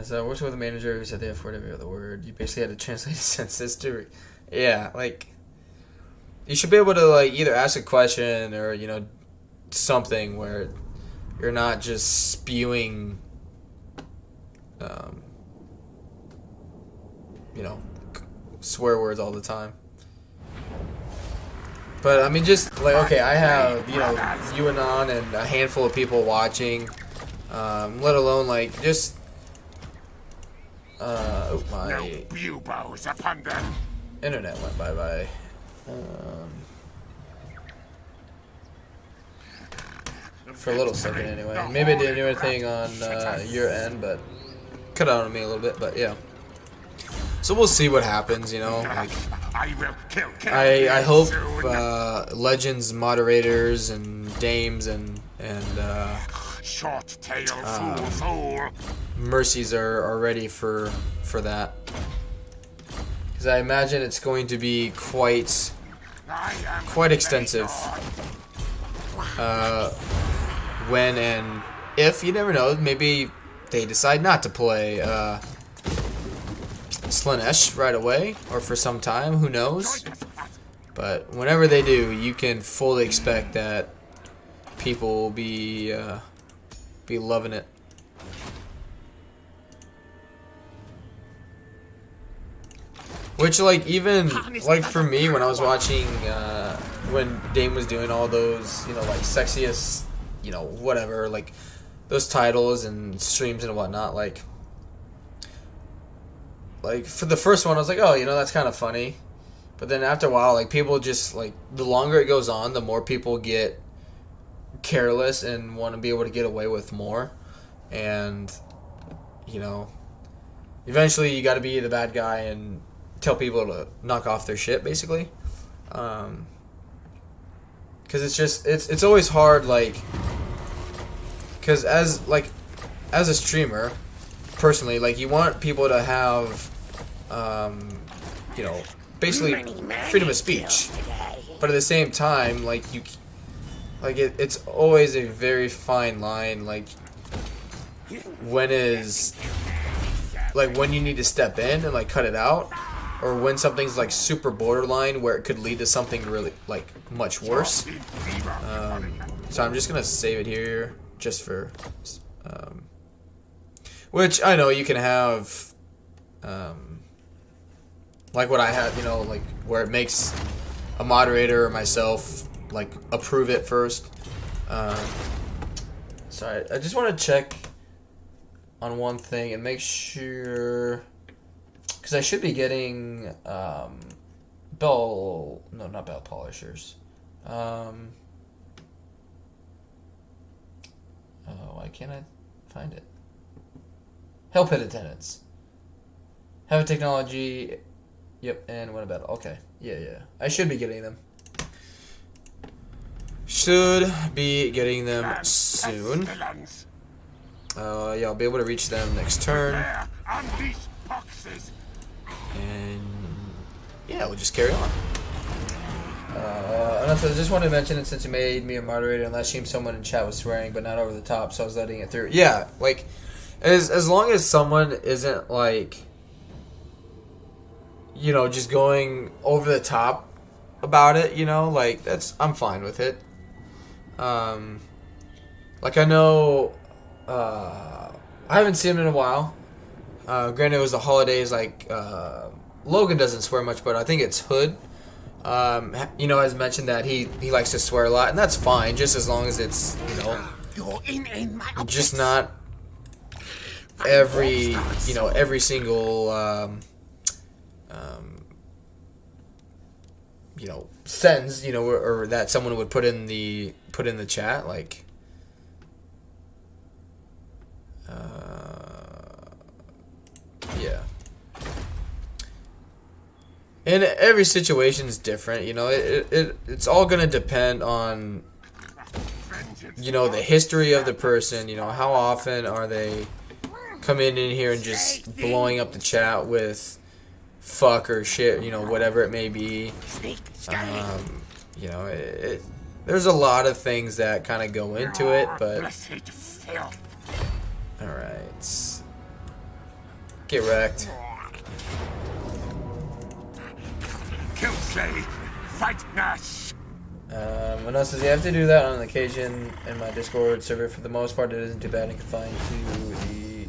So I worked with a manager who said they afford every other word. You basically had to translate a sentence to... Yeah, like... You should be able to, like, either ask a question or, you know, something where you're not just spewing, you know, swear words all the time. But, I mean, just, like, okay, I have, you know, you and on and a handful of people watching, let alone, like, just... my No buboes upon them. internet went bye-bye. For a little second anyway. Maybe I didn't do anything on your end, but cut out on me a little bit, but yeah. So we'll see what happens, you know. Like, I will kill I hope soon. Legends moderators and dames and Short tail fool. mercies are ready for that. Because I imagine it's going to be quite extensive. When and if, you never know, maybe they decide not to play Slaanesh right away or for some time, who knows. But whenever they do, you can fully expect that people will be loving it. Which, like, even, like, for me, when I was watching, when Dame was doing all those, you know, like, sexiest, you know, whatever, like, those titles and streams and whatnot, like, for the first one, I was like, oh, you know, that's kind of funny. But then after a while, like, people just, like, the longer it goes on, the more people get careless and want to be able to get away with more. And, you know, eventually you got to be the bad guy and tell people to knock off their shit, basically. Because it's just, it's always hard, like, because as a streamer, personally, like, you want people to have, you know, basically freedom of speech. But at the same time, like, it's always a very fine line, like, when you need to step in and, like, cut it out. Or when something's like super borderline where it could lead to something really like much worse. So I'm just gonna save it here just for which I know you can have like what I had, you know, like where it makes a moderator or myself like approve it first. Sorry, I just want to check on one thing and make sure. Because I should be getting not bell polishers. Why can't I find it? Hell pit attendants. Have a technology. Yep, and what about? Okay, yeah. I should be getting them. Should be getting them soon. Yeah, I'll be able to reach them next turn. And yeah, we'll just carry on. I just wanted to mention it since you made me a moderator and last stream someone in chat was swearing, but not over the top, so I was letting it through. Yeah, like as long as someone isn't like, you know, just going over the top about it, you know, like I'm fine with it. Like I know, I haven't seen him in a while. Granted, it was the holidays. Like Logan doesn't swear much, but I think it's Hood. You know, has mentioned that he likes to swear a lot, and that's fine, just as long as it's, you know, just not every single you know, sentence, you know, or that someone would put in the chat, like Yeah. And every situation is different, you know. It's all gonna depend on, you know, the history of the person. You know, how often are they coming in here and just blowing up the chat with fuck or shit, you know, whatever it may be. You know, there's a lot of things that kind of go into it, but all right, get wrecked. Killslay, fight Nash. What else does he have to do that on occasion in my Discord server? For the most part, it isn't too bad and confined to the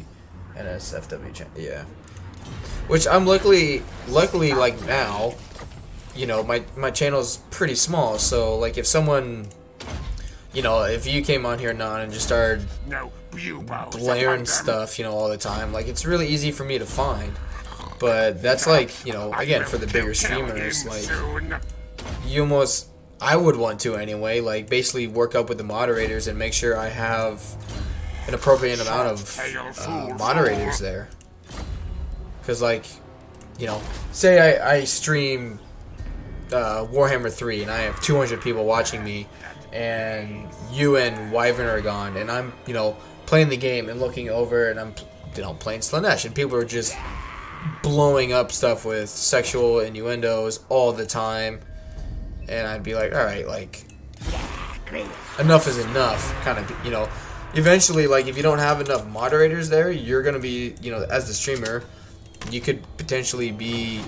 NSFW channel. Yeah, which I'm luckily like now, you know, my channel's pretty small. So like if someone, you know, if you came on here non and just started blaring stuff, you know, all the time, like it's really easy for me to find. But that's like, you know, again, for the bigger streamers, like you almost, I would want to anyway, like basically work up with the moderators and make sure I have an appropriate amount of moderators there. Because like, you know, say I stream Warhammer 3 and I have 200 people watching me, and you and Wyvern are gone, and I'm, you know, playing the game and looking over, and I'm, you know, playing Slanesh, and people are just blowing up stuff with sexual innuendos all the time, and I'd be like, all right, like, enough is enough, kind of, you know. Eventually, like, if you don't have enough moderators there, you're gonna be, you know, as the streamer, you could potentially be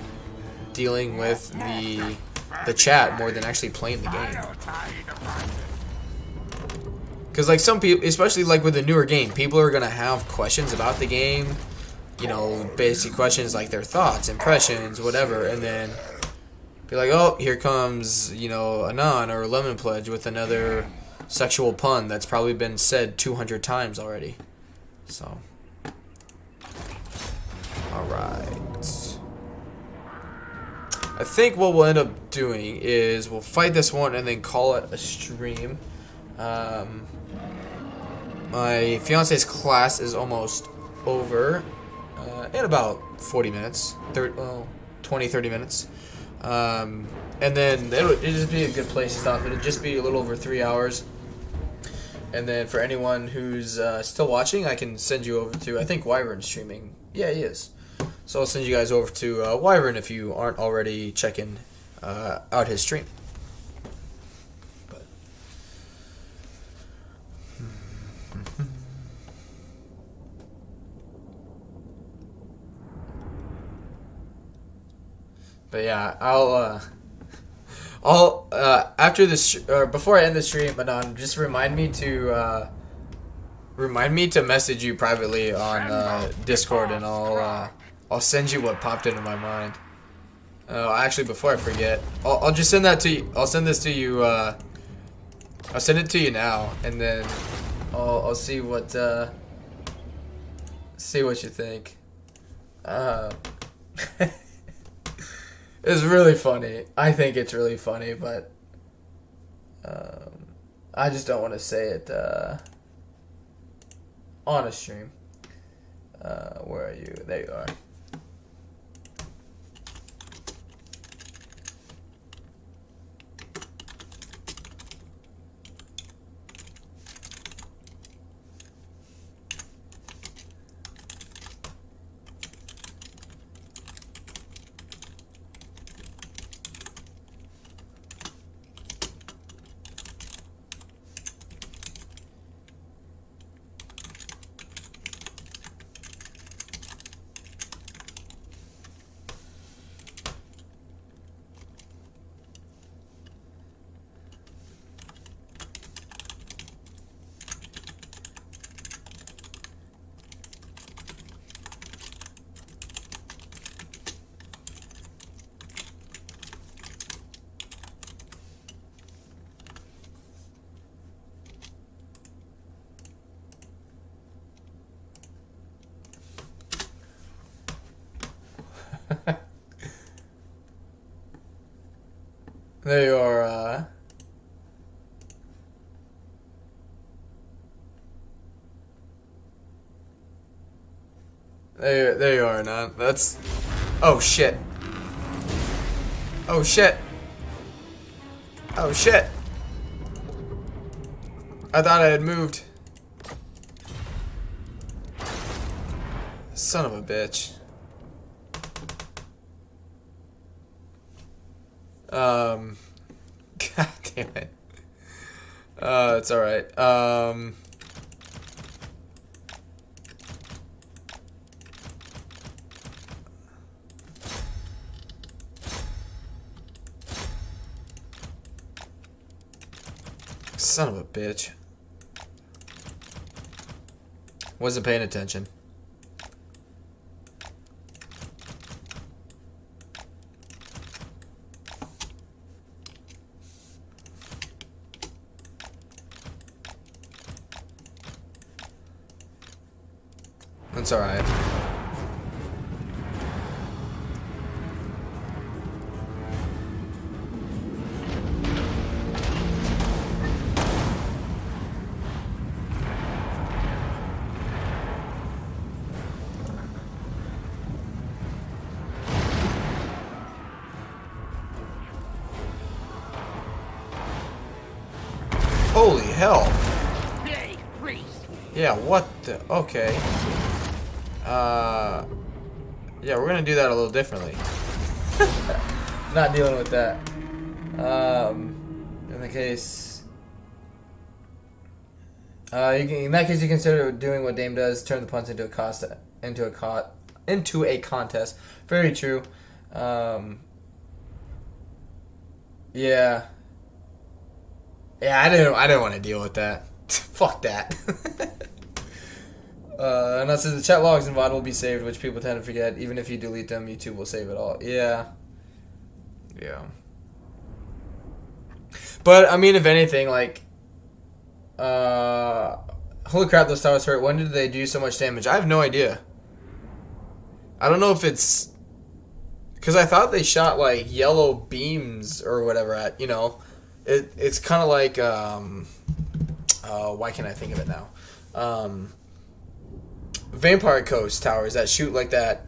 dealing with the chat more than actually playing the game. Because, like, some people, especially, like, with a newer game, people are gonna have questions about the game, you know, basic questions like their thoughts, impressions, whatever, and then be like, oh, here comes, you know, Anon or Lemon Pledge with another sexual pun that's probably been said 200 times already. So, alright. I think what we'll end up doing is we'll fight this one and then call it a stream. My fiance's class is almost over in about 40 minutes, 20-30 minutes. And then it'll just be a good place to stop. It'll just be a little over 3 hours. And then for anyone who's still watching, I can send you over to, I think Wyvern's streaming. Yeah, he is. So I'll send you guys over to Wyvern if you aren't already checking out his stream. But yeah, I'll after this or before I end the stream, Manon, just remind me to message you privately on Discord, and I'll send you what popped into my mind. Actually, before I forget, I'll just send that to you. I'll send this to you. I'll send it to you now, and then I'll see what you think. It's really funny. I think it's really funny, but I just don't want to say it on a stream. Where are you? There you are. There you are. There you are, Nan. That's... Oh, shit. Oh, shit. Oh, shit. I thought I had moved. Son of a bitch. God damn it. It's alright. Son of a bitch. Wasn't paying attention. That's alright. Holy hell. Big priest. Yeah, what the... Okay. Yeah, we're gonna do that a little differently. Not dealing with that. In the case... in that case, you consider doing what Dame does, turn the punts into a contest. Very true. Yeah. Yeah, I didn't want to deal with that. Fuck that. And that says the chat logs and VOD will be saved, which people tend to forget. Even if you delete them, YouTube will save it all. Yeah. Yeah. But, I mean, if anything, like... holy crap, those towers hurt. When did they do so much damage? I have no idea. I don't know if it's... Because I thought they shot, like, yellow beams or whatever at, you know... It's kind of like, why can't I think of it now? Vampire Coast towers that shoot like that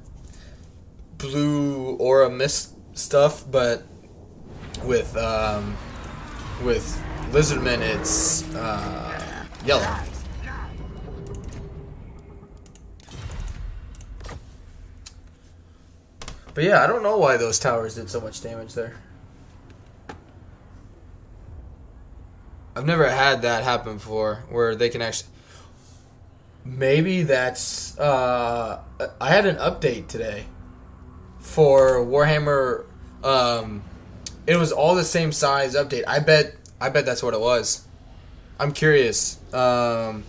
blue aura mist stuff, but with Lizardmen it's yellow. But yeah, I don't know why those towers did so much damage there. I've never had that happen before, where they can actually... Maybe that's... I had an update today for Warhammer. It was all the same size update. I bet that's what it was. I'm curious. So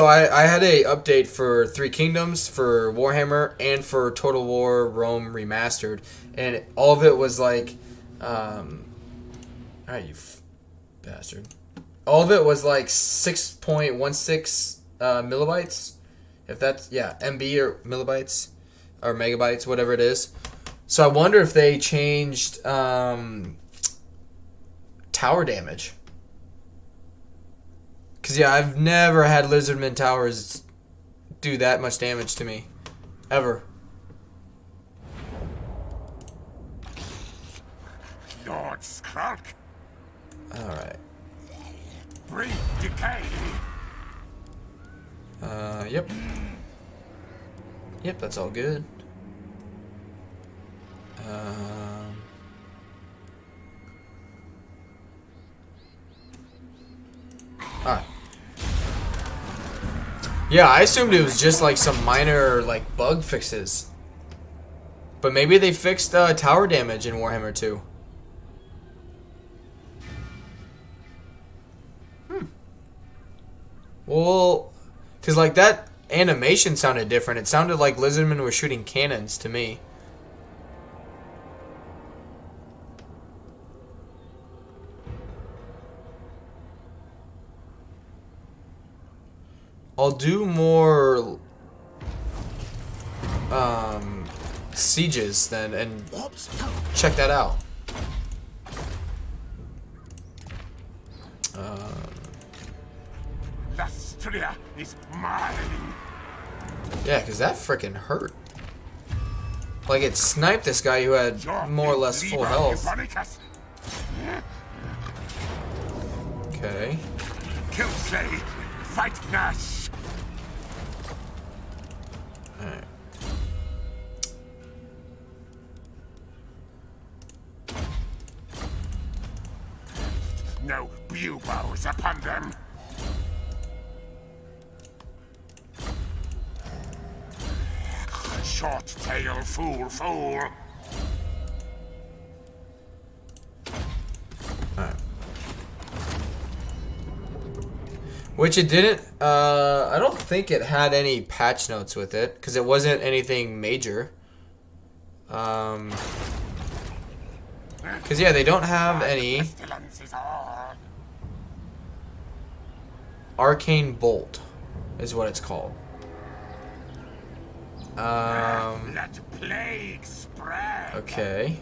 I had a update for Three Kingdoms, for Warhammer, and for Total War Rome Remastered. And all of it was like... Alright, you... bastard. All of it was like 6.16 millibytes. If that's, yeah, MB or millibytes or megabytes, whatever it is. So I wonder if they changed tower damage. Because, yeah, I've never had Lizardman towers do that much damage to me. Ever. Lord Skrolk. Alright. Bring decay. Yep. Yep, that's all good. Alright. Yeah, I assumed it was just like some minor like bug fixes. But maybe they fixed tower damage in Warhammer 2. Well, because like that animation sounded different. It sounded like Lizardmen were shooting cannons to me. I'll do more sieges then and check that out. Lastria is mine. Yeah, because that freaking hurt. Like, it sniped this guy who had more or less full health. Okay. Kill Slay. Fight Nash. Alright. No buboes upon them. Short tail fool. Alright. Which it didn't, I don't think it had any patch notes with it, because it wasn't anything major. Because, yeah, they don't have any Arcane Bolt, is what it's called. Let plague spread. Okay.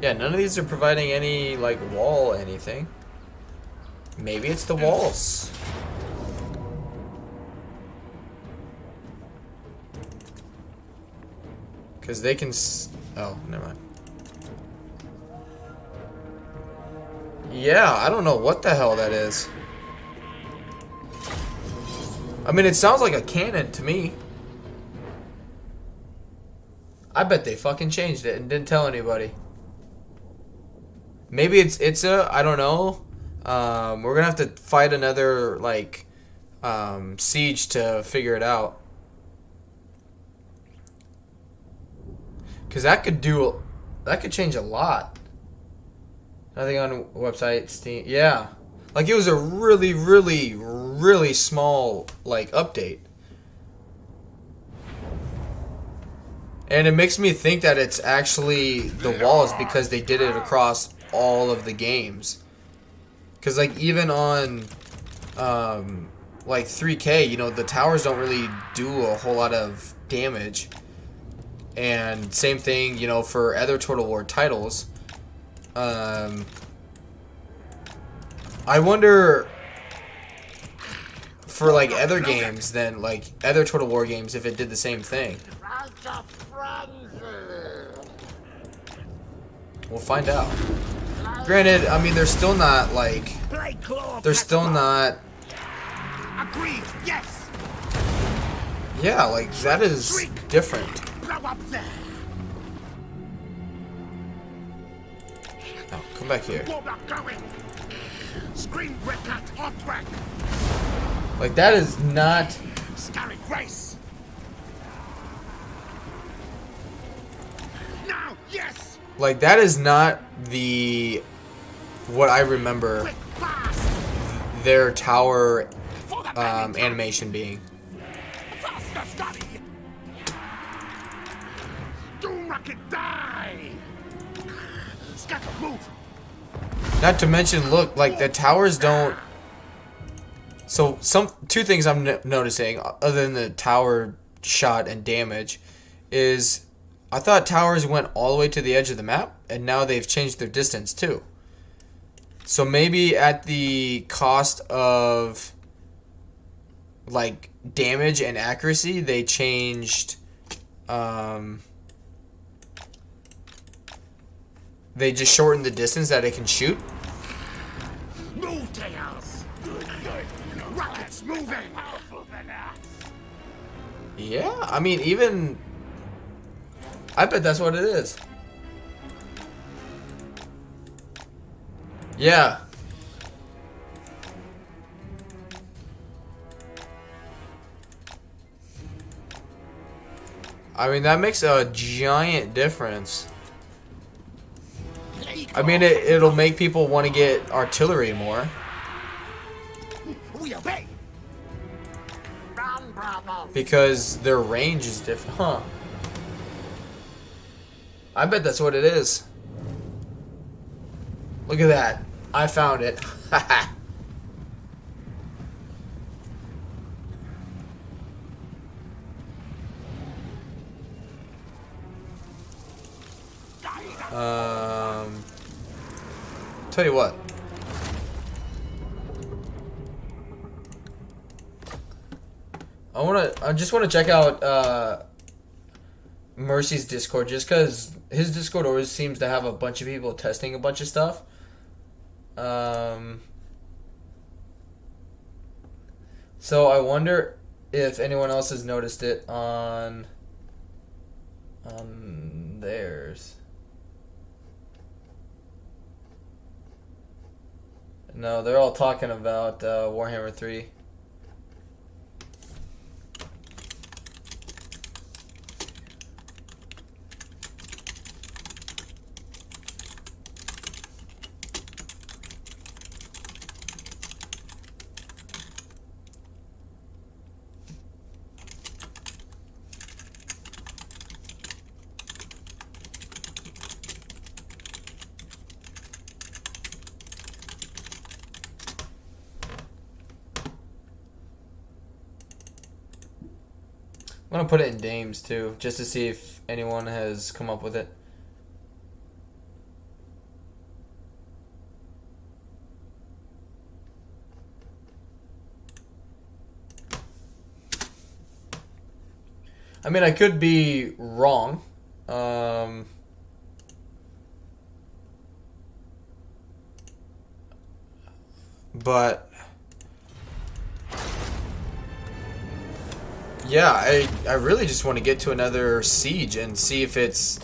Yeah, none of these are providing any, like, wall anything. Maybe it's the walls. Because they can oh, never mind. Yeah, I don't know what the hell that is. I mean, it sounds like a cannon to me. I bet they fucking changed it and didn't tell anybody. Maybe it's a, I don't know. We're gonna have to fight another, like, siege to figure it out. Because that could change a lot. Nothing on website, Steam. Yeah. Like, it was a really, really, really small, like, update. And it makes me think that it's actually the walls because they did it across all of the games. Because, like, even on, like, 3K, you know, the towers don't really do a whole lot of damage. And same thing, you know, for other Total War titles. I wonder, for, like, other games than, like, other Total War games, if it did the same thing. We'll find out. Granted, I mean, they're still not, like, they're still not... Agreed, yes. Yeah, like, that is different. Oh, come back here. Like, that is not... Scary Grace. Now, yes. Like, that is not the... what I remember their tower animation being. Not to mention, look, like, the towers don't... So, two things I'm noticing, other than the tower shot and damage, is I thought towers went all the way to the edge of the map, and now they've changed their distance, too. So, maybe at the cost of, like, damage and accuracy, they changed... they just shortened the distance that it can shoot. Move, Tails. Rockets moving. Yeah, I mean, even... I bet that's what it is. Yeah. I mean, that makes a giant difference. I mean, it'll make people want to get artillery more. We obey. Because their range is different. Huh. I bet that's what it is. Look at that. I found it. Tell you what. I just wanna check out Mercy's Discord, just because his Discord always seems to have a bunch of people testing a bunch of stuff. So I wonder if anyone else has noticed it on theirs. No, they're all talking about Warhammer 3. I'm gonna put it in Dames too, just to see if anyone has come up with it. I mean, I could be wrong. But yeah, I really just want to get to another siege and see if it's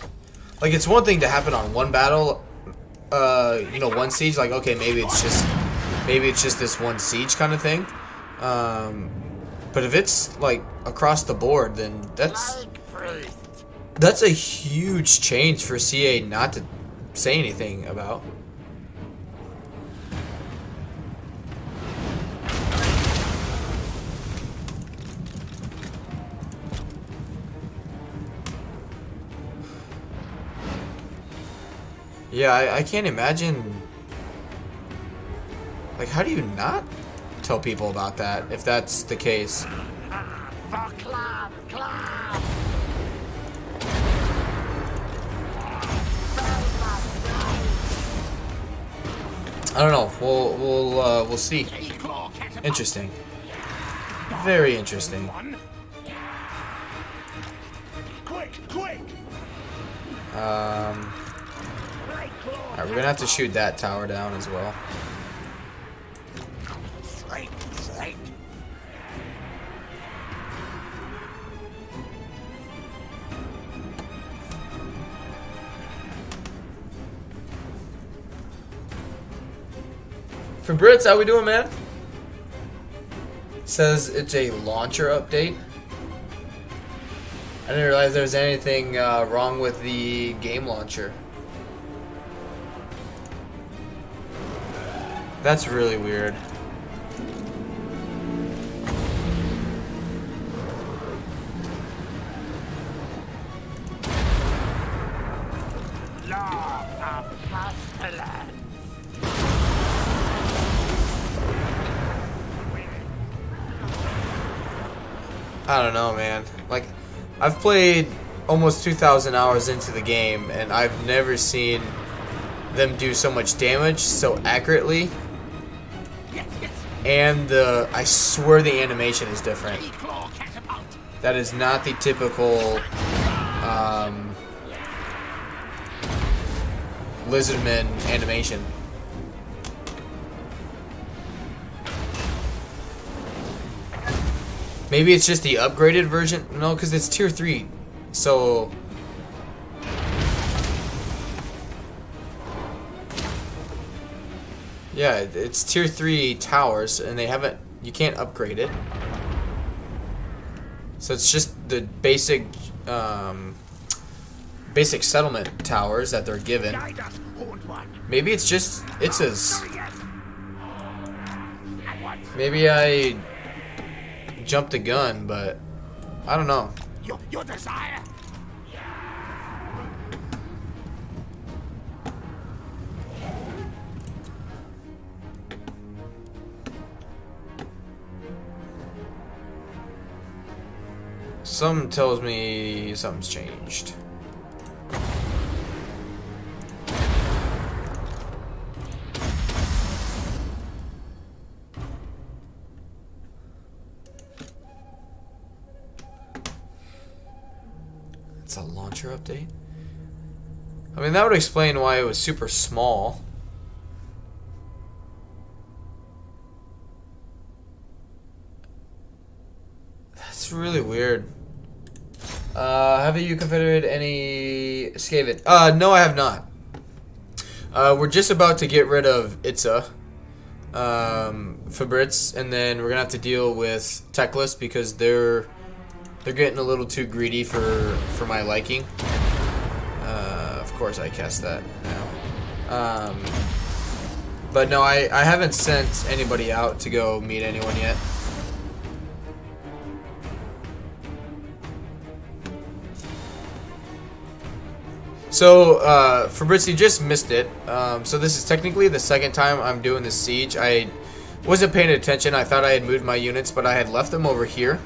like, it's one thing to happen on one battle, you know, one siege, like, okay, maybe it's just this one siege kind of thing. But if it's like across the board, then that's a huge change for CA not to say anything about. Yeah, I can't imagine. Like, how do you not tell people about that if that's the case? I don't know. We'll see. Interesting. Very interesting. Alright, we're gonna have to shoot that tower down as well. For Brits, how we doing, man? Says it's a launcher update. I didn't realize there was anything wrong with the game launcher. That's really weird. I don't know, man. Like, I've played almost 2,000 hours into the game, and I've never seen them do so much damage so accurately. And I swear the animation is different. That is not the typical Lizardman animation. Maybe it's just the upgraded version. No, because it's tier 3. So yeah, it's tier 3 towers, and they haven't. You can't upgrade it. So it's just the basic settlement towers that they're given. Maybe it's just maybe I jumped the gun, but I don't know. Your desire. Something tells me something's changed. It's a launcher update? I mean, that would explain why it was super small. That's really weird. Have you configured any Skaven? No, I have not. We're just about to get rid of Itza, Fabritz, and then we're gonna have to deal with Techless because they're getting a little too greedy for my liking. Of course, I cast that now. But no, I haven't sent anybody out to go meet anyone yet. So, Fabritz, you just missed it. So this is technically the second time I'm doing this siege. I wasn't paying attention. I thought I had moved my units, but I had left them over here.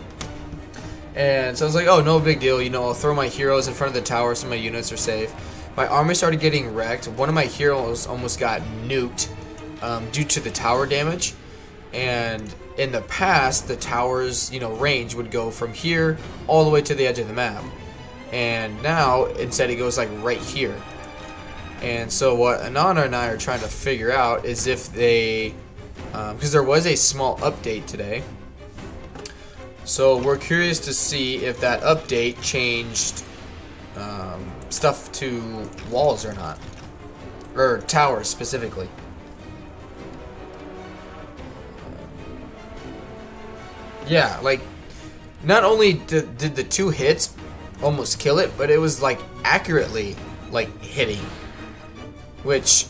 And so I was like, oh, no big deal. You know, I'll throw my heroes in front of the tower so my units are safe. My army started getting wrecked. One of my heroes almost got nuked due to the tower damage. And in the past, the tower's, you know, range would go from here all the way to the edge of the map. And now, instead, it goes like right here. And so what Anana and I are trying to figure out is if they, because there was a small update today. So we're curious to see if that update changed stuff to walls or not. Or towers specifically. Yeah, like, not only did the 2 hits almost kill it, but it was like accurately like hitting, which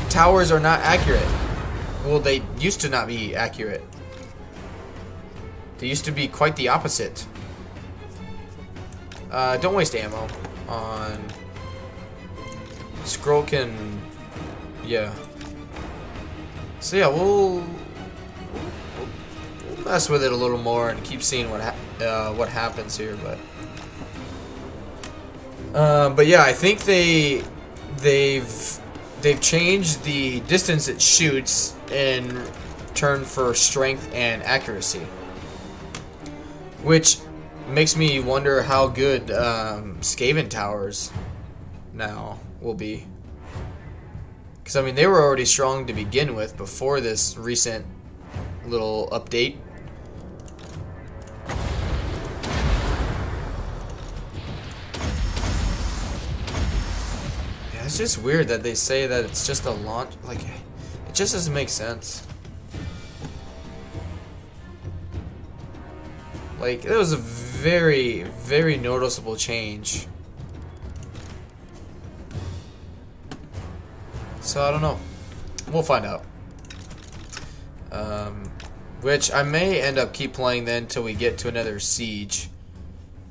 towers are not accurate. Well, they used to not be accurate. They used to be quite the opposite. Don't waste ammo on Skrolk and yeah. So yeah, we'll mess with it a little more and keep seeing what happens here, but yeah, I think they've changed the distance it shoots in turn for strength and accuracy, which makes me wonder how good Skaven towers now will be. Because I mean, they were already strong to begin with before this recent little update. It's just weird that they say that it's just a launch. Like, it just doesn't make sense. Like, it was a very, very noticeable change. So, I don't know. We'll find out. Which I may end up keep playing then until we get to another siege.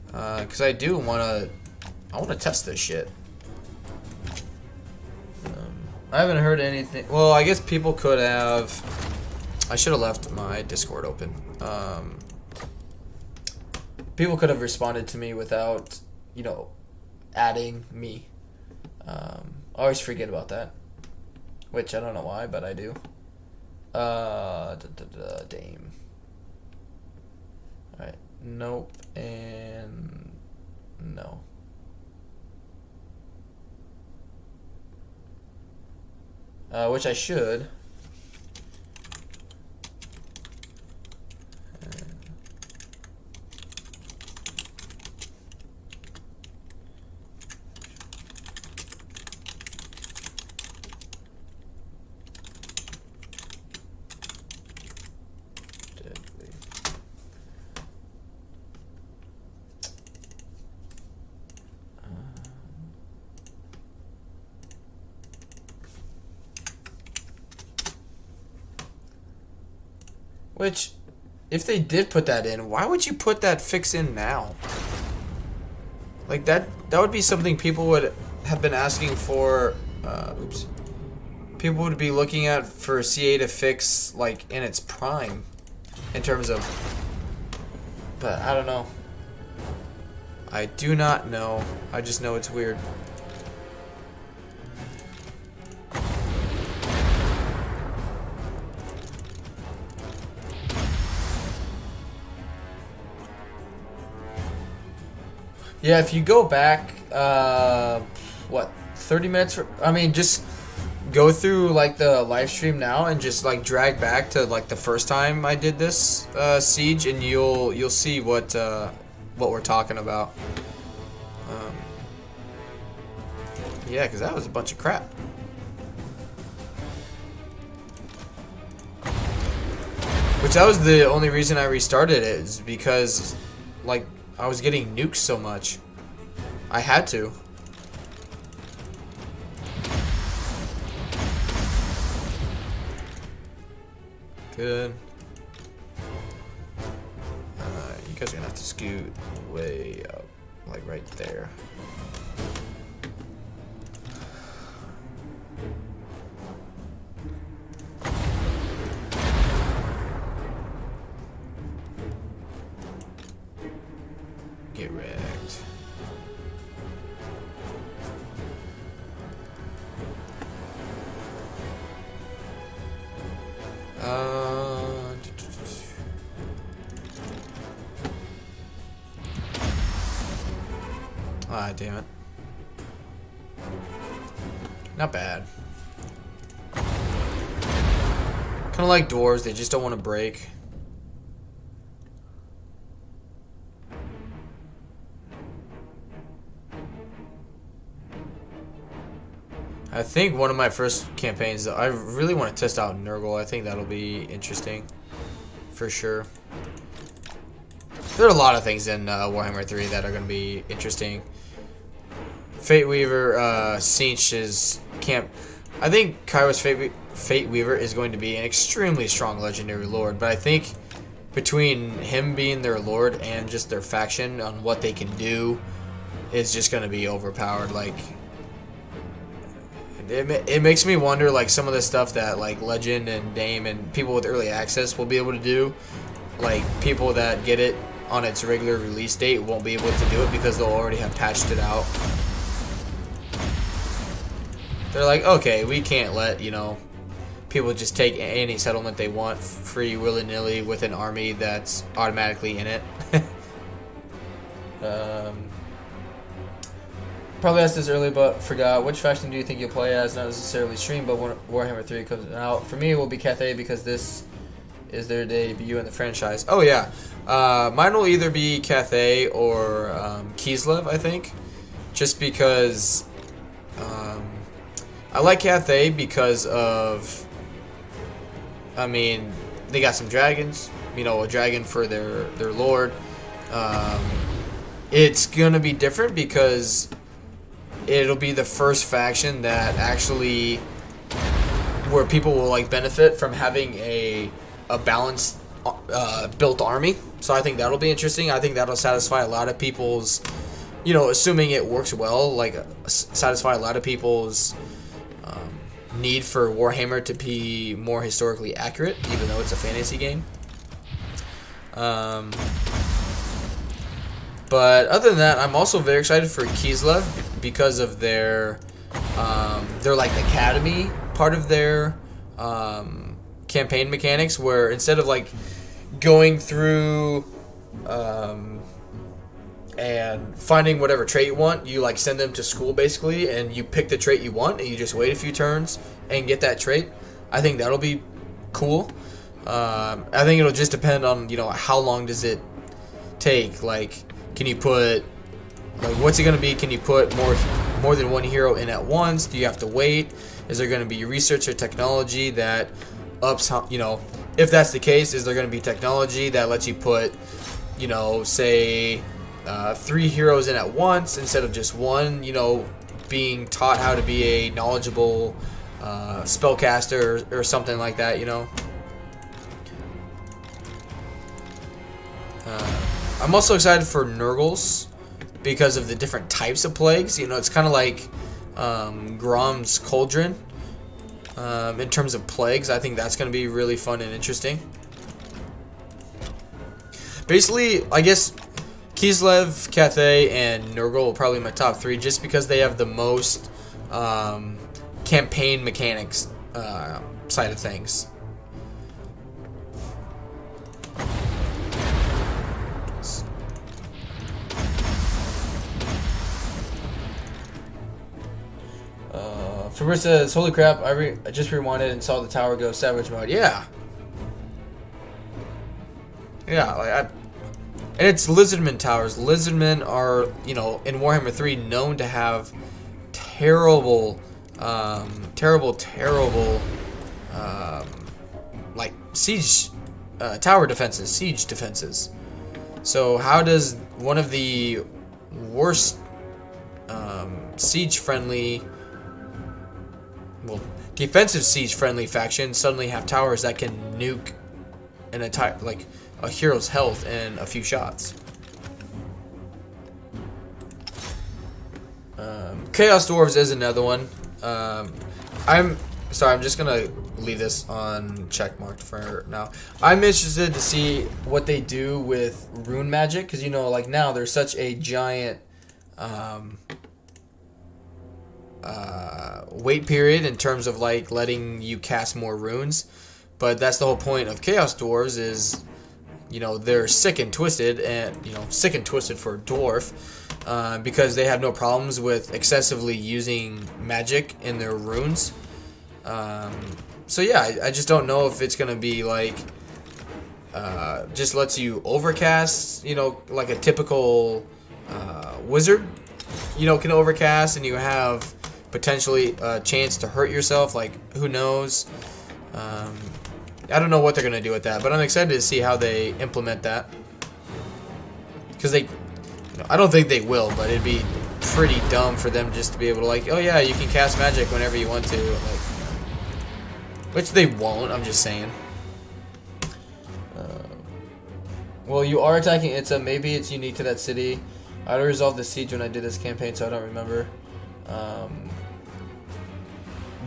Because I do want to test this shit. I haven't heard anything. Well, I guess people could have. I should have left my Discord open. People could have responded to me without, you know, adding me. I always forget about that. Which I don't know why, but I do. Dame. Alright. Nope. And no. Which I should. Which, if they did put that in, why would you put that fix in now? Like, that would be something people would have been asking for, oops. People would be looking at for CA to fix, like, in its prime. In terms of, but I don't know. I do not know. I just know it's weird. Yeah, if you go back, what, 30 minutes? I mean, just go through like the live stream now and just like drag back to like the first time I did this siege, and you'll see what we're talking about. Yeah, because that was a bunch of crap. Which that was the only reason I restarted it, is because like I was getting nuked so much. I had to. Good. You guys are gonna have to scoot way up, like right there. Get wrecked. Ah, damn it. Not bad. Kind of like doors, they just don't want to break. I think one of my first campaigns, I really want to test out Nurgle. I think that'll be interesting, for sure. There are a lot of things in Warhammer 3 that are going to be interesting. Fate Weaver, Sinch's camp. I think Kairos Fate Weaver is going to be an extremely strong legendary lord, but I think between him being their lord and just their faction on what they can do is just going to be overpowered. Like, it makes me wonder, like, some of the stuff that like Legend and Dame and people with early access will be able to do. Like, people that get it on its regular release date won't be able to do it because they'll already have patched it out. They're like, okay, we can't let, you know, people just take any settlement they want free willy-nilly with an army that's automatically in it. Probably asked this earlier, but forgot. Which faction do you think you'll play as? Not necessarily stream, but when Warhammer 3 comes out. For me, it will be Cathay because this is their debut in the franchise. Oh, yeah. Mine will either be Cathay or Kislev, I think. Just because I like Cathay because of, I mean, they got some dragons. You know, a dragon for their lord. It's going to be different because it'll be the first faction that actually, where people will like benefit from having a balanced built army. So I think that'll be interesting. I think that'll satisfy a lot of people's, you know, assuming it works well, like satisfy a lot of people's need for Warhammer to be more historically accurate, even though it's a fantasy game. But other than that, I'm also very excited for Kislev because of their like academy part of their campaign mechanics, where instead of like going through and finding whatever trait you want, you like send them to school basically, and you pick the trait you want, and you just wait a few turns and get that trait. I think that'll be cool. I think it'll just depend on, you know, how long does it take. Like, can you put, like, what's it gonna be? Can you put more than one hero in at once? Do you have to wait? Is there gonna be research or technology that ups, you know, if that's the case, is there gonna be technology that lets you put, you know, say 3 heroes in at once instead of just one, you know, being taught how to be a knowledgeable spellcaster or something like that, you know? I'm also excited for Nurgles because of the different types of plagues. You know, it's kind of like Grom's Cauldron in terms of plagues. I think that's going to be really fun and interesting. Basically, I guess Kislev, Cathay, and Nurgle are probably my top 3 just because they have the most campaign mechanics side of things. Fabrice says, holy crap, I just rewinded and saw the tower go savage mode. Yeah. Yeah, like and it's lizardmen towers. Lizardmen are, you know, in Warhammer 3 known to have terrible, terrible, like siege, tower defenses, siege defenses. So how does one of the worst siege-friendly, well, defensive siege-friendly factions suddenly have towers that can nuke an entire, like, a hero's health in a few shots? Chaos Dwarves is another one. I'm sorry, I'm just gonna leave this on checkmarked for now. I'm interested to see what they do with rune magic, because, you know, like, now there's such a giant wait period in terms of, like, letting you cast more runes. But that's the whole point of Chaos Dwarves is, you know, they're sick and twisted, and, you know, sick and twisted for a dwarf, because they have no problems with excessively using magic in their runes. So yeah, I just don't know if it's gonna be like, just lets you overcast, you know, like a typical wizard, you know, can overcast, and you have potentially a chance to hurt yourself. Like, who knows? I don't know what they're gonna do with that, but I'm excited to see how they implement that. Because they, you know, I don't think they will, but it'd be pretty dumb for them just to be able to, like, oh yeah, you can cast magic whenever you want to, like, which they won't. I'm just saying. Well, you are attacking Itza. Maybe it's unique to that city. I resolved the siege when I did this campaign, so I don't remember.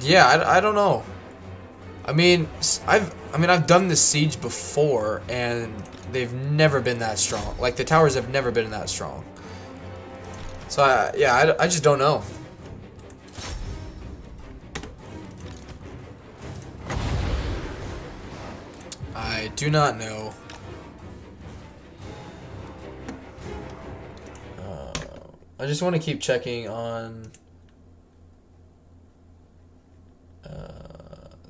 Yeah, I don't know. I mean, I've done this siege before, and they've never been that strong. Like, the towers have never been that strong. So I just don't know. I do not know. I just want to keep checking on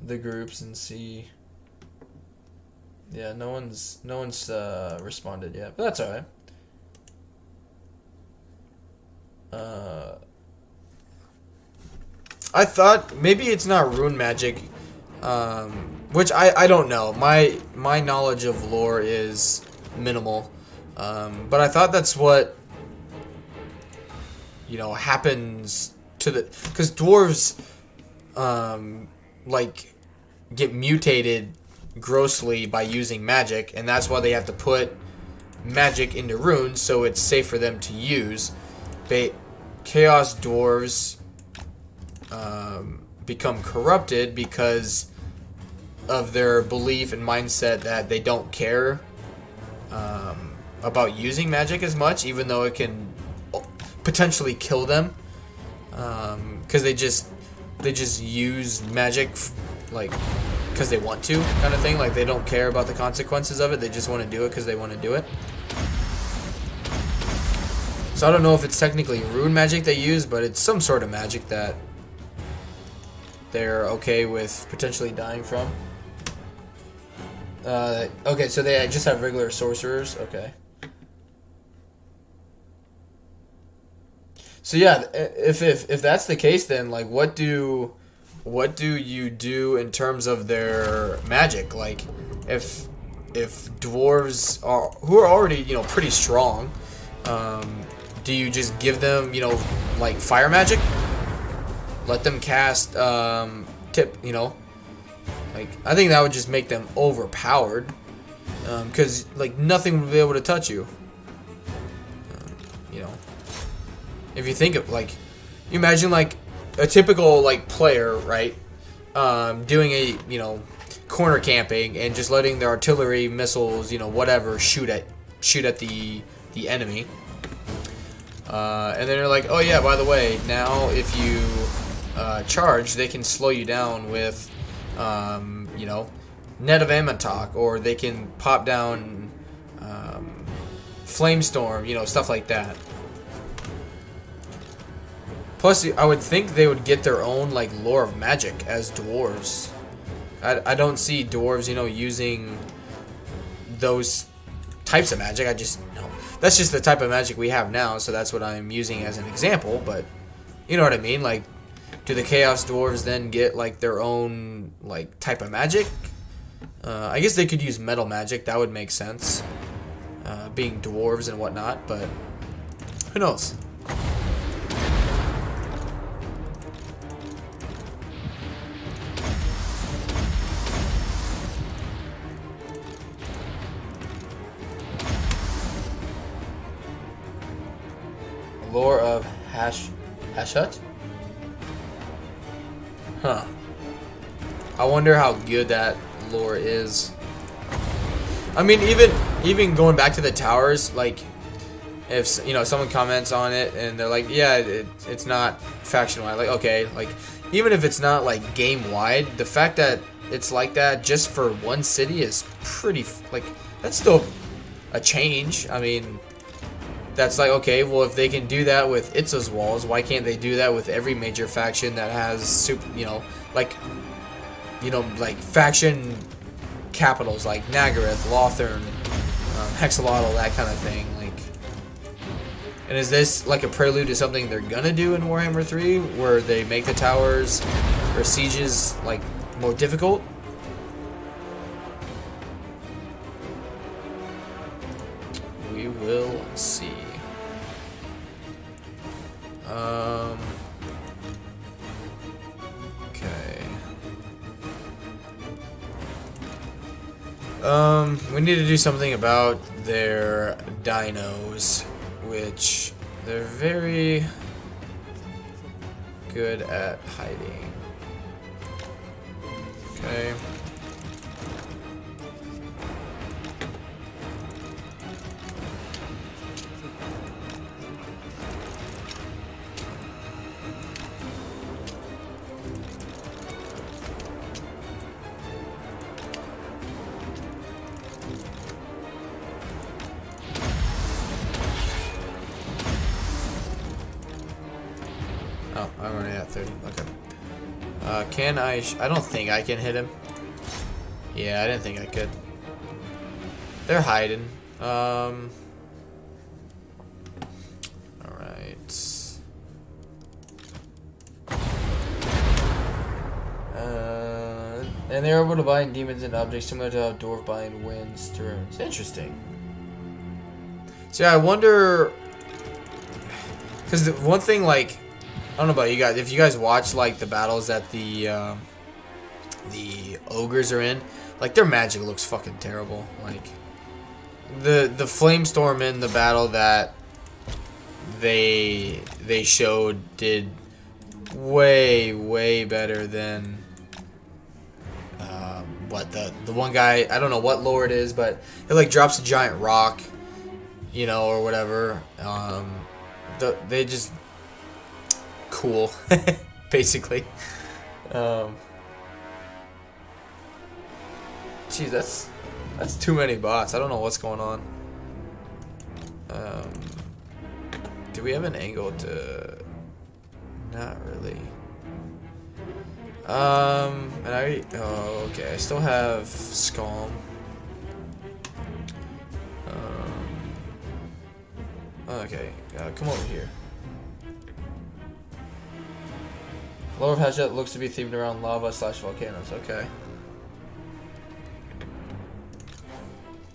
the groups and see. Yeah, no one's responded yet, but that's all right. I thought maybe it's not rune magic, which I don't know. My knowledge of lore is minimal, but I thought that's what, you know, happens to the, because dwarves like get mutated grossly by using magic, and that's why they have to put magic into runes so it's safe for them to use. Chaos dwarves become corrupted because of their belief and mindset that they don't care about using magic as much, even though it can potentially kill them, because they just use magic like because they want to, kind of thing. Like, they don't care about the consequences of it, they just want to do it because they want to do it. So I don't know if it's technically rune magic they use, but it's some sort of magic that they're okay with potentially dying from. Okay, so they just have regular sorcerers. Okay. So yeah, if that's the case, then, like, what do you do in terms of their magic? Like, if dwarves who are already, you know, pretty strong, do you just give them, you know, like, fire magic? Let them cast you know, like, I think that would just make them overpowered, because, like, nothing would be able to touch you. You know, if you think of, like, you imagine, like, a typical, like, player, right, doing a, you know, corner camping and just letting their artillery, missiles, you know, whatever, shoot at the enemy, and then they're like, oh yeah, by the way, now if you charge, they can slow you down with, you know, net of Ammontok, or they can pop down Flamestorm, you know, stuff like that. Plus, I would think they would get their own like lore of magic as dwarves. I don't see dwarves, you know, using those types of magic. I just no. That's just the type of magic we have now, so that's what I'm using as an example. But you know what I mean? Like, do the Chaos Dwarves then get like their own like type of magic? I guess they could use metal magic. That would make sense, being dwarves and whatnot. But who knows? Lore of Hashut? Huh. I wonder how good that lore is. I mean, even going back to the towers, like, if, you know, someone comments on it and they're like, yeah, it's not faction-wide, like, okay, like, even if it's not, like, game-wide, the fact that it's like that just for one city is pretty, like, that's still a change. I mean, that's like, okay, well, if they can do that with Itza's walls, why can't they do that with every major faction that has super, you know, like faction capitals like Nagaroth, Lothern, Hexalotl, that kind of thing. Like, and is this like a prelude to something they're gonna do in Warhammer 3, where they make the towers or sieges like more difficult? We will see. Okay. We need to do something about their dinos, which they're very good at hiding. Okay. Oh, I'm already at 30. Okay. Can I? I don't think I can hit him. Yeah, I didn't think I could. They're hiding. All right. And they're able to bind demons and objects similar to how dwarf bind winds to runes. Interesting. So yeah, I wonder, because one thing, like, I don't know about you guys, if you guys watch like the battles that the ogres are in, like, their magic looks fucking terrible. Like, the flamestorm in the battle that they showed did way better than what the one guy, I don't know what lore it is, but it like drops a giant rock, you know, or whatever. They just cool, basically. Geez, that's too many bots. I don't know what's going on. Do we have an angle to? Not really. And oh, okay, I still have Scalm. Okay, come over here. Lower of Hashut looks to be themed around lava / volcanoes. Okay.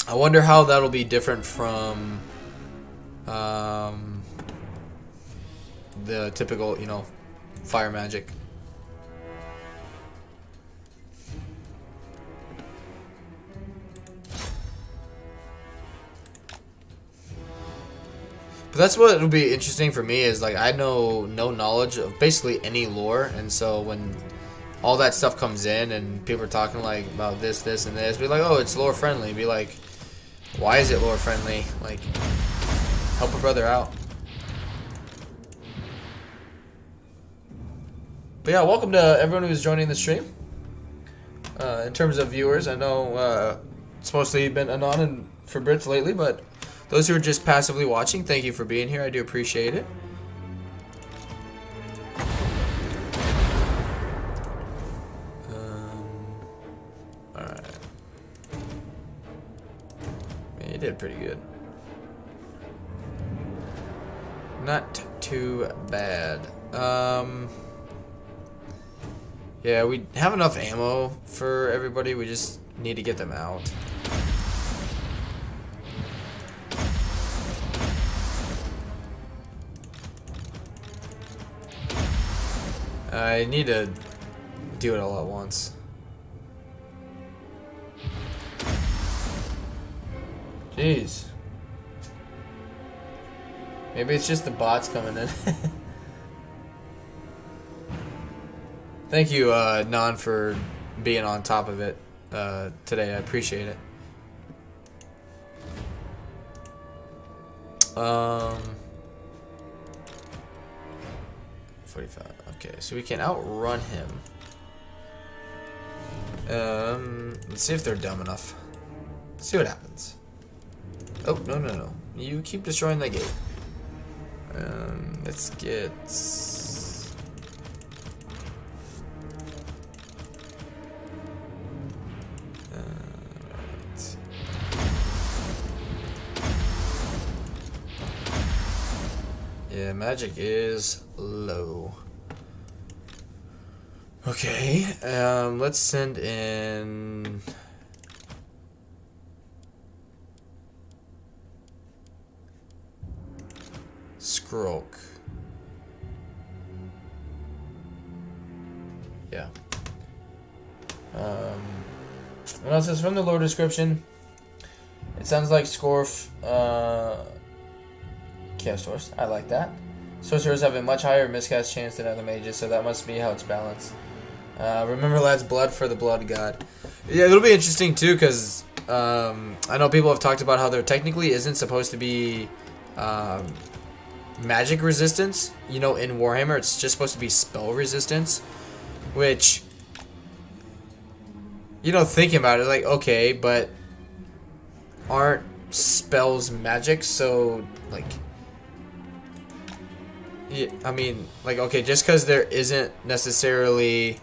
I wonder how that'll be different from the typical, you know, fire magic. But that's what will be interesting for me, is like, I know no knowledge of basically any lore, and so when all that stuff comes in and people are talking like about this and this, be like, oh, it's lore friendly. Be like, why is it lore friendly? Like, help a brother out. But yeah, welcome to everyone who's joining the stream. In terms of viewers, I know it's mostly been Anon and for Brits lately, but those who are just passively watching, thank you for being here. I do appreciate it. did pretty good. Not too bad. Yeah, we have enough ammo for everybody. We just need to get them out. I need to do it all at once. Jeez. Maybe it's just the bots coming in. Thank you, Non, for being on top of it today. I appreciate it. 45. Okay, so we can outrun him. Let's see if they're dumb enough. Let's see what happens. Oh, no, no, no. You keep destroying that gate. Let's get... right. Yeah, magic is low. Okay, let's send in... Skrolk. Yeah. What else is from the lore description? It sounds like Skorf, Chaos Source. I like that. Sorcerers have a much higher miscast chance than other mages, so that must be how it's balanced. Remember, lads, blood for the blood god. Yeah, it'll be interesting too, because I know people have talked about how there technically isn't supposed to be magic resistance, you know, in Warhammer. It's just supposed to be spell resistance, which, you know, thinking about it, like, okay, but aren't spells magic? So, like, yeah, I mean, like, okay, just because there isn't necessarily,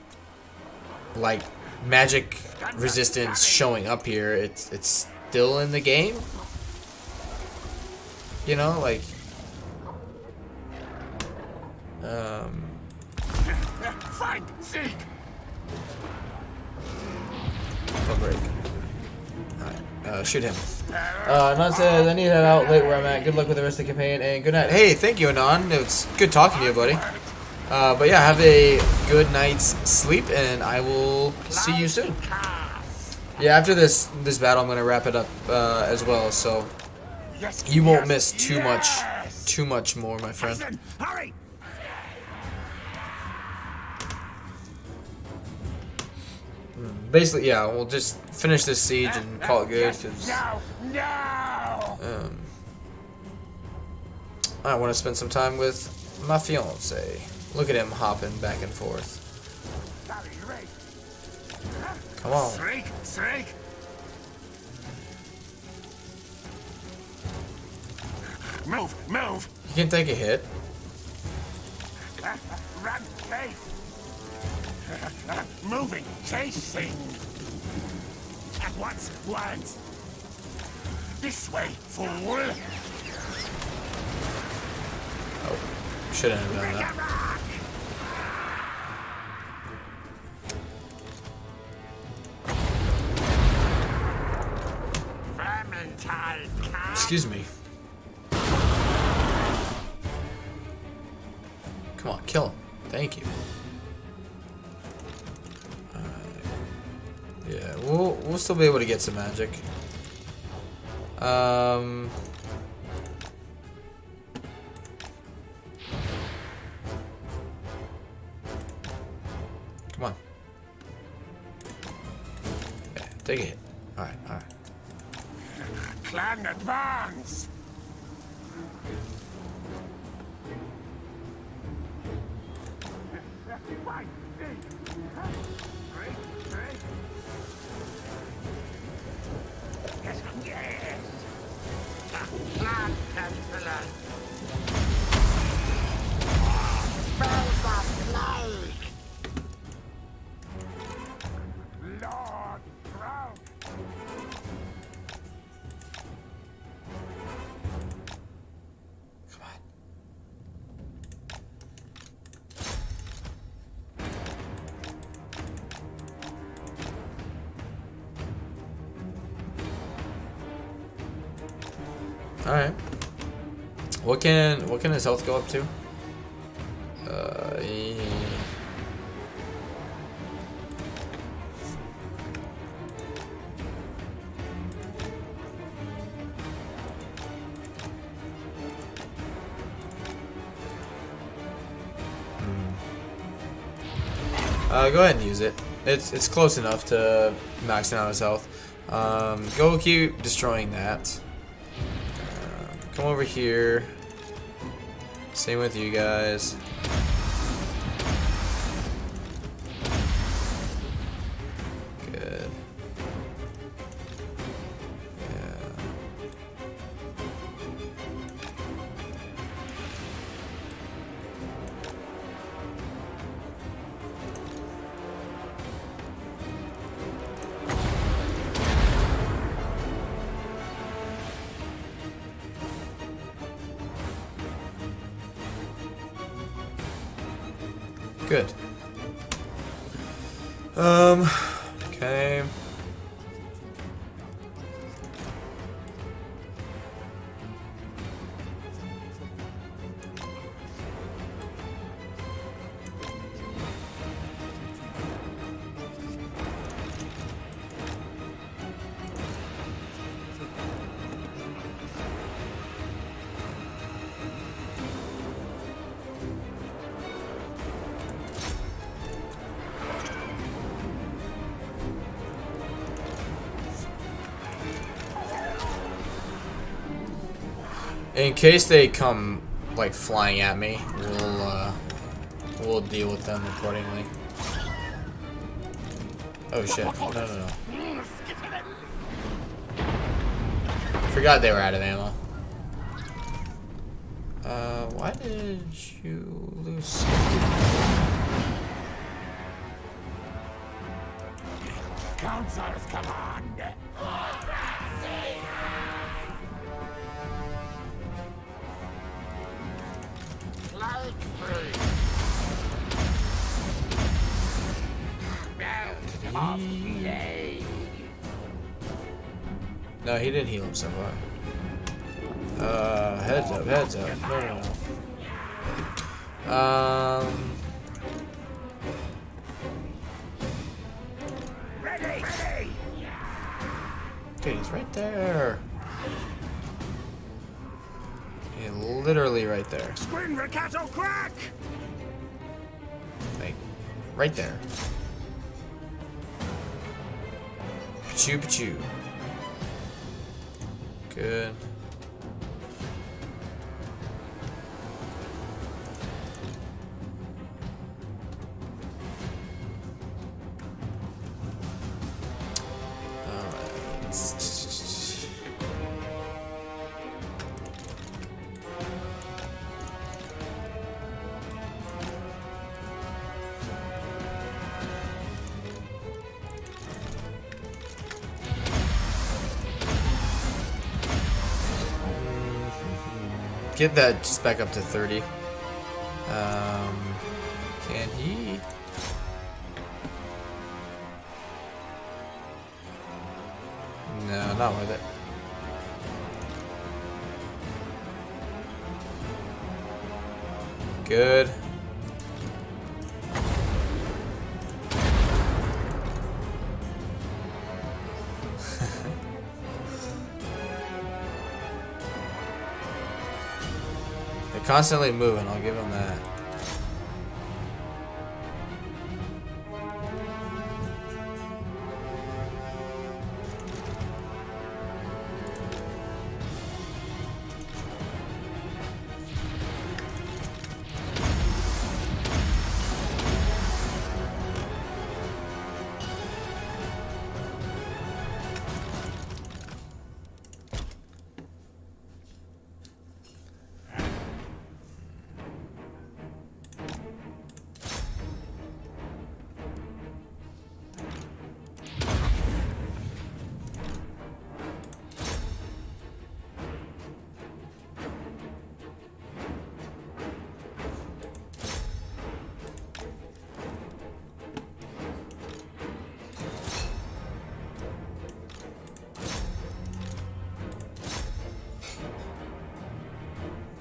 like, magic resistance showing up here, it's still in the game, you know, like, Find, seek. break. Alright, shoot him. Anon says, I need to head out late where I'm at. Good luck with the rest of the campaign, and good night. Hey, thank you, Anon. It's good talking to you, buddy. But yeah, have a good night's sleep, and I will see you soon. Yeah, after this battle, I'm gonna wrap it up as well, so you won't miss too much more, my friend. Hurry! Basically, yeah, we'll just finish this siege and call it good, because No! I want to spend some time with my fiance. Look at him hopping back and forth. Come on. Skrolk! Move! You can take a hit. Run, chase! Moving, chasing! At once! This way, fool! Oh, shouldn't have done that. Excuse me. Come on, kill him. Thank you. Yeah, we'll still be able to get some magic. Come on. Yeah, take a hit. Alright. Clan advance! Yes! Clan Pestilens! Spells of plague! Lord Skrolk! Alright. What can his health go up to? Yeah. Go ahead and use it. It's close enough to maxing out his health. Go keep destroying that. Come over here. Same with you guys. Good. Yeah. Good. Okay. In case they come like flying at me, we'll deal with them accordingly. Oh shit! No. Forgot they were out of ammo. Why did you lose? Council's command. Cloud free. Bound of blade. No, he didn't heal himself up. Heads up, heads up. No. Ready. Dude, he's right there. He's literally right there. Squin Ricato crack. Like, right there. Pachoo. Good. Get that just back up to 30. Can he? No, not worth it. Good. They're constantly moving, I'll give them that.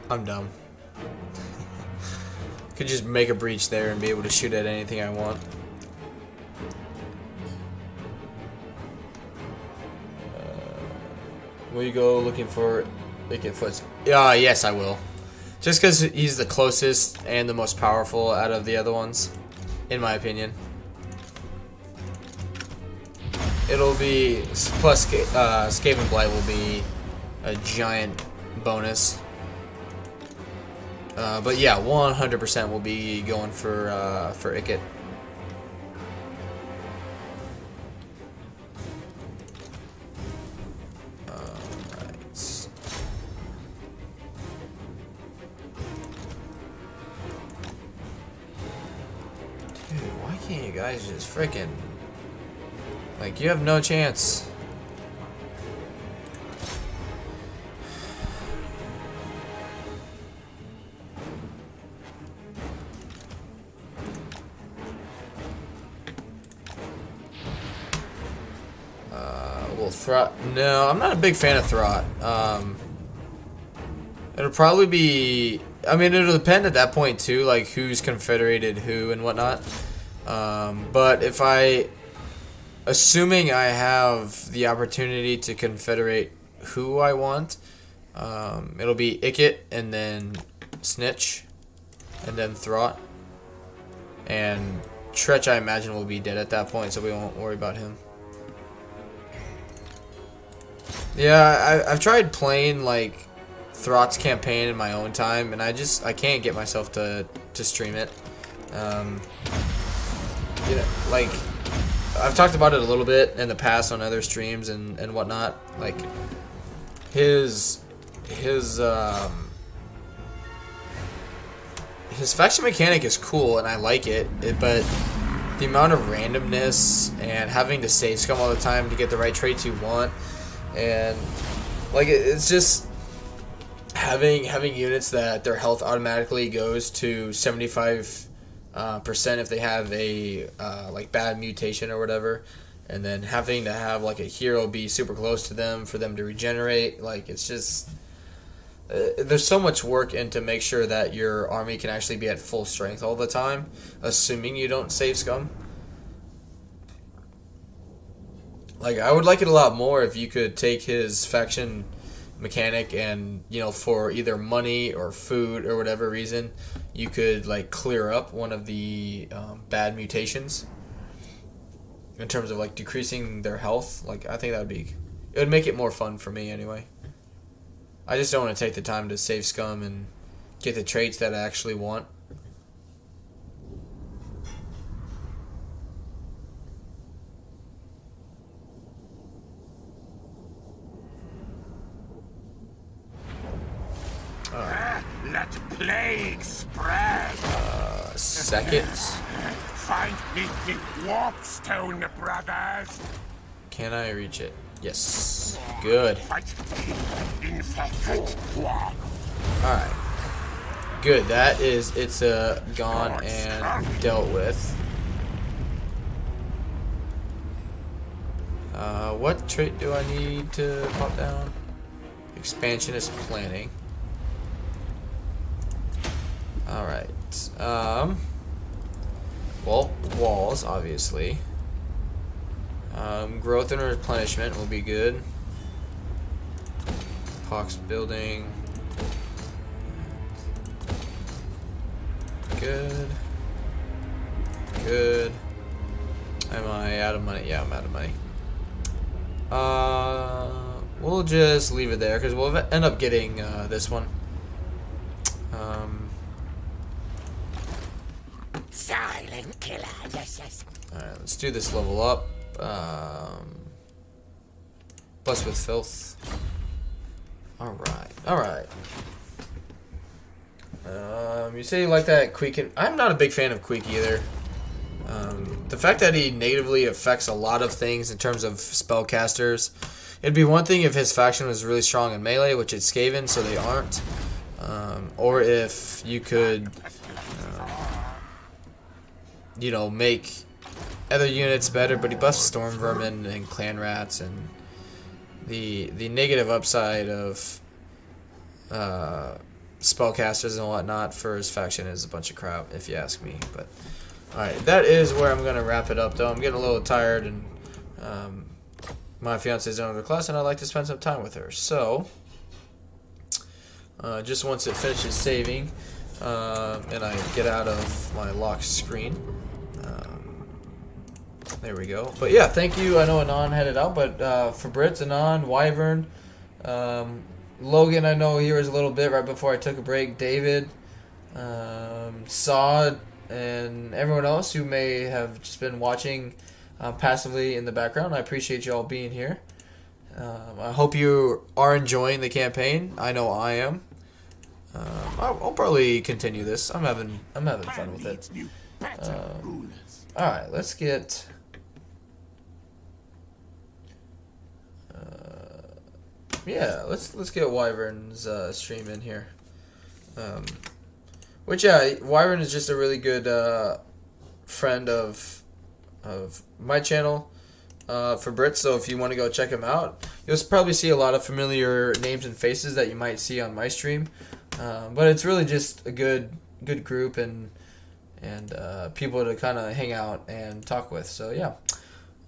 I'm dumb. Could just make a breach there and be able to shoot at anything I want. Will you go looking for Wicked Foots? Yes, I will. Just because he's the closest and the most powerful out of the other ones, in my opinion. It'll be plus Skaven Blight will be a giant bonus. But yeah, 100% will be going for Icket. Dude, why can't you guys just freaking... Like, you have no chance. Well, Throt... No, I'm not a big fan of Throt. It'll probably be... I mean, it'll depend at that point, too, like, who's confederated who and whatnot. But if I... Assuming I have the opportunity to confederate who I want, it'll be Icket and then Snitch and then Throt. And Tretch, I imagine, will be dead at that point, so we won't worry about him. Yeah, I've tried playing like Throt's campaign in my own time, and I can't get myself to stream it. You know, like, I've talked about it a little bit in the past on other streams and whatnot. Like his faction mechanic is cool and I like it, but the amount of randomness and having to save scum all the time to get the right traits you want, and like it's just having units that their health automatically goes to 75% if they have a like bad mutation or whatever, and then having to have like a hero be super close to them for them to regenerate. Like, it's just there's so much work into make sure that your army can actually be at full strength all the time, assuming you don't save scum. Like, I would like it a lot more if you could take his faction mechanic and, you know, for either money or food or whatever reason, you could like clear up one of the bad mutations in terms of like decreasing their health. Like, I think that it would make it more fun for me anyway. I just don't want to take the time to save scum and get the traits that I actually want. Let plague spread. Seconds. Find me the Warpstone, brothers. Can I reach it? Yes. Good. Fight the infected one. Alright. Good. It's gone and dealt with. What trait do I need to pop down? Expansionist planning. Alright. Well, walls, obviously. Growth and replenishment will be good. Pox building. Good. Good. Am I out of money? Yeah, I'm out of money. We'll just leave it there because we'll end up getting this one. Silent killer, yes. Alright, let's do this level up. Blessed with filth. Alright. You say you like that Queek. I'm not a big fan of Queek either. The fact that he negatively affects a lot of things in terms of spellcasters. It'd be one thing if his faction was really strong in melee, which it's Skaven, so they aren't. Or if you could, you know, make other units better, but he buffs Storm Vermin and Clan Rats, and the negative upside of spellcasters and whatnot for his faction is a bunch of crap, if you ask me. But alright, that is where I'm gonna wrap it up though. I'm getting a little tired, and my fiance's in another class and I'd like to spend some time with her. So just once it finishes saving and I get out of my locked screen, there we go. But yeah, thank you. I know Anon headed out, but for Brits, Anon, Wyvern, Logan, I know he was a little bit right before I took a break, David, Sod, and everyone else who may have just been watching passively in the background. I appreciate you all being here. I hope you are enjoying the campaign. I know I am. I'll probably continue this. I'm having fun with it. All right, let's get. Yeah, let's get Wyvern's stream in here. Which yeah, Wyvern is just a really good friend of my channel for Brits. So if you want to go check him out, you'll probably see a lot of familiar names and faces that you might see on my stream. But it's really just a good group and people to kind of hang out and talk with. So yeah.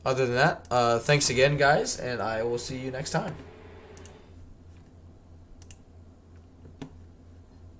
Other than that, thanks again, guys, and I will see you next time.